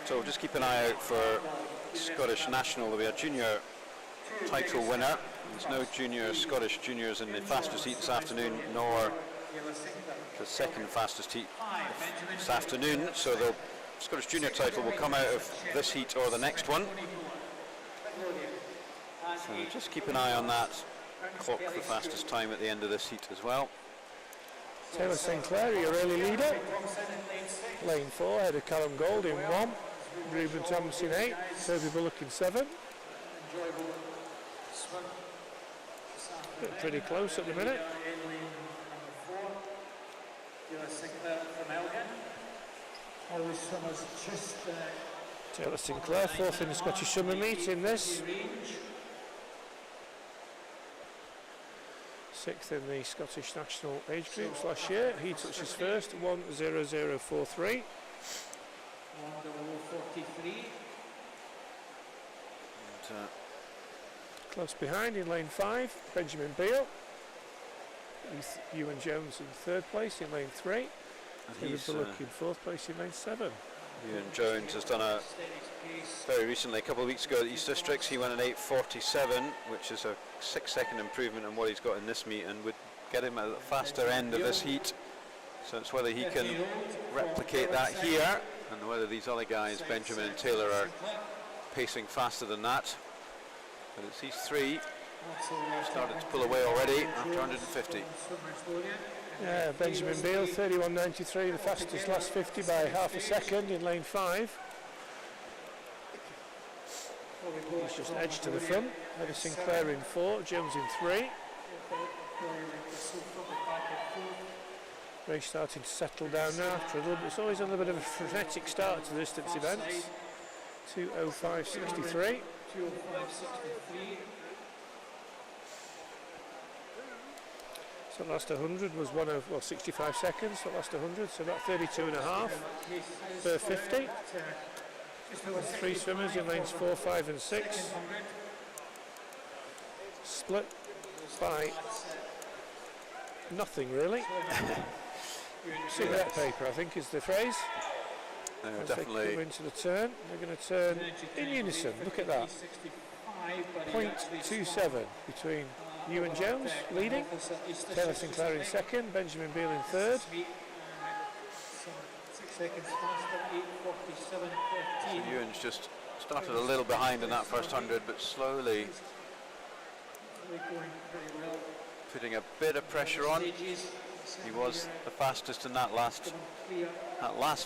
So just keep an eye out for Scottish National. There'll be a junior title winner. There's no Scottish juniors in the fastest heat this afternoon, nor the second fastest heat this afternoon. So the Scottish junior title will come out of this heat or the next one. So just keep an eye on that clock for fastest time at the end of this heat as well. Taylor Sinclair, your early leader. Lane 4, ahead of Callum Gold in 1. Reuben Thomas in 8. Toby Bullock in 7. Pretty close at the minute. Taylor Sinclair, 4th in the Scottish Summer Meet in this. 6th in the Scottish National age groups last year. He touches first, 1:00:43. Close behind in lane 5, Benjamin Beale. Ewan Jones in 3rd place in lane 3. He's Bullock in 4th place in lane 7. Ewan Jones has done a very recently, a couple of weeks ago at East Districts, he went an 8:47, which is a 6-second improvement on what he's got in this meet, and would get him at the faster end of this heat. So it's whether he can replicate that here, and whether these other guys, Benjamin and Taylor, are pacing faster than that. But it's these three started to pull away already after 150. Yeah, Benjamin Beale, 31.93, the fastest last 50 by half a second in lane 5. He's just edged to the front. Heather Sinclair in 4, Jones in 3. Race starting to settle down now after a little bit. It's always a little bit of a frenetic start to the distance events. 2:05.63. So the last 100 was 65 seconds. So the last 100, so about 32.5 per 50. 3 swimmers in lanes 4, 5 and 6. Split by nothing really. Cigarette paper, I think is the phrase. Definitely. They come into the turn. They're going to turn in unison. Look at that. 0.27 between Ewan Jones leading, Taylor Sinclair in 2nd, Benjamin Beale in 3rd. So Ewan's just started a little behind in that first 100, but slowly putting a bit of pressure on. He was the fastest in that last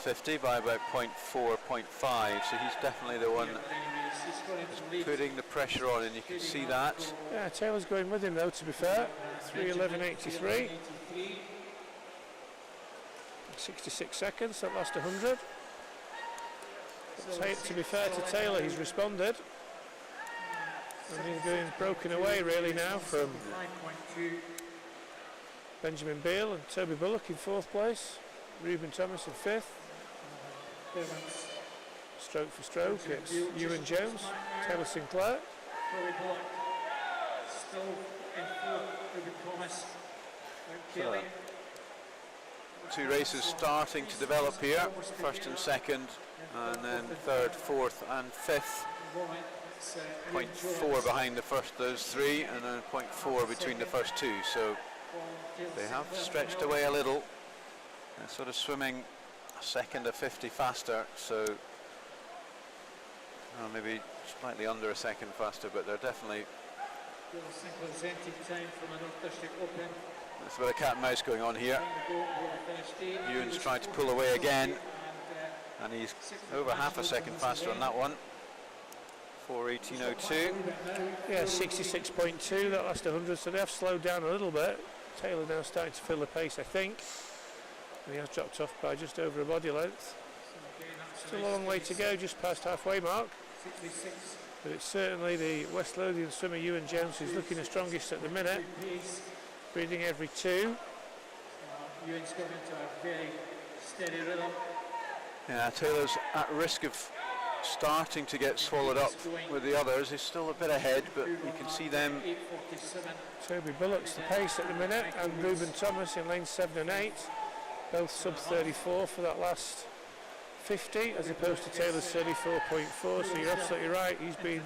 50 by about 0.4, 0.5, so he's definitely the one that's putting the pressure on, and you can see that. Yeah, Taylor's going with him though, to be fair. 3:11.83. 66 seconds, that last 100. To be fair to Taylor, he's responded. And he's going broken away really now from Benjamin Beale and Toby Bullock in 4th place. Reuben Thomas in 5th. Stroke for stroke, it's Ewan Jones, Taylor Sinclair. So, 2 races starting to develop here, 1st and 2nd, and then 3rd, 4th and 5th. 0.4 behind the first those 3, and then 0.4 between the first 2, so they have stretched away a little. They're sort of swimming a second of 50 faster, so maybe slightly under a second faster, but they're definitely. There's a bit of cat and mouse going on here. Ewan's trying to pull away again, and he's over half a second faster on that one. 4:18.02. Yeah, 66.2 that last 100, so they have slowed down a little bit. Taylor now starting to fill the pace, I think. And he has dropped off by just over a body length. So again, that's Still a long way to go, just past halfway mark. 66. But it's certainly the West Lothian swimmer Ewan Jones who's looking the strongest at the minute. Pace. Breathing every two. Ewan's got into a very steady rhythm. Yeah, Taylor's at risk of starting to get swallowed up with the others. He's still a bit ahead, but you can see them. 8:47. Toby Bullock's the pace at the minute, and Reuben Thomas in lanes 7 and 8. Both sub 34 for that last 50, as opposed to Taylor's 34.4. So you're absolutely right. He's been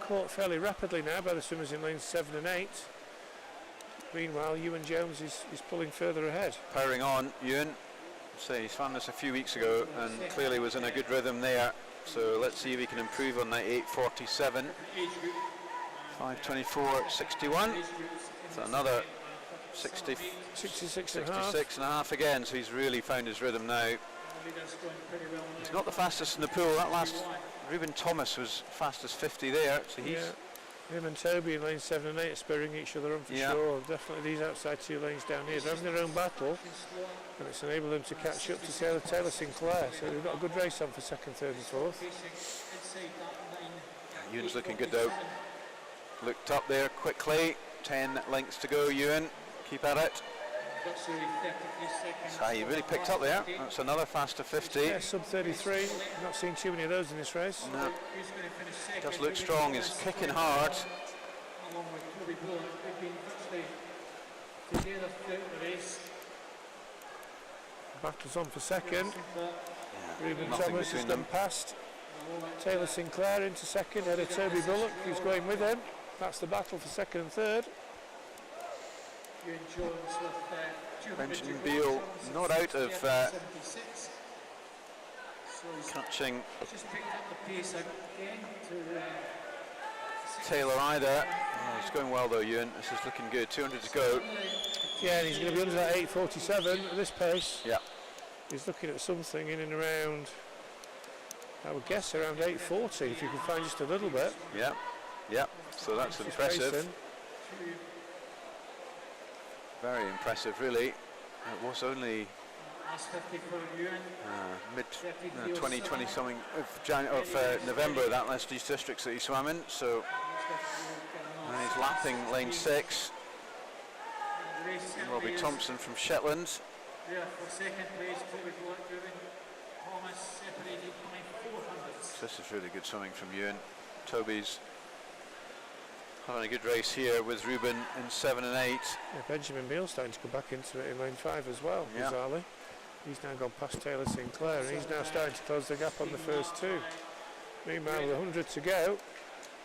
caught fairly rapidly now by the swimmers in lanes 7 and 8. Meanwhile, Ewan Jones is pulling further ahead. Powering on, Ewan. So he's found this a few weeks ago and clearly was in a good rhythm there. So let's see if he can improve on that 8:47. 5:24.61. So another 66 and a half. 66 and a half again. So he's really found his rhythm now. He's not the fastest in the pool. That last Reuben Thomas was fastest 50 there. So he's him and Toby in lanes 7 and 8 are spurring each other on for sure. Definitely these outside two lanes down here. They're having their own battle, and it's enabled them to catch up to Taylor Sinclair. So they've got a good race on for second, third and fourth. Ewan's looking good though. Looked up there quickly. 10 lengths to go, Ewan. Keep at it. So he really picked up there. That's another faster 50. Yeah, sub 33. Not seen too many of those in this race. No. Does look strong. He's kicking hard. Along with Toby Bullock, they've been virtually together throughout the race. Battles on for second. Reuben nothing Thomas has between gone them. past Taylor Sinclair into second, ahead of Toby Bullock, who's going with him. That's the battle for second and third. Ewan Jones with Benjamin Beale not out of 76. So he's catching just picked up the pace again to Taylor either. Oh, he's going well though, Ewan. This is looking good. 200 to go. Yeah, and he's going to be under that 8:47 at this pace. Yeah. He's looking at something in and around, I would guess around 8:40 if you can find just a little bit. Yeah. Yeah. So that's impressive. Pacing. Very impressive, really. It was only last 50 for Ewan. mid 20 something of November that last East Districts that he swam in. So and he's lapping lane 6. Robbie Thompson from Shetland. Yeah, for second place, Toby Bullock, Reuben Thomas separated by 400. This is really good swimming from Ewan. Toby's having a good race here with Reuben in 7 and 8. Yeah, Benjamin Beale starting to come back into it in lane 5 as well, Yeah. bizarrely. He's now gone past Taylor Sinclair and he's now starting to close the gap on the first two. Meanwhile, with 100 to go,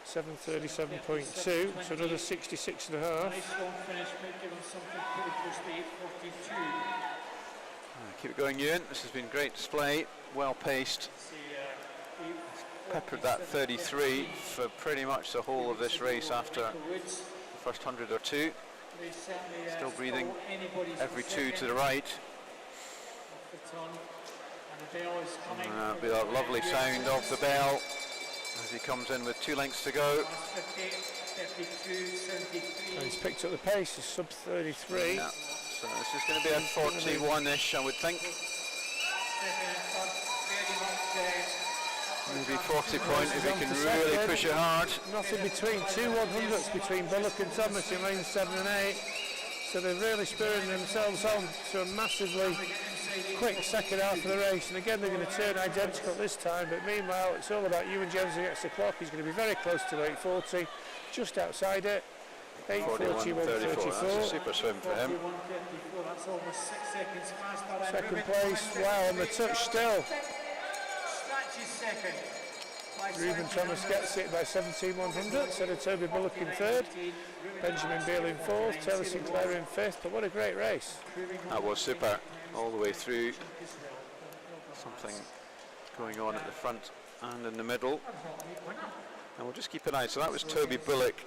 7:37.2, so another 66 and a half. Nice long finish, might give him something pretty close to 8:42. Keep it going, Ewan. This has been a great display, well paced. Peppered that 33 for pretty much the whole of this race after the first 100 or two. Still breathing every two to the right. That'll be that lovely sound of the bell as he comes in with 2 lengths to go. And he's picked up the pace, he's sub 33. Yeah. So this is going to be a 41-ish, I would think. Maybe 40 point if he can really push it hard. Nothing between two 100s between Bullock and Thomas in lanes 7 and 8. So they're really spurring themselves on to a massively quick second half of the race. And again, they're going to turn identical this time. But meanwhile, it's all about Ewan Jones against the clock. He's going to be very close to 8:40, just outside it. 8:41.34. That's a super swim for him. That's almost 6 seconds faster. Second place, wow, on the touch still. Scratchy second. Reuben Thomas gets it by 17 100, so did Toby Bullock in third, Benjamin Beale in fourth, Taylor Sinclair in fifth. But what a great race. That was super, all the way through. Something going on at the front and in the middle. And we'll just keep an eye. So that was Toby Bullock,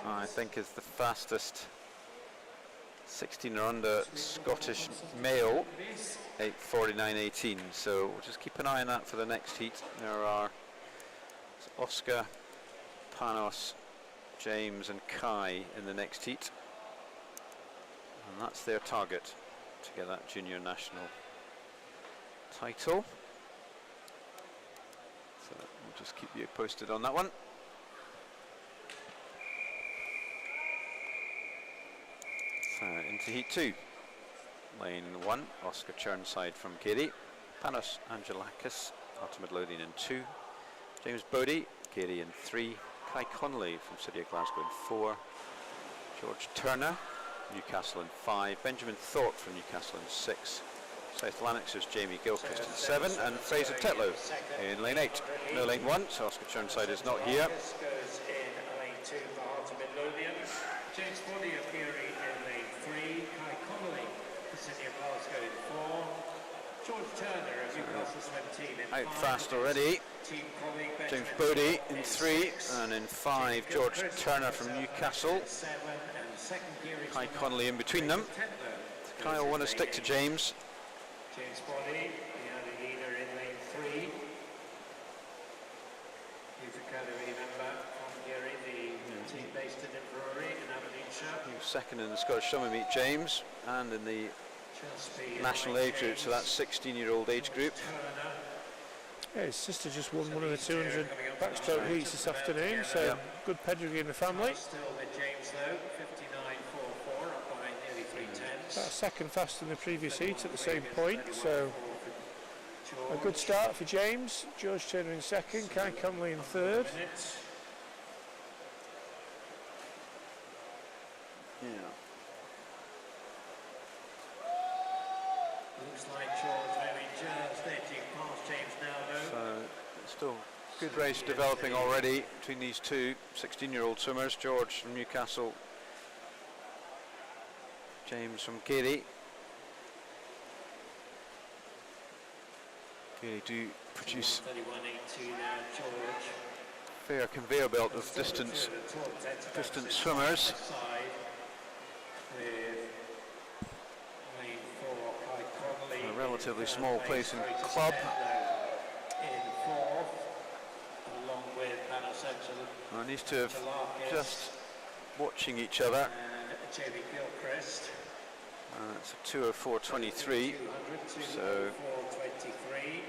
I think is the fastest 16 or under Scottish male, 8:49.18. So we'll just keep an eye on that for the next heat. There are Oscar, Panos, James and Kai in the next heat. And that's their target. to get that junior national title. So we'll just keep you posted on that one. So into heat 2. Lane 1, Oscar Churnside from Gary, Panos Angelakis, Ultimate Lothian in 2, James Bodie, Gary in 3, Kai Connolly from City of Glasgow in 4, George Turner, Newcastle in 5, Benjamin Thorpe from Newcastle in 6, South Lanarkshire Jamie Gilchrist in 7, and Fraser Tetlow in lane 8. No lane 1, so Oscar Churnside is not here. Goes in lane 2 for Ultimate Lothian. James Bodie of Gary in lane 3, Kai Connolly for City of Glasgow in 4, George Turner of Newcastle Swim Team in 5. Out fast already. Team colleague James Benjamin Bodie in 3, and in 5 George Turner from Newcastle. 7 and second Gary Kai Connolly in between them. Kai will want to stick to James. James Bodie, the only leader in lane 3. He's Academy member from Gary, the team based in Edinburgh in Aberdeenshire. He was second in the Scottish Summer Meet, James, and in the national age group, so that's 16-year-old age group. Yeah, his sister just won one of the 200 backstroke heats this afternoon, so good pedigree in the family. Still with James though, 59.44, up by nearly 3 tenths. About second fast in the previous heat at the same point, so a good start for James. George Turner in second, Kai Connolly in third. Yeah. Looks like George maybe just edging past James now though. So still good race developing already between these two 16-year-old swimmers. George from Newcastle, James from Gary. Gary do produce 31.82 now, George. fair conveyor belt of distance swimmers. A relatively small place in club. In fourth, along with Panos Angelakis And these two are just watching each other. and Jamie Gilchrist. It's a 2:04.23, so 4:23.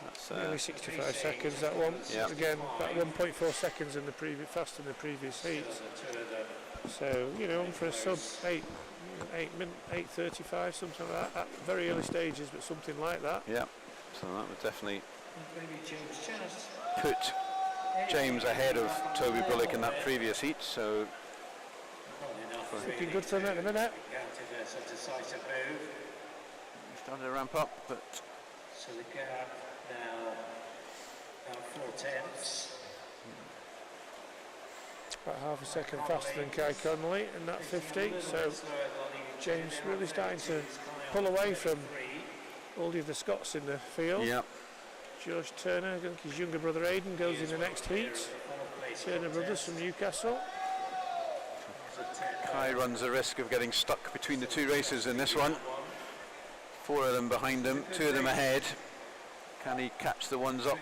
that's Nearly 65 seconds that one. Yeah. Again, about 1.4 seconds in the previous fast in the previous heat. So you know, for a sub 8:35, something like that, at very early stages, but something like that. yeah. So that would definitely Maybe James Chance. put James ahead of Toby Bullock in that previous heat. So Looking good for him at the minute. Counted as a decisive move. he started to ramp up, but So the gap now 4 tenths. About half a second faster than Kai Connolly in that 50. So James really starting to pull away from all the other Scots in the field. yeah, George Turner, I think his younger brother Aidan goes in the next heat. Turner brothers from Newcastle. Kai runs the risk of getting stuck between the two races in this one. 4 of them behind him, 2 of them ahead. Can he catch the ones up?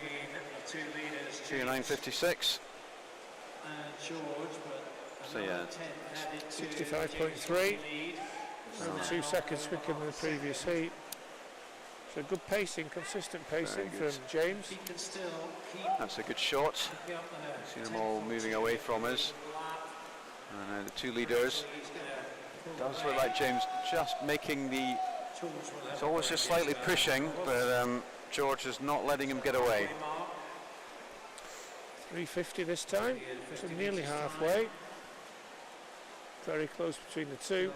2:09.56. George, but So yeah, 65.3. Over 2 seconds quicker than the previous heat. So good pacing, consistent pacing Very from good. James. he can still keep that's a good shot. up the See them all moving away from us. And now the two leaders. It does look like James just making the. It's always just slightly pushing, but George is not letting him get away. 350 this time, so nearly halfway. Very close between the two.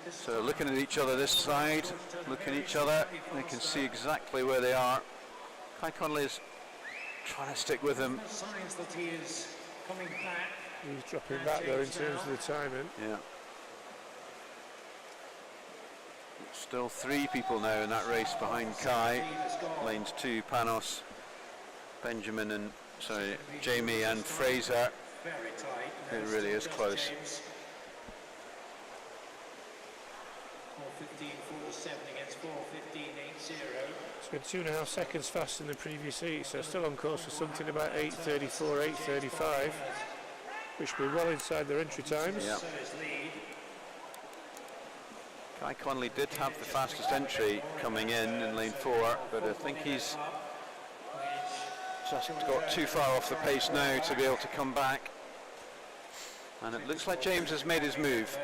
So looking at each other this side, looking at each other, they can see exactly where they are. Kai Connolly is trying to stick with him. signs that he is coming back. He's dropping back though in terms of the timing. Yeah. Still 3 people now in that race behind Kai. Lanes 2, Panos, Benjamin and Jamie and Fraser. Very tight. It really is close. 4:15.47 against 4:15.80. It's been 2.5 seconds faster than the previous heat, so still on course for something about 8:34, 8:35, which will be well inside their entry times. Yeah. So his lead. Kai Connolly did have the fastest entry coming in lane 4, but I think he's just got too far off the pace now to be able to come back. And it looks like James has made his move.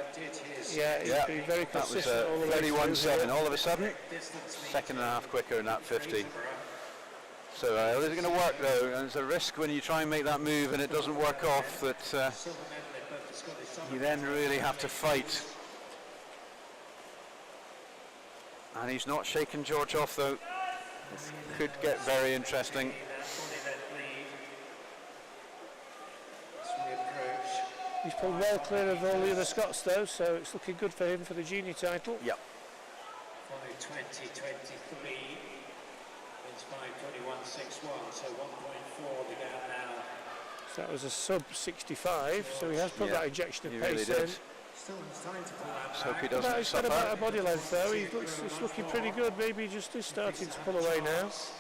Yeah, he's been very consistent all the way through. 31.7. All of a sudden, second and a half quicker in that 50. So it's going to work though, and it's a risk when you try and make that move and it doesn't work off that you then really have to fight. And he's not shaking George off though. This could get very interesting. He's pulled well clear of all the other Scots though, so it's looking good for him for the junior title. Yep. 2023 wins by 21.61, so 1.4 the gap now. So that was a sub 65, so he has put that injection of he pace really in. did. Still has time to pull that Let's hope he back. doesn't He's got suffer. about a body length though, he's looking pretty good, maybe he just is starting to pull away now. So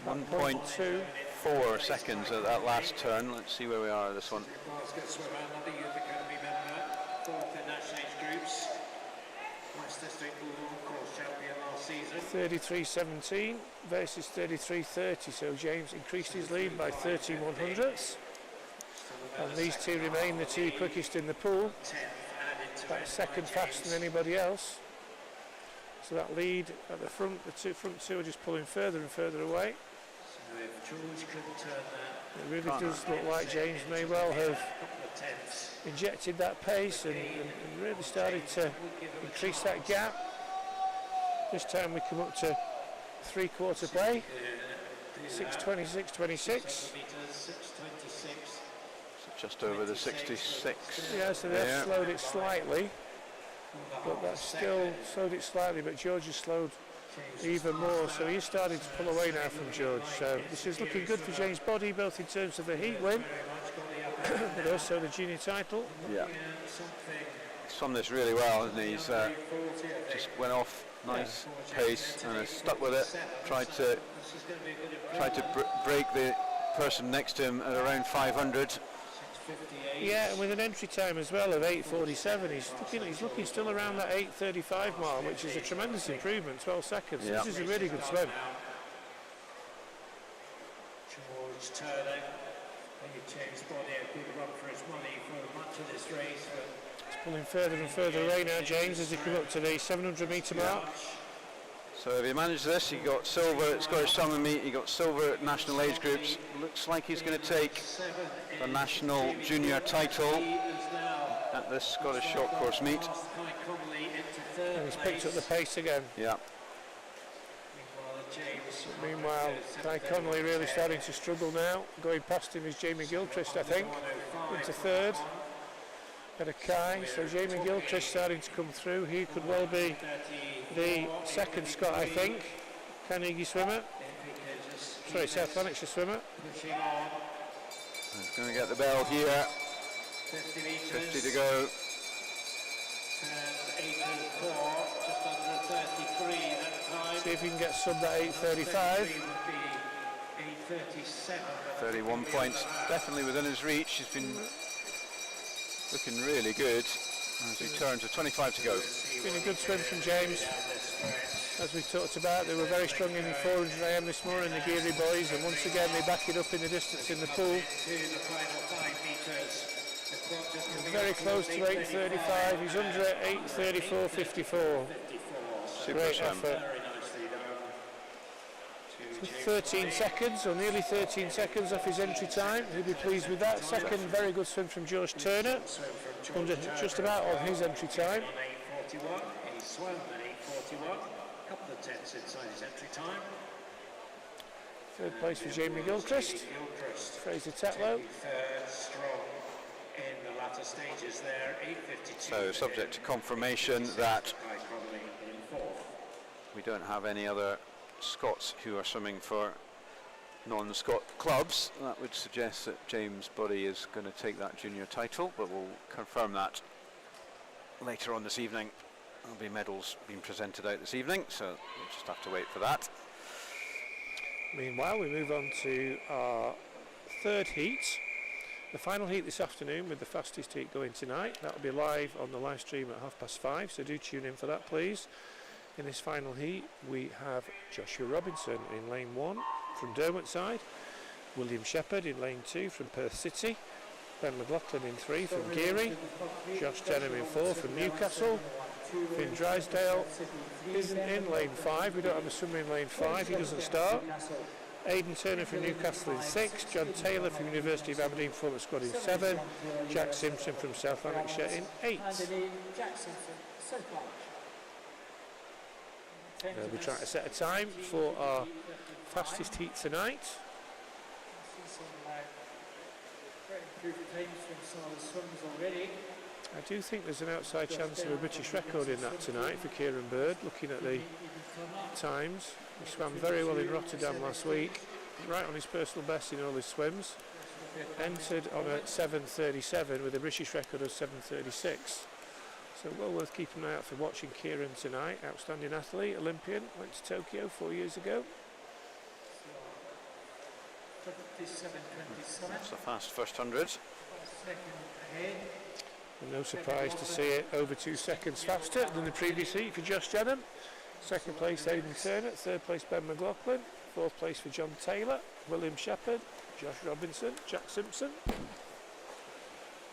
1.4 seconds at that last turn. Let's see where we are at this one. Glasgow swimmer, another Youth Academy member, fourth in national age groups. West District Blue course champion last season. 33.17 versus 33.30, so James increased his lead by 13 100ths. And these two remain the two quickest in the pool. That's second faster than anybody else. So that lead at the front, the front two are just pulling further and further away. So if George could turn that, It really does look like James may well have injected that pace and really started to increase that gap. This time we come up to three-quarter play, 6:26.26. 6:26. Just over the 66. Yeah, so they've slowed it slightly, but that's still slowed it slightly, but George has slowed even more, so he's starting to pull away now from George. So this is looking good for James' body, both in terms of the heat win, but also the junior title. Yeah. Summed this really well, and he's just went off nice pace and has stuck with it. Tried to break the person next to him at around 500. Yeah, and with an entry time as well of 8:47, he's looking still around that 8:35 mark, which is a tremendous improvement, 12 seconds. Yeah. This is a really good swim. George Turner, James Body, a good run for his money for much of this race. He's pulling further and further away now, James, as he come up to the 700 metre mark. So if he manages this, he got silver at Scottish Summer Meet, he got silver at national age groups. Looks like he's going to take the national junior title at this Scottish short course meet. And he's picked up the pace again. Yeah. Meanwhile, Kai Connolly really starting to struggle now. Going past him is Jamie Gilchrist, I think, into third. Ahead of Kai, so Jamie Gilchrist starting to come through. He could well be the second Scot, I think. Carnegie swimmer. Sorry, South Lanarkshire swimmer. He's going to get the bell here. 50 to go. Just under 33 that time. See if he can get sub that 8:35. 31 points, definitely within his reach. He's been looking really good as we turn to 25 to go. It's been a good swim from James. As we talked about, they were very strong in 400 AM this morning, the Geary boys, and once again they back it up in the distance in the pool. Very close to 8:35. He's under at 8:34.54. Great effort. 13 seconds, or nearly 13 seconds off his entry time. He'll be pleased with that. Second, very good swim from George Turner, under just about on his entry time. He swam at 8:41. A couple of tenths inside his entry time. Third place for Jamie Gilchrist. Fraser Tetlow. Third, strong in the latter stages there. 8:52. So subject to confirmation that we don't have any other Scots who are swimming for non-Scot clubs, that would suggest that James Buddy is going to take that junior title, but we'll confirm that later on this evening. There'll be medals being presented out this evening, so we'll just have to wait for that. Meanwhile, we move on to our third heat, the final heat this afternoon with the fastest heat going tonight. That'll be live on the live stream at 5:30, so do tune in for that, please. In this final heat, we have Joshua Robinson in lane 1 from Derwent side, William Shepherd in lane 2 from Perth City, Ben McLaughlin in 3 from Geary, Josh Denham in 4 from Newcastle, Finn Drysdale isn't in lane 5, we don't have a swimmer in lane 5, he doesn't start. Aidan Turner from Newcastle in 6, John Taylor from University of Aberdeen Performance Squad in 7, Jack Simpson from South Lanarkshire in 8. They'll be trying to set a time for our fastest heat tonight. I do think there's an outside chance of a British record in that tonight for Kieran Bird, looking at the times. He swam very well in Rotterdam last week, right on his personal best in all his swims. Entered on a 7:37 with a British record of 7:36. So well worth keeping an eye out for watching Kieran tonight. Outstanding athlete, Olympian, went to Tokyo 4 years ago. That's a fast first 100. And no surprise to see it over 2 seconds faster than the previous heat for Josh Denham. Second place Aidan Turner, third place Ben McLaughlin, fourth place for John Taylor, William Shepherd, Josh Robinson, Jack Simpson.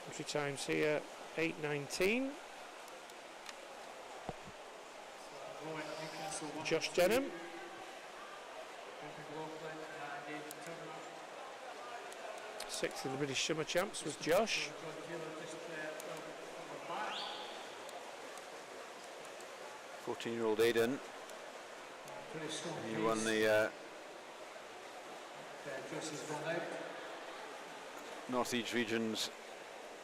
Entry times here 8:19. Josh Denham. Sixth in the British Summer Champs was Josh. Fourteen-year-old Aidan. He won the North East Regions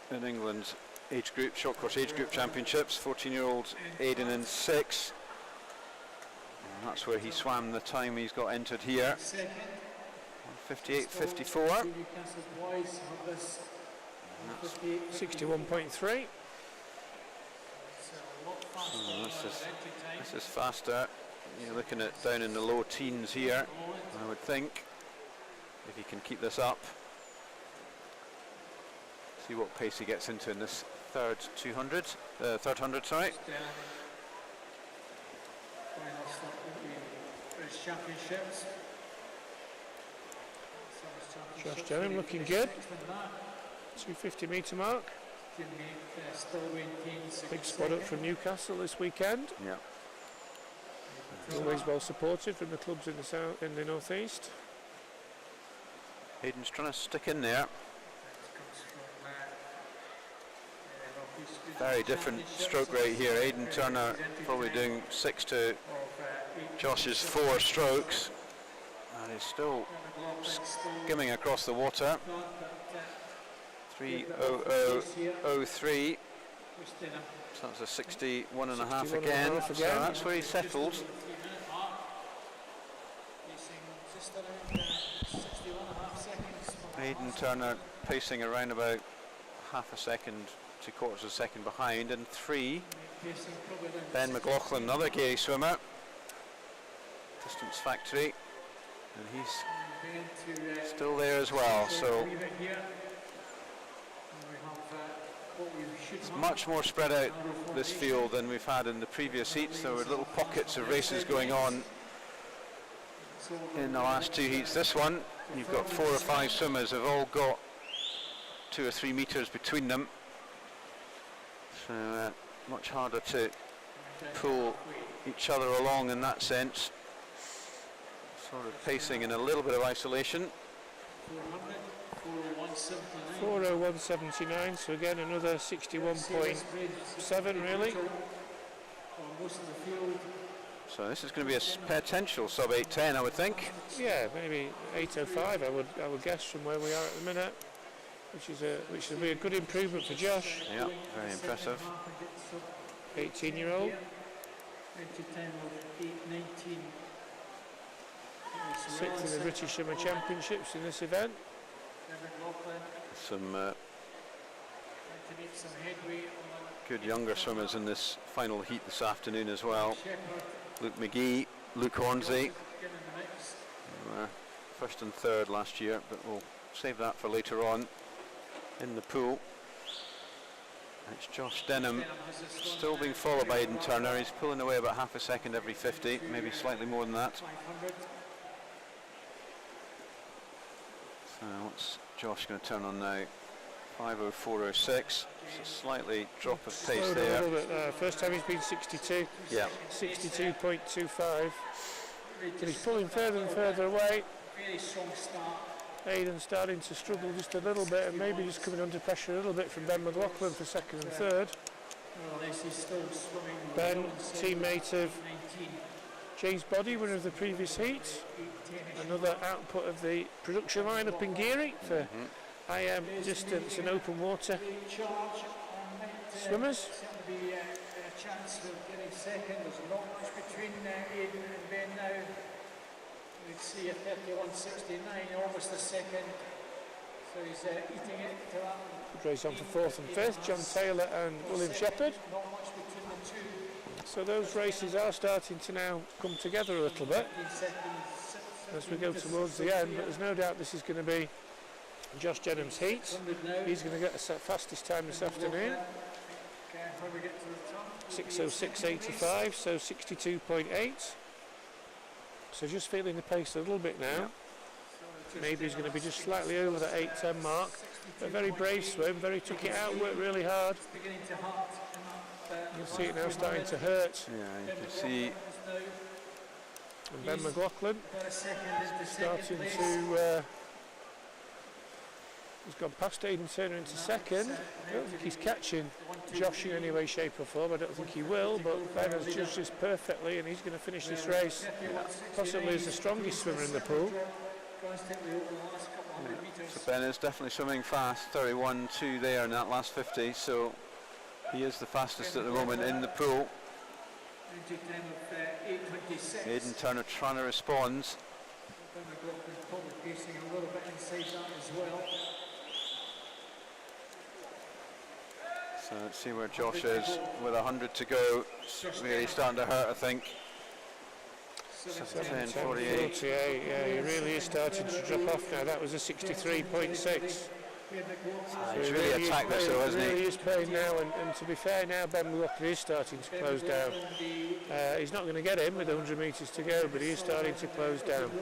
in England age group, short course age group championships. 14-year-old Aidan in 6. And that's where he swam the time he's got entered here. 58.54. 61.3. This is faster. You're looking at down in the low teens here, I would think, if he can keep this up. See what pace he gets into in this third 100, sorry. Josh Denham looking good. 250 metre mark. Big spot up from Newcastle this weekend. Yeah. Always well supported from the clubs in the south, in the northeast. Aidan's trying to stick in there. Very different stroke rate here. Aidan Turner probably doing 6 to Josh's 4 strokes. And he's still skimming across the water. 3:00:03. So that's a 61.5 again. So that's where he settled. Aidan Turner pacing around about half a second, 3/4 of a second behind, and 3. Ben McLaughlin, another Geary swimmer, Distance Factory, and he's still there as well. So it's much more spread out, this field, than we've had in the previous heats. There were little pockets of races going on in the last 2 heats. This one, you've got 4 or 5 swimmers have all got 2 or 3 meters between them. So much harder to pull each other along in that sense. Sort of pacing in a little bit of isolation. 4:01.79, so again another 61.7 really. So this is going to be a potential sub 8:10, I would think. Yeah, maybe 8:05 I would guess from where we are at the minute, which will be a good improvement for Josh. Yeah, very impressive. 18-year-old. Sixth in the British Summer Championships in this event. Some good younger swimmers in this final heat this afternoon as well. Luke McGee, Luke Hornsey, first and third last year, but we'll save that for later on. in the pool. It's Josh Denham still being followed by Aidan Turner. He's pulling away about half a second every 50, maybe slightly more than that. So what's Josh going to turn on now? 5:04.06. It's a slightly drop of pace Slowed there. a little bit. First time he's been 62. Yeah. 62.25. But he's pulling further and further away. Very strong start. Aidan starting to struggle just a little bit, and maybe just coming under pressure a little bit from Ben McLaughlin for second and third. Well, this is still swimming. Ben, teammate of 19. James Boddy, winner of the previous heat. Another output of the production line up in Geary for IM distance and open water swimmers. Be a chance of getting second. There's not much between Aidan and Ben now. We'd see a 31.69, almost a second. So he's eating it to that. Good race on for fourth and fifth. John Taylor and William Shepherd. Not much between the two. So those races are starting to now come together a little bit as we go towards the end. But there's no doubt this is going to be Josh Denham's heat. He's going to get the fastest time this afternoon. 6:06.85, so 62.8. So just feeling the pace a little bit now. Maybe he's going to be just slightly over that 8:10 mark. A very brave swim, very took it out, worked really hard. You can see it now starting to hurt. Yeah, you can see. And Ben McLaughlin starting to. He's gone past Aidan Turner into second. I don't think he's catching Josh in any way, shape or form. I don't think he will, but Ben has judged this perfectly, and he's going to finish this race possibly as the strongest swimmer in the pool. So Ben is definitely swimming fast, 31.2 there in that last 50, so he is the fastest at the moment in the pool. Aidan Turner trying to respond. Ben McLaughlin probably pacing a little bit inside that as well. So let's see where Josh is with 100 to go. It's really starting to hurt, I think. 10:48. Yeah, he really is starting to drop off now. That was a 63.6. He's really attacked this though, hasn't he? he? Really is playing now, and to be fair now, Ben McLaughlin is starting to close down. He's not going to get him with 100 metres to go, but he is starting to close down. Yeah,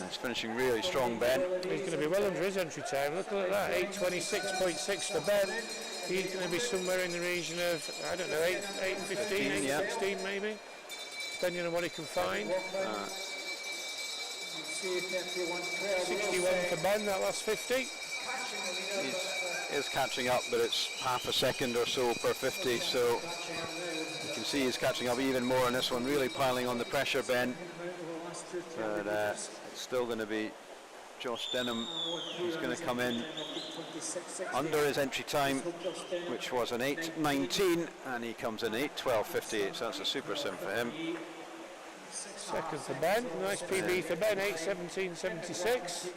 he's finishing really strong, Ben. He's going to be well under his entry time. Look at that, 8:26.6 for Ben. He's going to be somewhere in the region of, I don't know, 8:15, 8:16 maybe, depending on what he can find. 61 for Ben, that last 50. He's catching up, but it's half a second or so per 50, so you can see he's catching up even more on this one, really piling on the pressure, Ben. But it's still going to be Josh Denham who's going to come in under his entry time, which was an 8:19, and he comes in 8:12.58, so that's a super sim for him. Second for Ben, nice PB for Ben, 8:17.76.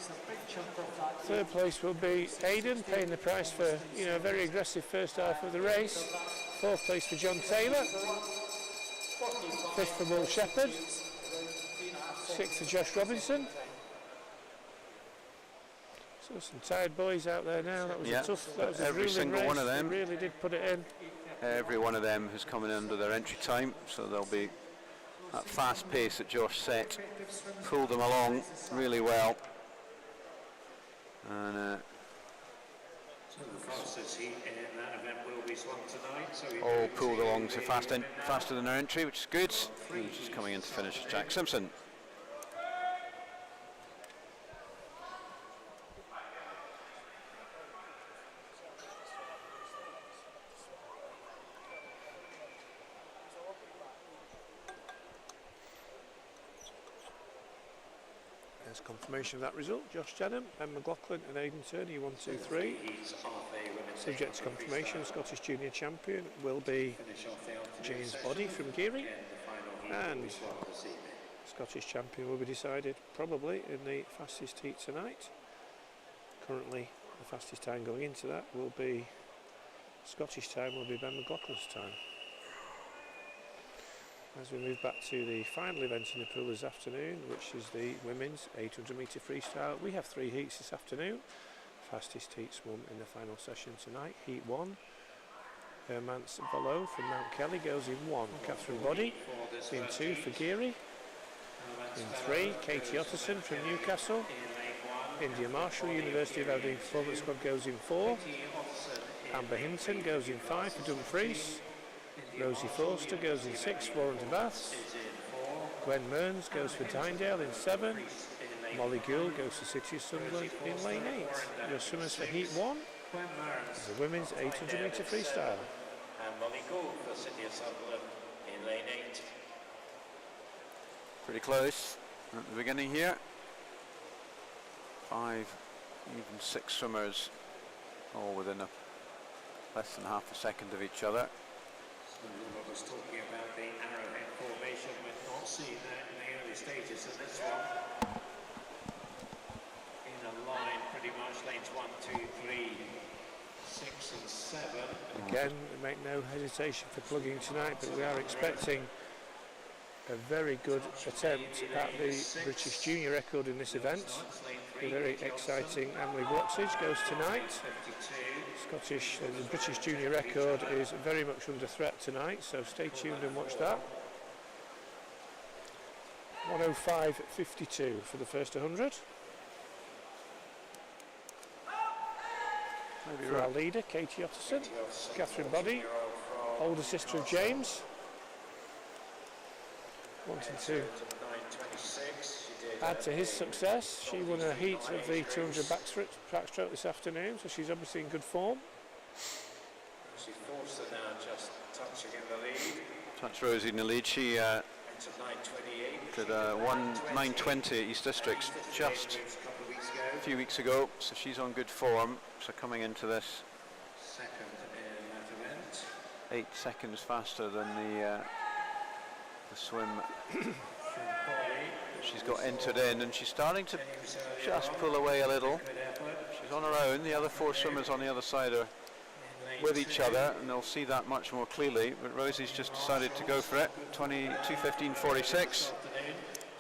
Third place will be Aidan, paying the price for a very aggressive first half of the race. Fourth place for John Taylor. Fifth for Will Shepherd. Sixth for Josh Robinson. So some tired boys out there now. That was a tough. That was every single race. one of them. They really did put it in. Every one of them who's coming under their entry time, so they'll be that fast pace that Josh set, pulled them along really well. And the fastest heat in that event will be swum tonight. So all pulled along to faster than their entry, which is good. And just coming in to finish is Jack Simpson. There's confirmation of that result. Josh Denham, Ben McLaughlin and Aidan Turner, 1, 2, 3. Subject to confirmation, Scottish Junior Champion will be James Boddy from Geary, and Scottish Champion will be decided probably in the fastest heat tonight. Currently the fastest time going into that will be Scottish time, will be Ben McLaughlin's time. as we move back to the final event in the pool this afternoon, which is the women's 800 metre freestyle. We have 3 heats this afternoon. Fastest heat swum in the final session tonight. Heat 1, Hermance Volo from Mount Kelly goes in 1. Catherine Boddy in 2 for Geary. In 3, Katie Otterson from Newcastle. India Marshall, University of Aberdeen Performance Squad goes in 4. Amber Hinton goes in 5 for Dumfries. Rosie Forster goes in 6, Warren Baths. Gwen Mearns goes for Tynedale in 7. Molly Gould goes for City of Sunderland in lane 8. Your swimmers for heat 1 is the women's 800 metre freestyle. And Molly Gould for City of Sunderland in lane 8. Pretty close at the beginning here. 5, even 6 swimmers, all within less than half a second of each other. Someone was talking about the arrowhead formation. We've not seen that in the early stages of this one. In a line, pretty much lanes 1, 2, 3, 6 and 7. Again, we make no hesitation for plugging tonight, but we are expecting a very good attempt at the British junior record in this event. The very exciting Emily Watsage goes tonight. The British junior record is very much under threat tonight, so stay tuned and watch that. 105.52 for the first 100. For our leader, Katie Otterson. Catherine Boddy, older sister of James. Wanting to add to his success. She won a heat of the 200 backstroke this afternoon, so she's obviously in good form. She's forced to now just touching in the lead. That's Rosie in the lead. She did 1:9:20 at East Districts just a few weeks ago, so she's on good form. So coming into this, second in that event, 8 seconds faster than the swim she's got entered in, and she's starting to just pull away a little. She's on her own. The other 4 swimmers on the other side are with each other, and they'll see that much more clearly, but Rosie's just decided to go for it. 22:15.46.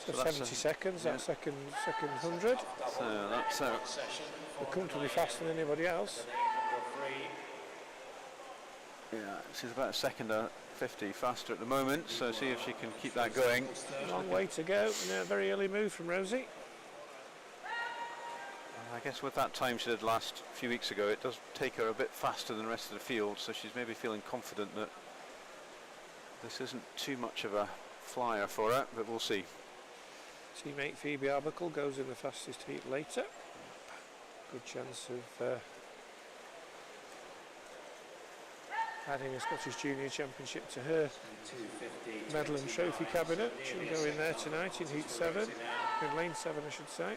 So 70 seconds, that second 100. So that's We're comfortably faster than anybody else. yeah, she's about a second 50 faster at the moment, so see if she can keep that going. Long way to go, and a very early move from Rosie. I guess with that time she did last few weeks ago, it does take her a bit faster than the rest of the field, so she's maybe feeling confident that this isn't too much of a flyer for her, but we'll see. Teammate Phoebe Arbuckle goes in the fastest heat later. Good chance of adding a Scottish Junior Championship to her medal and trophy cabinet. She'll go in there tonight in heat 7, in lane 7 I should say.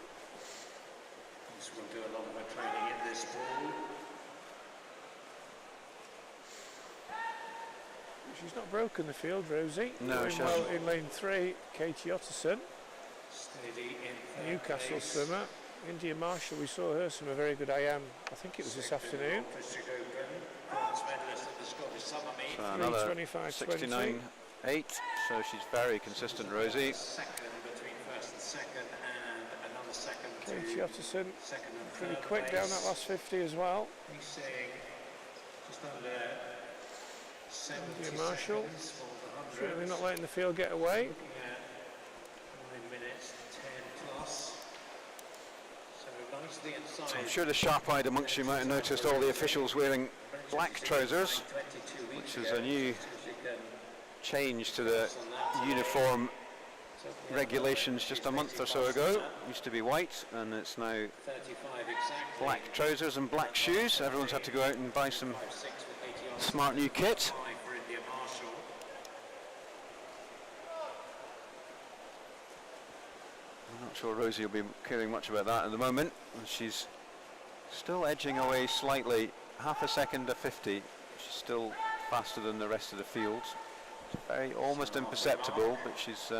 This will do a lot of her training in this pool. She's not broken the field, Rosie. No, she well hasn't. in lane 3, Katie Otterson, Steady in Newcastle swimmer. India Marshall, we saw her swim a very good I think it was this afternoon. So another 3:25.20. 69.8, so she's very consistent, Rosie. second between first and second, and another second Katie to Otterson, second and pretty third quick down that place. last 50 as well. He's saying just under 70 India Marshall, seconds for the 100. certainly not letting the field get away. Looking at 9 minutes 10 plus. So nicely inside. I'm sure the sharp-eyed amongst you might have noticed all the officials wearing black trousers, which is a new change to the uniform regulations just a month or so ago. It used to be white, and it's now 35 exactly. black trousers and black shoes. Everyone's had to go out and buy some 6 for Katie Olsen, smart new kit. 5 for India Marshall. I'm not sure Rosie will be caring much about that at the moment. She's still edging away slightly, half a second to 50. She's still faster than the rest of the field. It's very almost imperceptible, but she's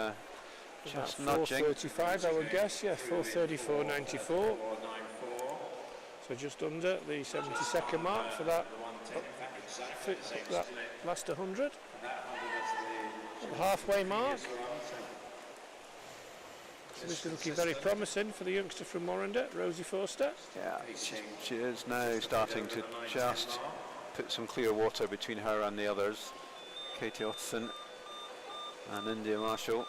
just nudging. 4:35 I would guess, yeah, 4:34.94. So just under the 70-second mark for that last 100. the halfway mark. So this is looking very promising for the youngster from Warrender, Rosie Forster. Yeah, she is now starting to just put some clear water between her and the others, Katie Otterson and India Marshall.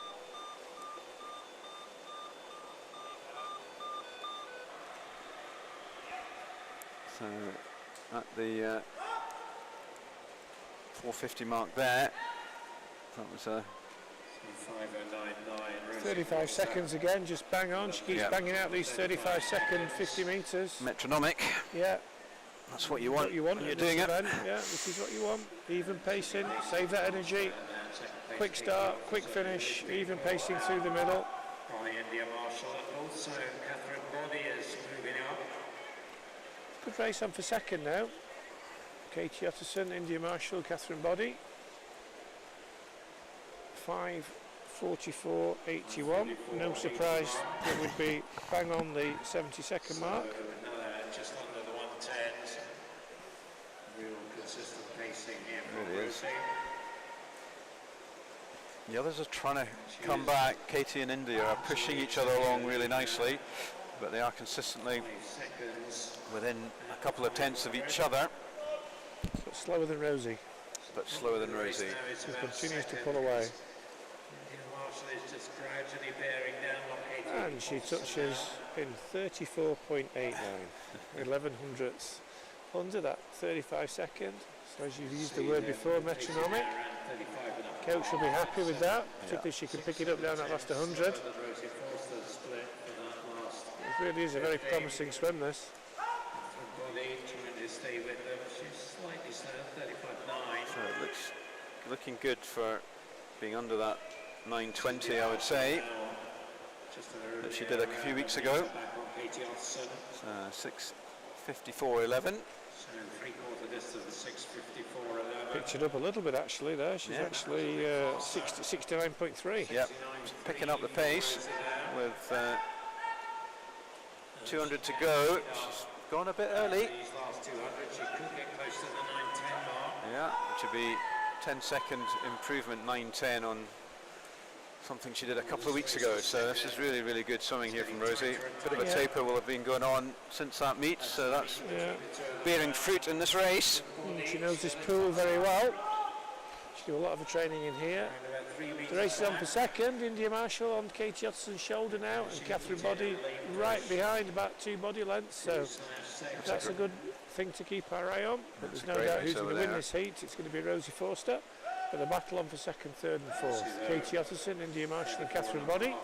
So at the 4:50 mark there, that was a 35 seconds again, just bang on. She keeps banging out these 35-second 50 metres. metronomic. Yeah. That's what you want. When you're doing it. Yeah, this is what you want. Even pacing, save that energy. Quick start, quick finish, even pacing through the middle. By India Marshall, and also Catherine Body is moving up. Good race on for second now. Katie Otterson, India Marshall, Catherine Body. 5:44.81. No surprise that would be bang on the 70-second mark. Just under the 110s. Real consistent pacing here from It is. Rosie. The others are trying to come back. Katie and India are pushing each other along really nicely, but they are consistently within a couple of tenths of each other. But slower than Rosie. But slower than Rosie. She continues to pull away. Is just gradually bearing down on Katie. And she touches in 34.89, 11 hundredths under that 35 second. So as you've used the word before, metronomic. Coach will be happy with that, particularly if she can pick it up down that last 100. It really is a very promising swim, this. So it looks looking good for being under that 9:20, I would say, that she did a few weeks ago. 6:54.11. Picked it up a little bit actually there. She's actually 69.3. Yep, picking up the pace with 200 to go. She's gone a bit early. Yeah, which would be 10-second improvement, 9:10 on something she did a couple of weeks ago. So this is really, really good swimming here from Rosie. Bit of a taper will have been going on since that meet, so that's bearing fruit in this race. She knows this pool very well. She do a lot of her training in here. The race is on for second. India Marshall on Katie Otterson's shoulder now, and Catherine Body right behind, about 2 body lengths. So that's a good thing to keep our eye on. But there's no doubt who's going to win this heat. It's going to be Rosie Forster. With a battle on for second, third and fourth. Katie Otterson, India Marshall and Catherine Body.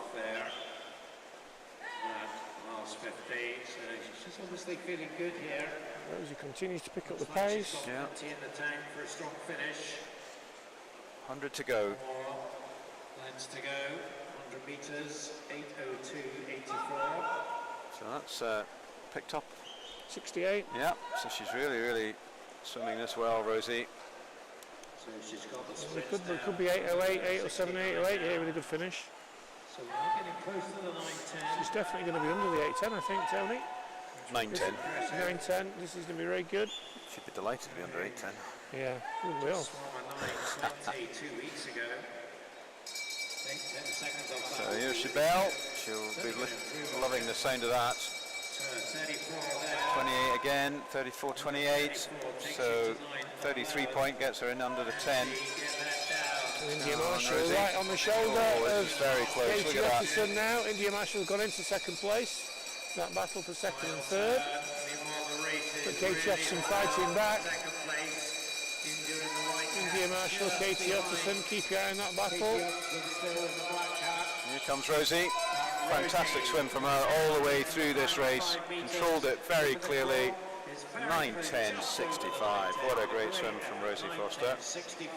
She's obviously feeling good here. Rosie continues to pick up the pace. Yeah. In the tank for a strong finish. 100 to go. Lengths to go. 100 metres. 8:02.84. So that's picked up. 68. Yeah. So she's really, really swimming this well, Rosie. So she's got the It could be 8:08, 8:07, 8:08 here with a good finish. So we're getting close to the 9:10. She's definitely going to be under the 8:10, I think, Tony. 9:10. 9:10. This is going to be very good. She'd be delighted to be under 8:10. Yeah, we will. 2 weeks ago. 10 seconds off So that. here's Chabelle. She'll be loving the sound of that. 34 there. 28 again, 34.28. So 33 point gets her in under the 10. India Marshall Rosie. right on the shoulder Oh, of this is very close. Look Katie at that. Otterson now. India Marshall gone into second place. That battle for second and third. But Katie Otterson fighting back. India Marshall, Katie Otterson, keep your eye on that battle. Here comes Rosie. Fantastic swim from her all the way through this race. Controlled it very clearly. 9:10.65. What a great swim from Rosie Forster. 65.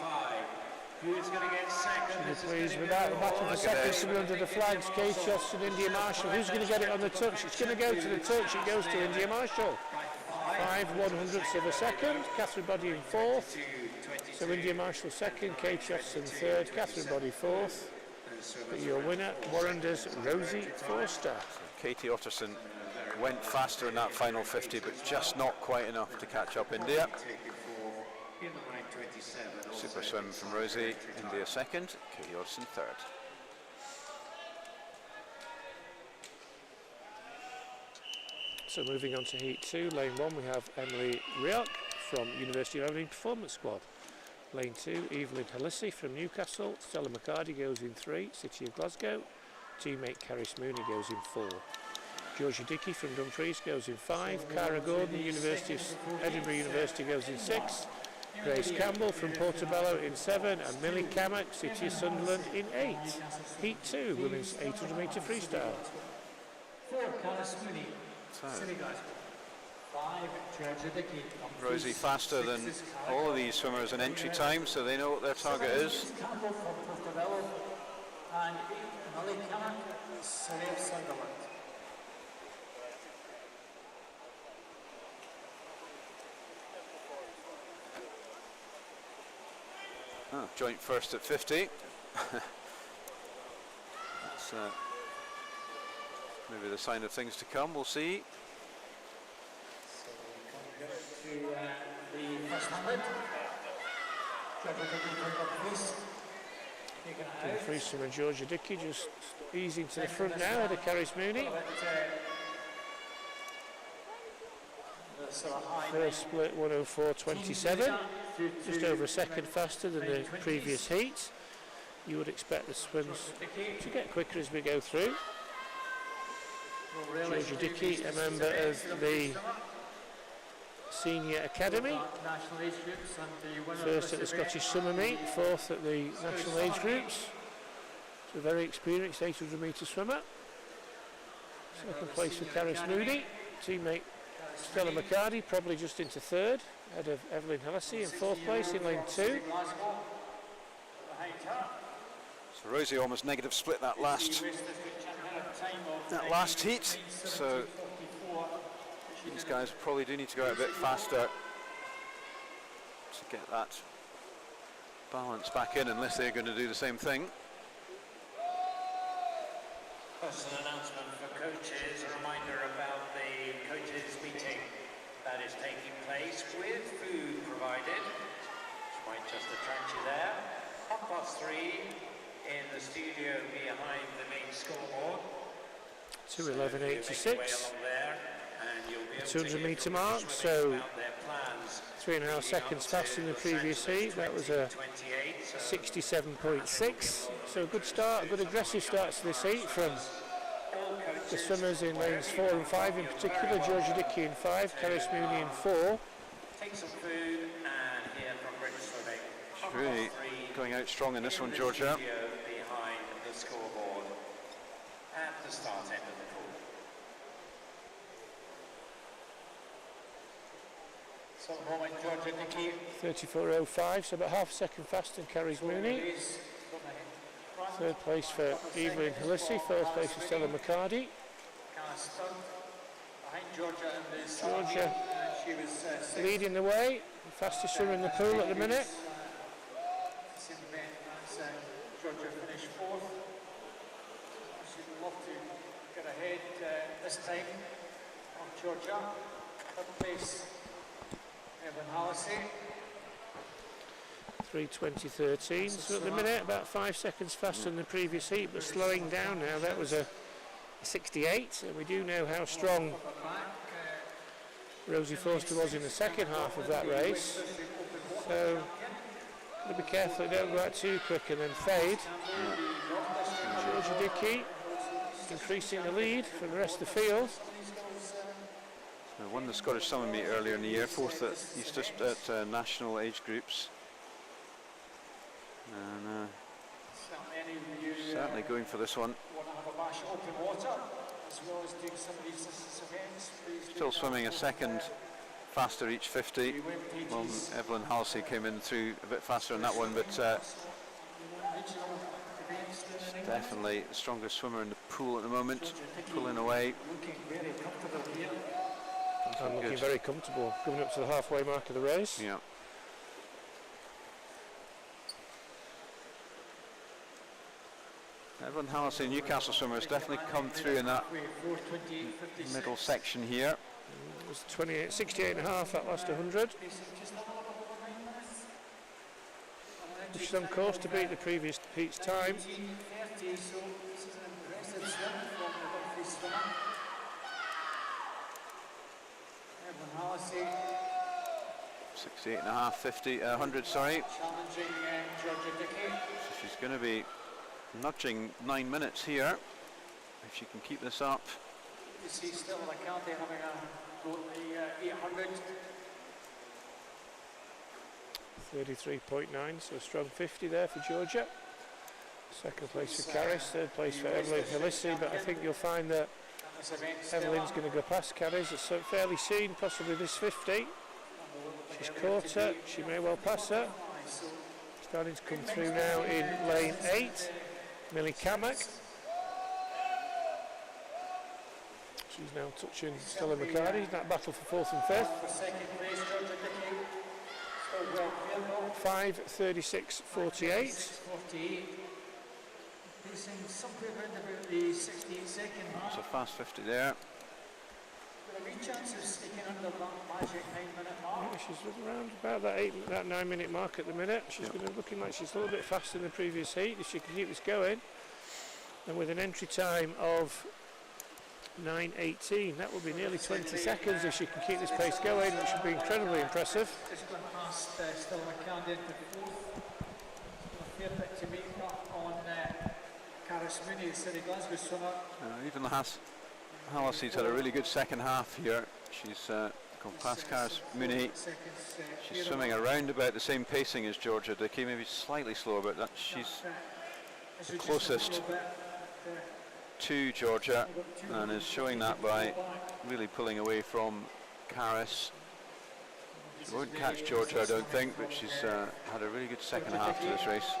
Who's going to get second? This is Please, gonna without the battle for look at second, this. coming under the flags, Katie Otterson, India Marshall. Who's going to get it on the touch? It's going to go to the touch. It goes to India Marshall. 5/100ths of a second. Catherine Body in fourth. So India Marshall second, Katie Otterson third, Catherine Body fourth. But your winner, Warrender's Rosie Forster. Katie Otterson went faster in that final 50, but just not quite enough to catch up India. in the 9:20 9.97. Super swim from Rosie, India second, Katie Hodgson third. So moving on to Heat 2, Lane 1 we have Emily Rioch from University of Aberdeen Performance Squad. Lane 2, Evelyn Halissi from Newcastle, Stella McCarty goes in 3, City of Glasgow, teammate Caris Mooney goes in 4. Georgia Dickey from Dumfries goes in 5, Cara Gordon, Edinburgh University goes in 6, Grace Campbell from Portobello in 7, and Millie Cammack, City of Sunderland in 8. Heat 2, women's 800 metre freestyle. 4, Caris Mooney. City Glasgow. 5, Georgia Dickey. Rosie faster than all of these swimmers in entry time, so they know what their target is. Campbell from Portobello and Millie Cammack, City of Sunderland. Oh, joint first at 50. That's maybe the sign of things to come, we'll see. So we come to the first 100. Georgia Dickey going up first. Taking it out. Dumfries from Georgia Dickey just easing to the front now ahead of Caris Mooney. First split 104.27, just over a second faster than the previous heat. You would expect the swims to get quicker as we go through. Georgia Dickey, a member of the Senior Academy, first at the Scottish Summer Meet, fourth at the National Age Groups. So a very experienced 800 metre swimmer. Second place for Caris Mooney, teammate Stella McCarty probably just into third, ahead of Evelyn Halissi in fourth place in lane 2. So Rosie almost negative split that last heat, so these guys probably do need to go out a bit faster to get that balance back in, unless they're going to do the same thing. First, an announcement for coaches, a reminder about the coaches meeting that is taking place with food provided, which might just attract you there. 3:30 in the studio behind the main scoreboard. 2:11.86, the 200 metre mark, so 3.5 seconds faster than the previous heat. That was a 67.6, so a good start, a good aggressive start to this heat from the swimmers in lanes 4 and 5 in particular. Georgia Dickey in 5, Caris Mooney in 4. Take some food and hear from British swimming. She's really going out strong in this one, Georgia. Behind the scoreboard at the start end of the pool. So at the moment, Georgia Dickey 34.05, so about half a second faster than Caris Mooney. Third place for Evelyn Halissi, fourth place for Stella McCarty. Georgia leading the way, fastest swimmer in the pool at the minute. Georgia finished fourth. She'd love to get ahead this time of Georgia. Third place, Evelyn Halissi. 3:20.13, so at the minute about 5 seconds faster than the previous heat, but slowing down now. That was a 68, and we do know how strong Rosie Forster was in the second half of that race, so got to be careful they don't go out too quick and then fade. Georgia Dickey increasing the lead from the rest of the field. Won the Scottish Summer Meet earlier in the year, fourth at national age groups. And certainly going for this one. Still swimming a second faster each 50. Well, Evelyn Halsey came in through a bit faster on that one, but definitely the strongest swimmer in the pool at the moment, pulling away. And looking very comfortable, coming up to the halfway mark of the race. Yeah. Evelyn Halsey, Newcastle swimmer, has definitely come through in that middle section here. It was 68.5 that last 100. She's on course to beat the previous Pete's time. 19:30, so this is an impressive swim from the Dumfries swimmer. Evelyn Hallisey 100, sorry. challenging Georgia Dickey. So she's going to be nudging 9 minutes here if she can keep this up. You see still McCarthy having a go at the 800. 33.9, so a strong 50 there for Georgia. Second place for Caris, third place for Evelyn Hallisey, but I think you'll find that This event still Evelyn's going to go past Caris. It's fairly soon, possibly this 50. She's caught her, she may well pass her. Starting to come through now in lane 8, Millie Kamak. She's now touching Stella McCarty, that battle for 4th and 5th. for second place, Georgia Dickey. Still well clear though. 5:36.48. 6:48. Pacing somewhere around about the 68-second mark. It's a fast 50 there. With a wee chance of sneaking under that magic 9-minute mark. Yeah, she's around about that 9-minute mark at the minute. She's going to be looking like she's a little bit faster than the previous heat if she can keep this going. And with an entry time of 9:18, that will be nearly 20 seconds if she can keep this pace going, which would be incredibly impressive. Just going past Stella McCandy into 4th. A fair bit to make up on Caris Mooney, the City Glasgow swimmer. Even Hallisey's had a really good second half here. She's gone past Caris Mooney. She's swimming around about the same pacing as Georgia Dickey, maybe slightly slower, but that she's the closest to Georgia and is showing that by really pulling away from Caris. She won't catch Georgia, I don't think, but she's had a really good second half to this race.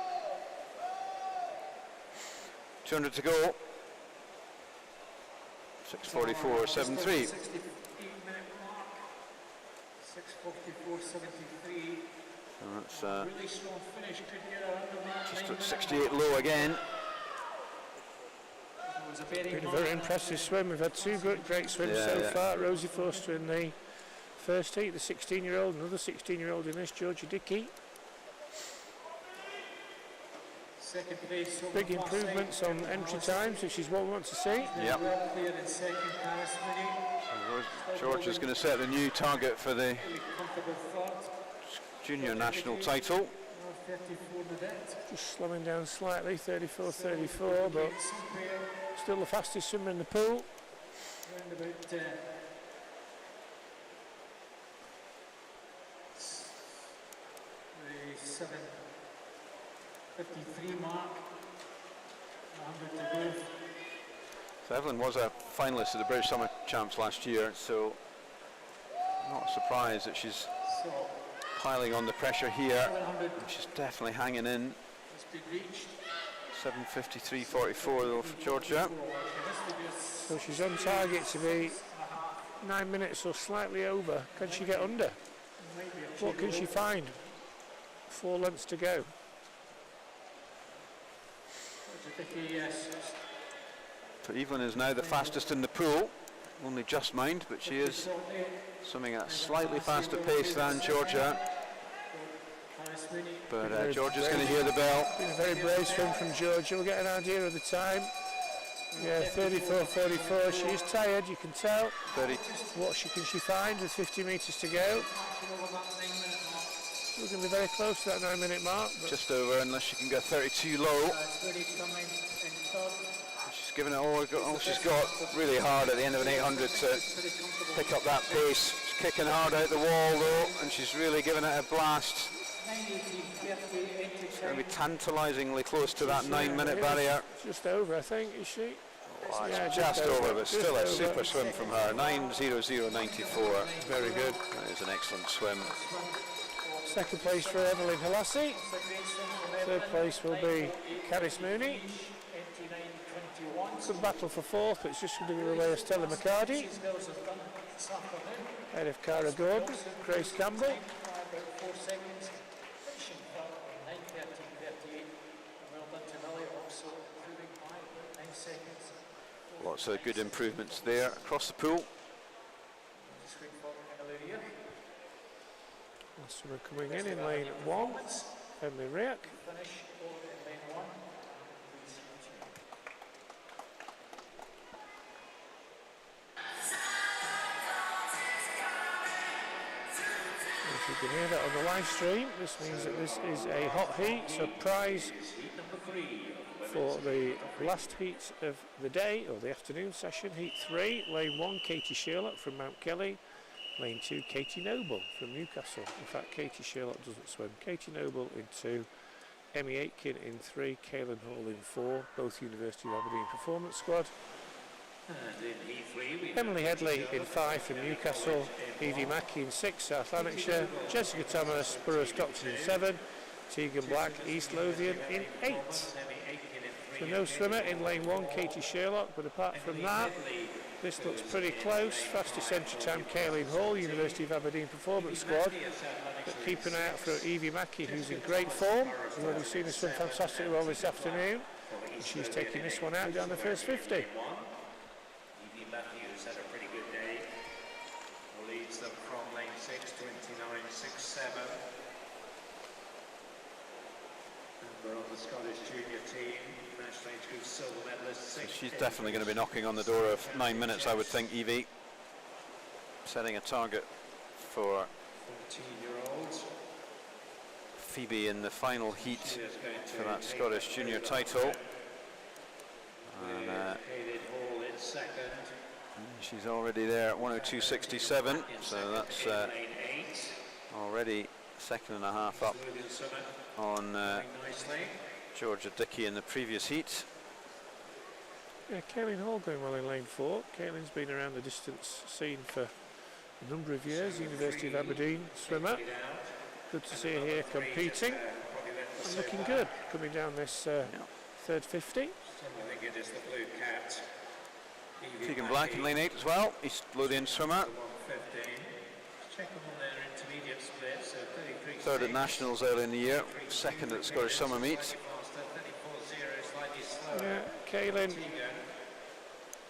200 to go. 6:44.73. 68-minute mark. 6:44.73. That's Really strong finish. Could get her under that. just 9-minute at 68 low again. mark. It was a very Been a very impressive swim. We've had two great swims so far. Rosie Foster in the first heat, the 16-year-old, another 16-year-old in this, Georgia Dickey. second place. Big improvements on entry times, which is what we want to see. Yep. Well cleared in second, Caris Mooney. Georgia's going to set the new target for the Really comfortable third. junior national title. 34 minutes. Just slowing down slightly, 34.34, but Somewhere still the fastest swimmer in the pool. around about the 7:53 mark. 100 to go. So Evelyn was a finalist at the British Summer Champs last year, so not surprised that she's So piling on the pressure here. 700 She's definitely hanging in. has been reached. 7:53.44 though for Georgia. So she's on target to be 9 minutes or slightly over. Can she get under? What can she find? 4 lengths to go. Yes. So Evelyn is now the fastest in the pool. Only just mind, but she is swimming at a slightly faster pace than Georgia. Caris Mooney. But Georgia's going to hear the bell. Been a very brave swim from Georgia. We'll get an idea of the time. Yeah, 34.44. She is tired, you can tell. 30. What can she find with 50 metres to go? We're going to be very close to that 9-minute mark. But Just over, unless she can get 32 low. She's given it all she's got, really hard at the end of an 800 to pick up that pace. She's kicking hard out the wall though, and she's really giving it a blast. It's going to be tantalisingly close to that 9-minute barrier. just over, I think, is she? Oh, it's Yeah, just over, but just still a over. super swim from her. 9:00.94. Very good. That is an excellent swim. Second place for Evelyn Hallisey. Third place will be Caris Mooney. Good battle for 4th, but it's just going to give away to Stella McCarty. Ahead of Cara Gordon, Grace Campbell. Lots of good improvements there across the pool. So we're coming in lane 1. Emily Riak. Finish over in lane 1. If you can hear that on the live stream, this means that this is a hot heat, so prize for the last heat of the day, or the afternoon session. Heat 3, lane 1, Katie Sherlock from Mount Kelly. Lane 2, Katie Noble from Newcastle. In fact, Katie Sherlock doesn't swim. Katie Noble in 2, Emmy Aitken in 3, Kaylin Hall in 4, both University of Aberdeen Performance Squad. Emily Headley in 5 from Newcastle, Evie Mackey in 6, South Lanarkshire, Jessica Thomas, Borough Stockton in 7, Tegan Black, East Lothian in 8. So no swimmer in lane 1, Katie Sherlock, but apart from that, this looks pretty close. Fastest entry time, Kaylin Hall, University of Aberdeen Performance Squad. But keep an eye out for Evie Mackey, who's in great form. We've already seen her swim fantastic well this afternoon. And she's taking this one out down the first 50. Matthews had a pretty good day. Leads them from lane 6, 29.67. Member of the Scottish junior team, national age group silver medalist. So she's definitely going to be knocking on the door of 9 minutes, I would think, Evie. Setting a target for 14-year-olds. Phoebe in the final heat for that Scottish junior title. And she's already there at 102.67, so that's already second and a half up on Georgia Dickey in the previous heat. Yeah, Kaylin Hall going well in lane 4. Kaylin's been around the distance scene for a number of years, University of Aberdeen swimmer. Good to see her here competing and looking good coming down this third 50. I think it is the blue cat. Tegan Black in lane 8 as well, East Lothian swimmer. Check them on their intermediate split, so 33. Third at Nationals early in the year, second at Scottish Summer Meet. Yeah, Kaylin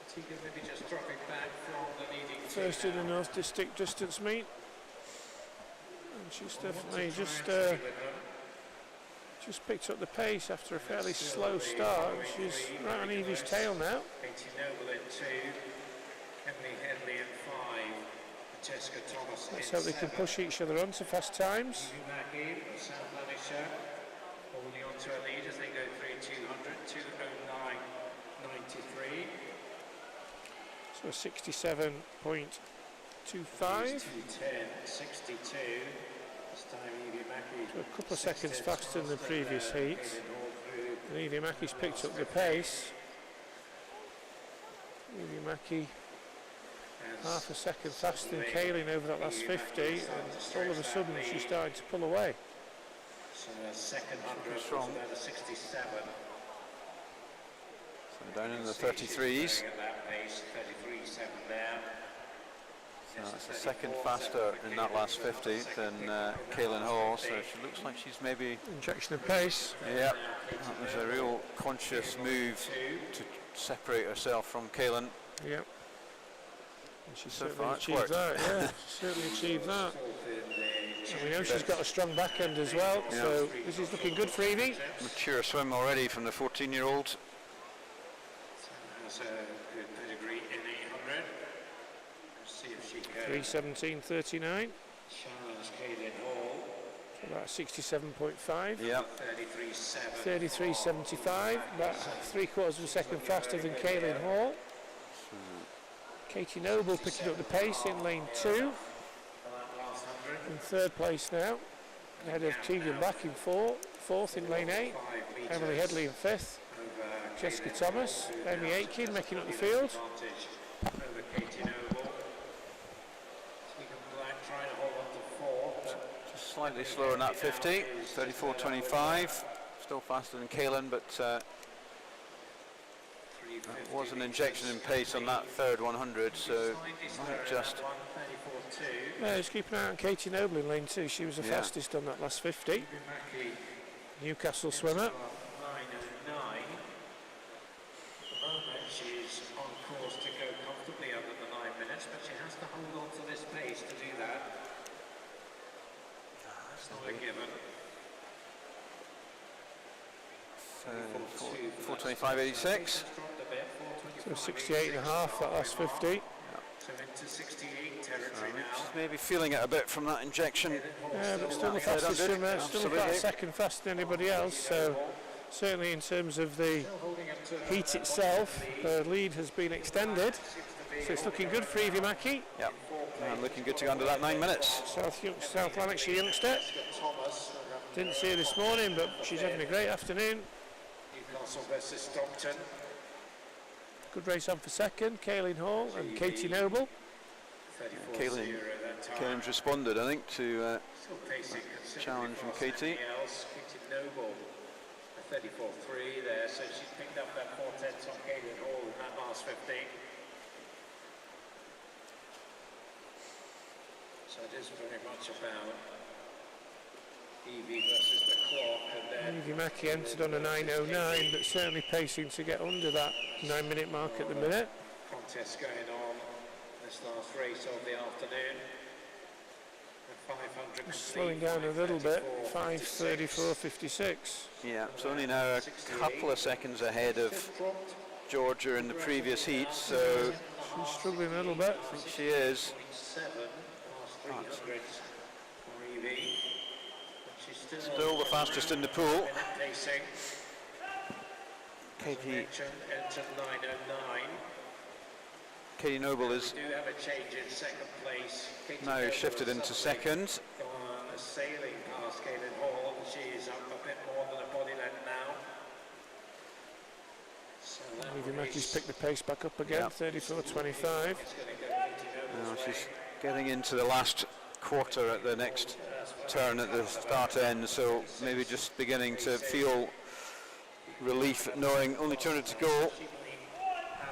Tegan maybe just dropping back from the leading first in the North District distance meet. And she's definitely just picked up the pace after a fairly slow start. She's right on Evie's tail now. Katie Noble in 2, Emily Headley in 5, Jessica Thomas Let's in hope they can 7. push each other on to fast times. Evie Mackey from South Lanarkshire holding on to a lead as they go through 200, 209.93. So a 67.25. 210.62. So a couple of seconds faster than the previous heat. And Evie Mackey's picked up the pace. Evie Mackey half a second faster than Kaylin over that last 50, and all of a sudden she's starting to pull away. So second 100 strong. was about a 67. So down in the 33s. At that pace, 33.7 there. That's a second faster in that last 50 than Kaylin Hall, so she looks like she's maybe... Injection of pace. Yeah, that was a real conscious move to separate herself from Kaylin. Yep. And she So certainly far it's achieved worked. that, yeah. She certainly achieved that. And we know she's got a strong back end as well, so this is looking good for Evie. Mature swim already from the 14-year-old. Has a good pedigree in 800. Let's see if she can. 3:17.39. Challenge Kaylin Hall. About 67.5. Yeah. 33.7. 33.75. About 3/4 of a second faster than Kaylin Hall. Katie Noble picking up the pace in lane 2. In third place now. Ahead of Tegan Black in 4th in lane 8. Emily Headley in 5th. Jessica Thomas, Emmy Aitken making up the field. Over Katie Noble. Tegan Black trying to hold on to 4. Just slightly slower in that 50, 34.25. Still faster than Kaylin, but that was an injection in pace on that third 100, so might just... Just keep an eye on Katie Noble in lane 2. She was the fastest on that last 50. Newcastle swimmer. 9:09. At the moment, she's on course to go comfortably under the 9 minutes, but she has to hold on to this pace to do that. That's not a given. 4:25.86. So 68 and a half, that last 50. So into 68 territory now. She's maybe feeling it a bit from that injection. Yeah, but still the fastest swimmer, still about a second faster than anybody else. So certainly in terms of the heat itself, her lead has been extended. So it's looking good for Evie Mackey. Yeah, and looking good to go under that 9 minutes. South Lanarkshire youngster. Didn't see her this morning, but she's having a great afternoon. Newcastle versus Stockton. Good race on for second, Kaylin Hall and Katie Noble. Kaelin's responded, I think, to challenge from Katie. Katie Noble, a 34.3 there, so she's picked up that 4/10 on Kaylin Hall in that last 50. So it is very much about Evie versus the clock, and then Evie Mackey entered on a 9:09, but certainly pacing to get under that 9 minute mark at the minute. contest going on this last race of the afternoon. And 500 Slowing down a little bit, 5:34.56. Yeah, it's only now a couple of seconds ahead of Georgia in the previous heat, so She's struggling a little bit. I think she is. 7 last 300 for Evie. She's Still the fastest in the pool. pacing. Katie Entered 9:09. Katie Noble is Do have a change in second place. Katie now Noble shifted is into up second. sailing past Kaylin Hall, and she is up a bit more than a body length now. So that Evie Mackey's race picked the pace back up again, Yeah. 34.25. is going to go Katie Noble's Now way. she's getting into the last quarter at the next turn at the start end, so maybe just beginning to feel relief at knowing only 200 to go. Have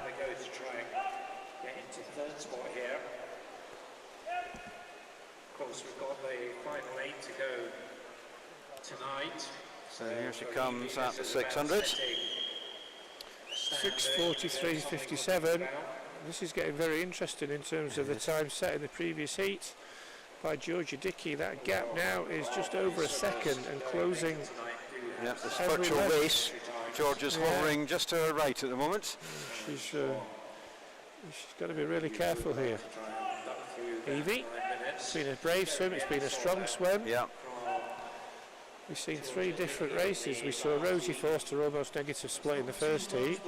a go to try and get into third spot here. Of course, we've got the final 8 to go tonight. So here she comes at the 600. 6:43.57. This is getting very interesting in terms of the time set in the previous heat by Georgia Dickey. That gap now is just over a second and closing. Yeah, this Every virtual left. race. Georgia's hovering just to her right at the moment. She's got to be really careful here. Evie, it's been a brave swim, it's been a strong swim. Yeah, We've seen 3 different races. We saw Rosie Forster almost negative split in the first heat.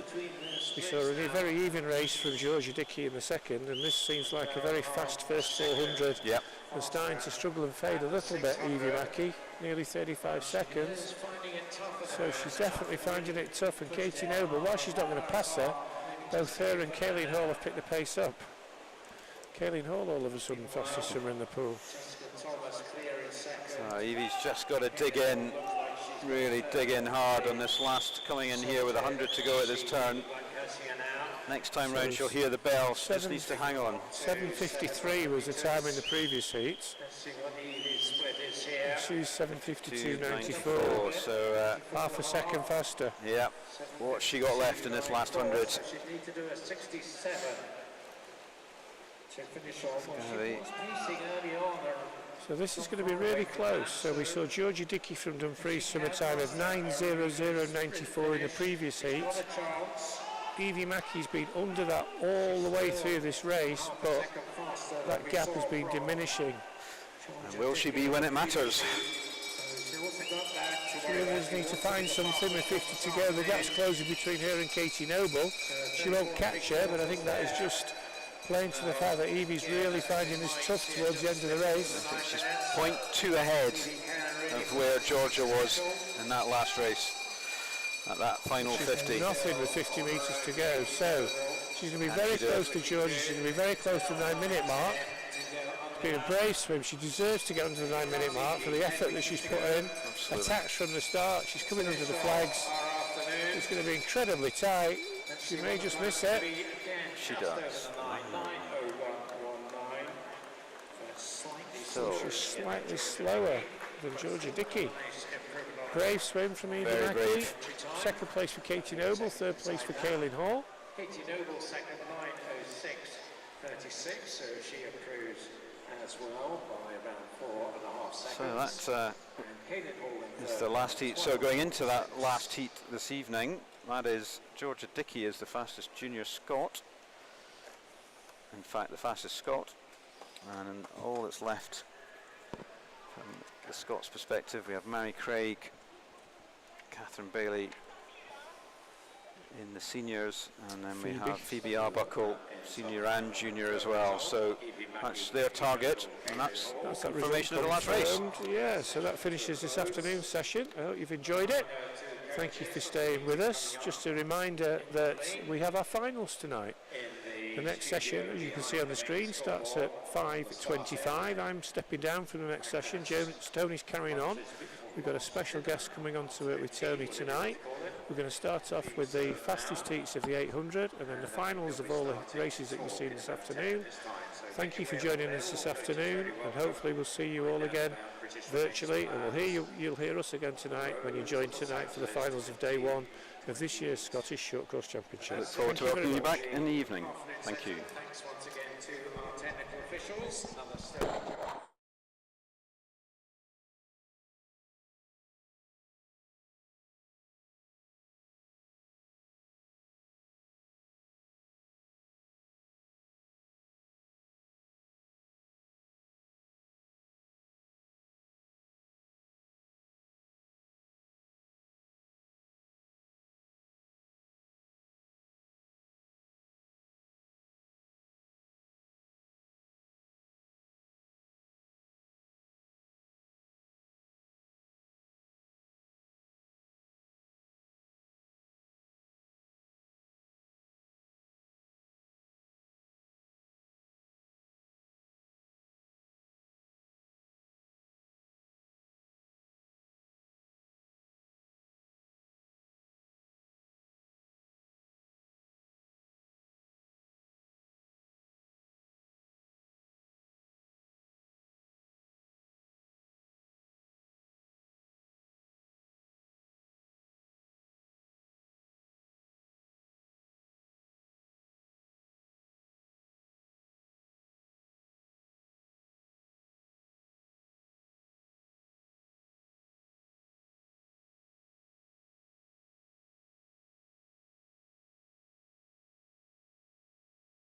We saw a very even race from Georgia Dickey in the second, and this seems like a very fast first 400. yeah. And starting to struggle and fade a little bit, Evie Mackey, nearly 35 seconds. So she's definitely finding it tough, and Katie Noble, while she's not going to pass her, both her and Kaylin Hall have picked the pace up. Kaylin Hall all of a sudden fastest swimmer in the pool. So Evie's just got to dig in, really dig in hard on this last, coming in here with 100 to go at this turn. Next time round she'll hear the bell, she just needs to hang on. 7:53 was the time in the previous heat. Let's see what Evie's split is here. She's 7:52.94, 2:94, so half a second faster. yeah, what's she got left in this last 100? She'd need to do a 67 to finish off. Well, gonna she be- was pacing early on. So this is going to be really close. So we saw Georgia Dickey from Dumfries swim a time of 9:00.94 in the previous heat. What a chance. Evie Mackey's been under that all the way through this race, but Second faster than that we gap saw has been from diminishing. And will she be when it matters? So she also got that to The others need to find something with 50 to go. The gap's closing between her and Katie Noble. She won't catch her, but I think that is just playing to the fact that Evie's really finding this tough towards the end of the race. She's 0.2 ahead of where Georgia was in that last race, at that final 50. Nothing with 50 metres to go. So she's going to be very close to Georgia. She's going to be very close to the 9 minute mark. It's been a brave swim. She deserves to get under the 9 minute mark for the effort that she's put in. Attacks from the start. She's coming under the flags. It's going to be incredibly tight. She may just miss it. She does. 9:01.19. So She's slightly slower than Georgia Dickey. Brave swim from Evie Very Mackey. brave. Second place for Katie Noble. Third place for Kaylin Hall. Katie Noble second, 9:06.36, so she improves as well by around 4.5 seconds. So that is the last heat. So going into that last heat this evening, that is Georgia Dickey is the fastest junior Scot. In fact, the fastest Scot. And all that's left from the Scots' perspective, we have Mary Craig, Catherine Bailey in the seniors, and then we have Phoebe Arbuckle, senior and junior as well. So that's their target, and that's confirmation of the last race. Yeah, so that finishes this afternoon's session. I hope you've enjoyed it. Thank you for staying with us. Just a reminder that we have our finals tonight. The next session, as you can see on the screen, starts at 5:25. I'm stepping down from the next session. Tony's carrying on. We've got a special guest coming on to it with Tony tonight. We're going to start off with the fastest heats of the 800 and then the finals of all the races that you've seen this afternoon. Thank you for joining us this afternoon, and hopefully we'll see you all again virtually, and you'll hear us again tonight when you join tonight for the finals of day one of this year's Scottish Short Course Championship. Look forward to welcoming you back in the evening. Thank you. Thanks once again to our technical officials and the